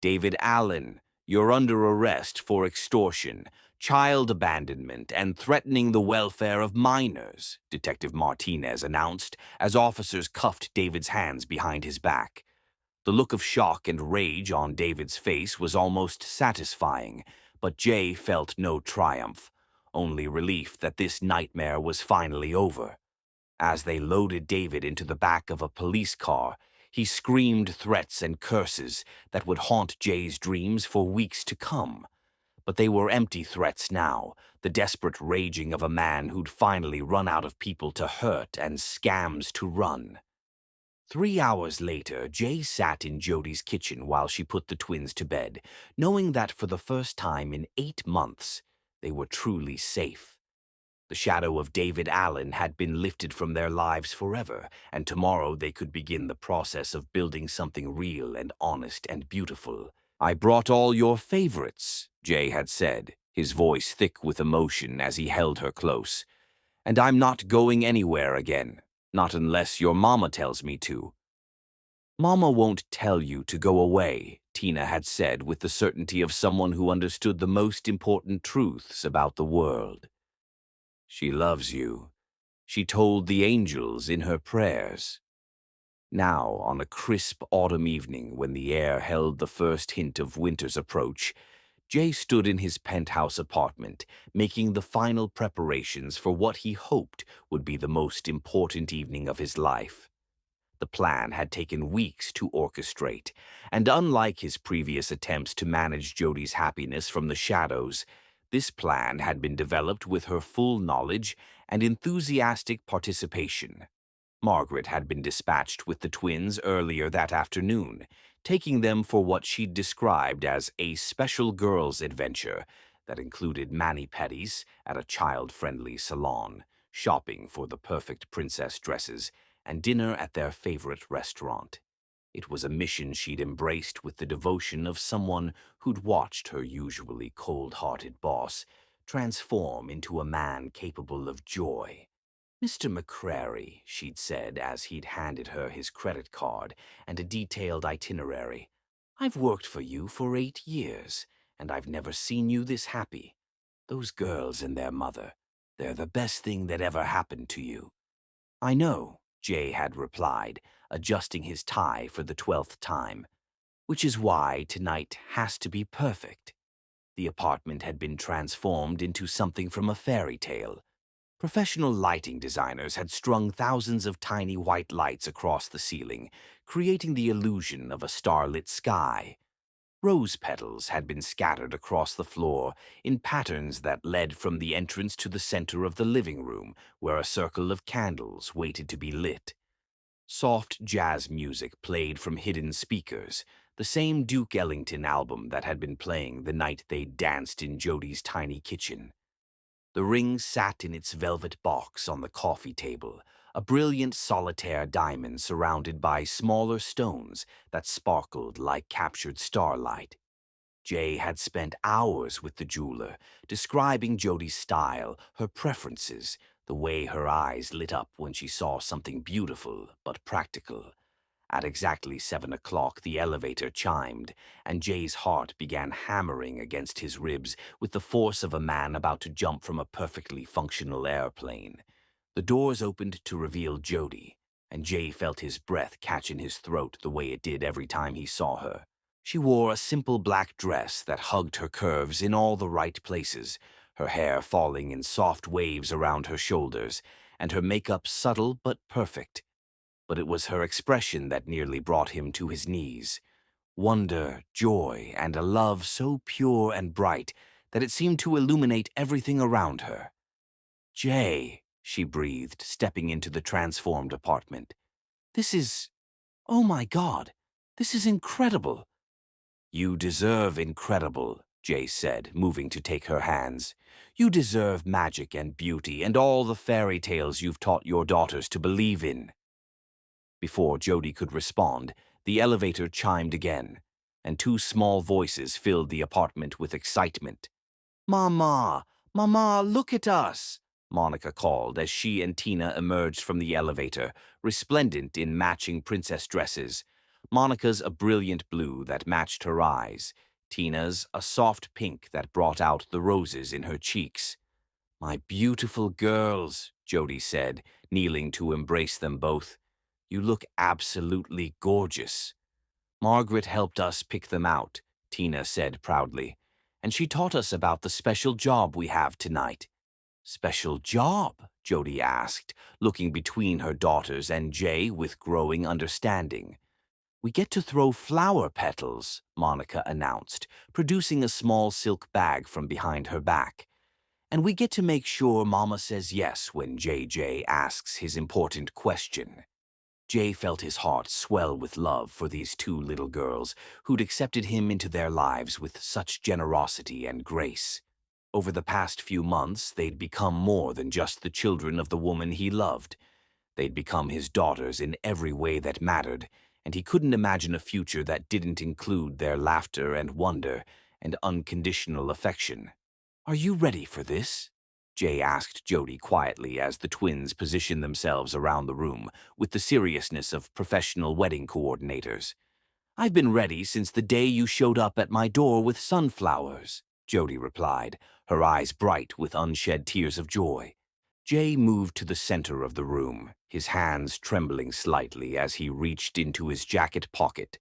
"David Allen, you're under arrest for extortion, child abandonment, and threatening the welfare of minors," Detective Martinez announced as officers cuffed David's hands behind his back. The look of shock and rage on David's face was almost satisfying, but Jay felt no triumph, only relief that this nightmare was finally over. As they loaded David into the back of a police car, he screamed threats and curses that would haunt Jay's dreams for weeks to come. But they were empty threats now, the desperate raging of a man who'd finally run out of people to hurt and scams to run. 3 hours later, Jay sat in Jody's kitchen while she put the twins to bed, knowing that for the first time in 8 months, they were truly safe. The shadow of David Allen had been lifted from their lives forever, and tomorrow they could begin the process of building something real and honest and beautiful. "I brought all your favorites," Jay had said, his voice thick with emotion as he held her close. "And I'm not going anywhere again, not unless your mama tells me to." "Mama won't tell you to go away," Tina had said with the certainty of someone who understood the most important truths about the world. "She loves you," she told the angels in her prayers. Now, on a crisp autumn evening when the air held the first hint of winter's approach, Jay stood in his penthouse apartment, making the final preparations for what he hoped would be the most important evening of his life. The plan had taken weeks to orchestrate, and unlike his previous attempts to manage Jody's happiness from the shadows, this plan had been developed with her full knowledge and enthusiastic participation. Margaret had been dispatched with the twins earlier that afternoon, taking them for what she'd described as a special girls' adventure that included mani-pedis at a child-friendly salon, shopping for the perfect princess dresses, and dinner at their favorite restaurant. It was a mission she'd embraced with the devotion of someone who'd watched her usually cold-hearted boss transform into a man capable of joy. "Mr. McCrary," she'd said as he'd handed her his credit card and a detailed itinerary, "I've worked for you for 8 years, and I've never seen you this happy. Those girls and their mother, they're the best thing that ever happened to you." "I know," Jay had replied, adjusting his tie for the 12th time, "which is why tonight has to be perfect." The apartment had been transformed into something from a fairy tale. Professional lighting designers had strung thousands of tiny white lights across the ceiling, creating the illusion of a starlit sky. Rose petals had been scattered across the floor in patterns that led from the entrance to the center of the living room, where a circle of candles waited to be lit. Soft jazz music played from hidden speakers, the same Duke Ellington album that had been playing the night they danced in Jody's tiny kitchen. The ring sat in its velvet box on the coffee table, a brilliant solitaire diamond surrounded by smaller stones that sparkled like captured starlight. Jay had spent hours with the jeweler, describing Jody's style, her preferences, the way her eyes lit up when she saw something beautiful but practical. At exactly 7 o'clock, the elevator chimed, and Jay's heart began hammering against his ribs with the force of a man about to jump from a perfectly functional airplane. The doors opened to reveal Jody, and Jay felt his breath catch in his throat the way it did every time he saw her. She wore a simple black dress that hugged her curves in all the right places, her hair falling in soft waves around her shoulders, and her makeup subtle but perfect. But it was her expression that nearly brought him to his knees. Wonder, joy, and a love so pure and bright that it seemed to illuminate everything around her. "Jay," she breathed, stepping into the transformed apartment. "This is... oh my God, this is incredible." "You deserve incredible," Jay said, moving to take her hands. "You deserve magic and beauty and all the fairy tales you've taught your daughters to believe in." Before Jody could respond, the elevator chimed again, and two small voices filled the apartment with excitement. "Mama! Mama, look at us!" Monica called as she and Tina emerged from the elevator, resplendent in matching princess dresses. Monica's a brilliant blue that matched her eyes. Tina's a soft pink that brought out the roses in her cheeks. "My beautiful girls," Jody said, kneeling to embrace them both. "You look absolutely gorgeous." "Margaret helped us pick them out," Tina said proudly. "And she taught us about the special job we have tonight." "Special job?" Jody asked, looking between her daughters and Jay with growing understanding. "We get to throw flower petals," Monica announced, producing a small silk bag from behind her back. "And we get to make sure Mama says yes when JJ asks his important question." Jay felt his heart swell with love for these two little girls who'd accepted him into their lives with such generosity and grace. Over the past few months, they'd become more than just the children of the woman he loved. They'd become his daughters in every way that mattered, and he couldn't imagine a future that didn't include their laughter and wonder and unconditional affection. "Are you ready for this?" Jay asked Jody quietly as the twins positioned themselves around the room with the seriousness of professional wedding coordinators. "I've been ready since the day you showed up at my door with sunflowers," Jody replied, her eyes bright with unshed tears of joy. Jay moved to the center of the room, his hands trembling slightly as he reached into his jacket pocket.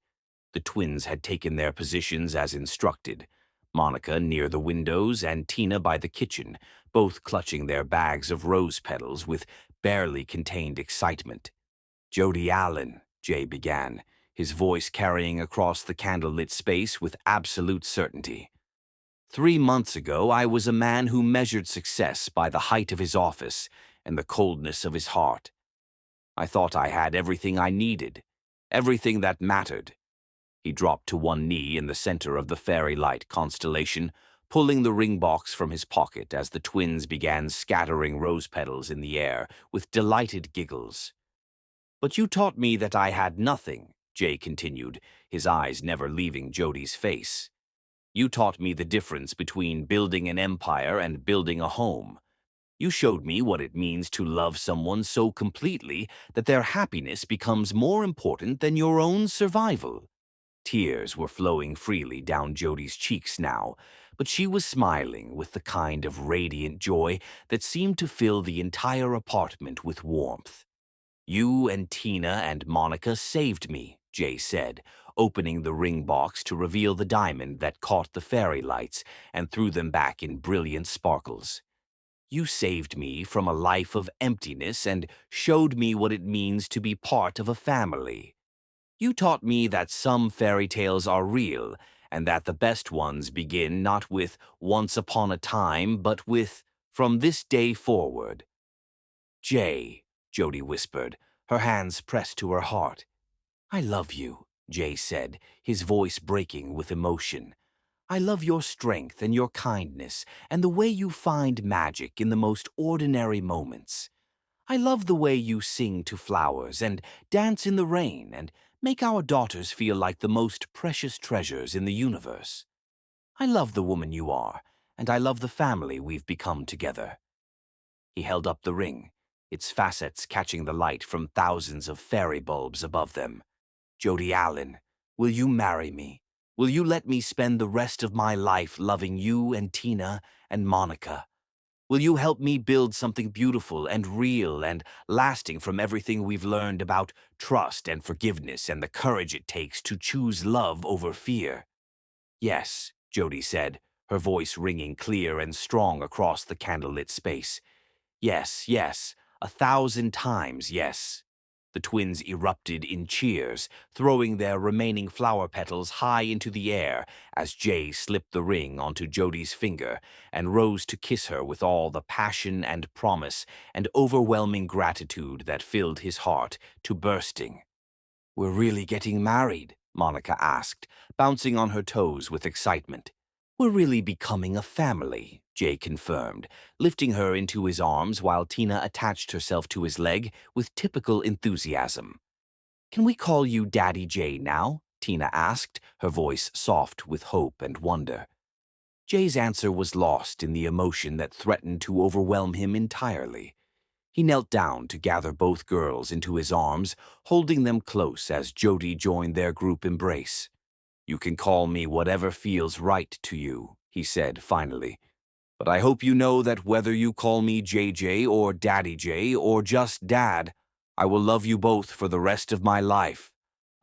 The twins had taken their positions as instructed, Monica near the windows and Tina by the kitchen, both clutching their bags of rose petals with barely contained excitement. "Jody Allen," Jay began, his voice carrying across the candlelit space with absolute certainty. "3 months ago, I was a man who measured success by the height of his office and the coldness of his heart. I thought I had everything I needed, everything that mattered." He dropped to one knee in the center of the fairy light constellation, pulling the ring box from his pocket as the twins began scattering rose petals in the air with delighted giggles. "But you taught me that I had nothing," Jay continued, his eyes never leaving Jody's face. "You taught me the difference between building an empire and building a home. You showed me what it means to love someone so completely that their happiness becomes more important than your own survival." Tears were flowing freely down Jody's cheeks now, but she was smiling with the kind of radiant joy that seemed to fill the entire apartment with warmth. "You and Tina and Monica saved me," Jay said, opening the ring box to reveal the diamond that caught the fairy lights and threw them back in brilliant sparkles. "You saved me from a life of emptiness and showed me what it means to be part of a family. You taught me that some fairy tales are real and that the best ones begin not with once upon a time, but with from this day forward." "Jay," Jody whispered, her hands pressed to her heart. "I love you," Jay said, his voice breaking with emotion. "I love your strength and your kindness and the way you find magic in the most ordinary moments. I love the way you sing to flowers and dance in the rain and make our daughters feel like the most precious treasures in the universe. I love the woman you are, and I love the family we've become together." He held up the ring, its facets catching the light from thousands of fairy bulbs above them. "Jody Allen, will you marry me? Will you let me spend the rest of my life loving you and Tina and Monica? Will you help me build something beautiful and real and lasting from everything we've learned about trust and forgiveness and the courage it takes to choose love over fear?" "Yes," Jody said, her voice ringing clear and strong across the candlelit space. "Yes, yes, 1,000 times yes." The twins erupted in cheers, throwing their remaining flower petals high into the air as Jay slipped the ring onto Jody's finger and rose to kiss her with all the passion and promise and overwhelming gratitude that filled his heart to bursting. "We're really getting married?" Monica asked, bouncing on her toes with excitement. "We're really becoming a family," Jay confirmed, lifting her into his arms while Tina attached herself to his leg with typical enthusiasm. "Can we call you Daddy Jay now?" Tina asked, her voice soft with hope and wonder. Jay's answer was lost in the emotion that threatened to overwhelm him entirely. He knelt down to gather both girls into his arms, holding them close as Jody joined their group embrace. "You can call me whatever feels right to you," he said finally. "But I hope you know that whether you call me JJ or Daddy J or just Dad, I will love you both for the rest of my life.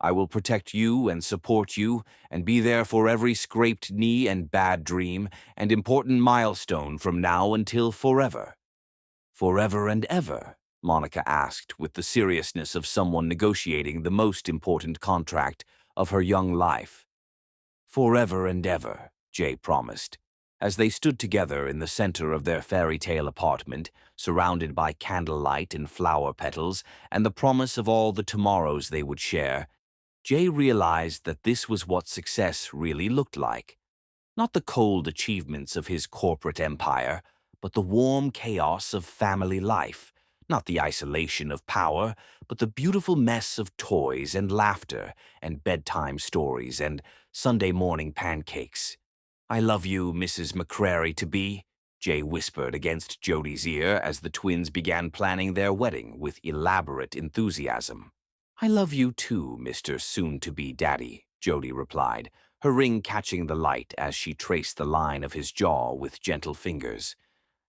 I will protect you and support you and be there for every scraped knee and bad dream and important milestone from now until forever." "Forever and ever?" Monica asked with the seriousness of someone negotiating the most important contract of her young life. "Forever and ever," Jay promised. As they stood together in the center of their fairy tale apartment, surrounded by candlelight and flower petals and the promise of all the tomorrows they would share, Jay realized that this was what success really looked like. Not the cold achievements of his corporate empire, but the warm chaos of family life. Not the isolation of power, but the beautiful mess of toys and laughter and bedtime stories and Sunday morning pancakes. "I love you, Mrs. McCrary-to-be," Jay whispered against Jody's ear as the twins began planning their wedding with elaborate enthusiasm. "I love you too, Mr. Soon-to-be Daddy," Jody replied, her ring catching the light as she traced the line of his jaw with gentle fingers.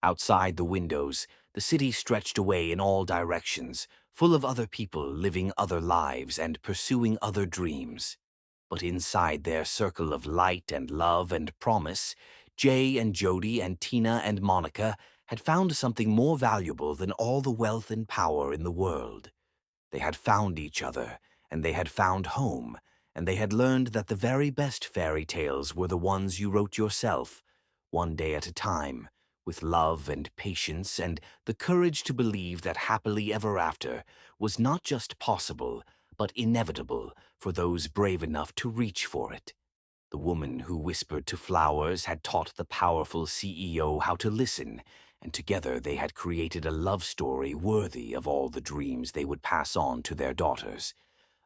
Outside the windows, the city stretched away in all directions, full of other people living other lives and pursuing other dreams. But inside their circle of light and love and promise, Jay and Jody and Tina and Monica had found something more valuable than all the wealth and power in the world. They had found each other, and they had found home, and they had learned that the very best fairy tales were the ones you wrote yourself, one day at a time, with love and patience and the courage to believe that happily ever after was not just possible, but inevitable for those brave enough to reach for it. The woman who whispered to flowers had taught the powerful CEO how to listen, and together they had created a love story worthy of all the dreams they would pass on to their daughters.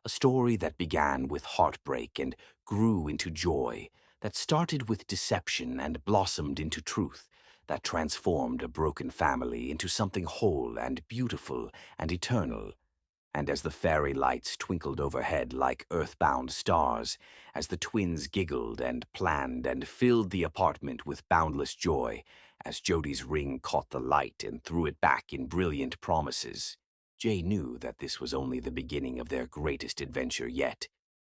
A story that began with heartbreak and grew into joy, that started with deception and blossomed into truth, that transformed a broken family into something whole and beautiful and eternal. And as the fairy lights twinkled overhead like earthbound stars, as the twins giggled and planned and filled the apartment with boundless joy, as Jody's ring caught the light and threw it back in brilliant promises, Jay knew that this was only the beginning of their greatest adventure yet.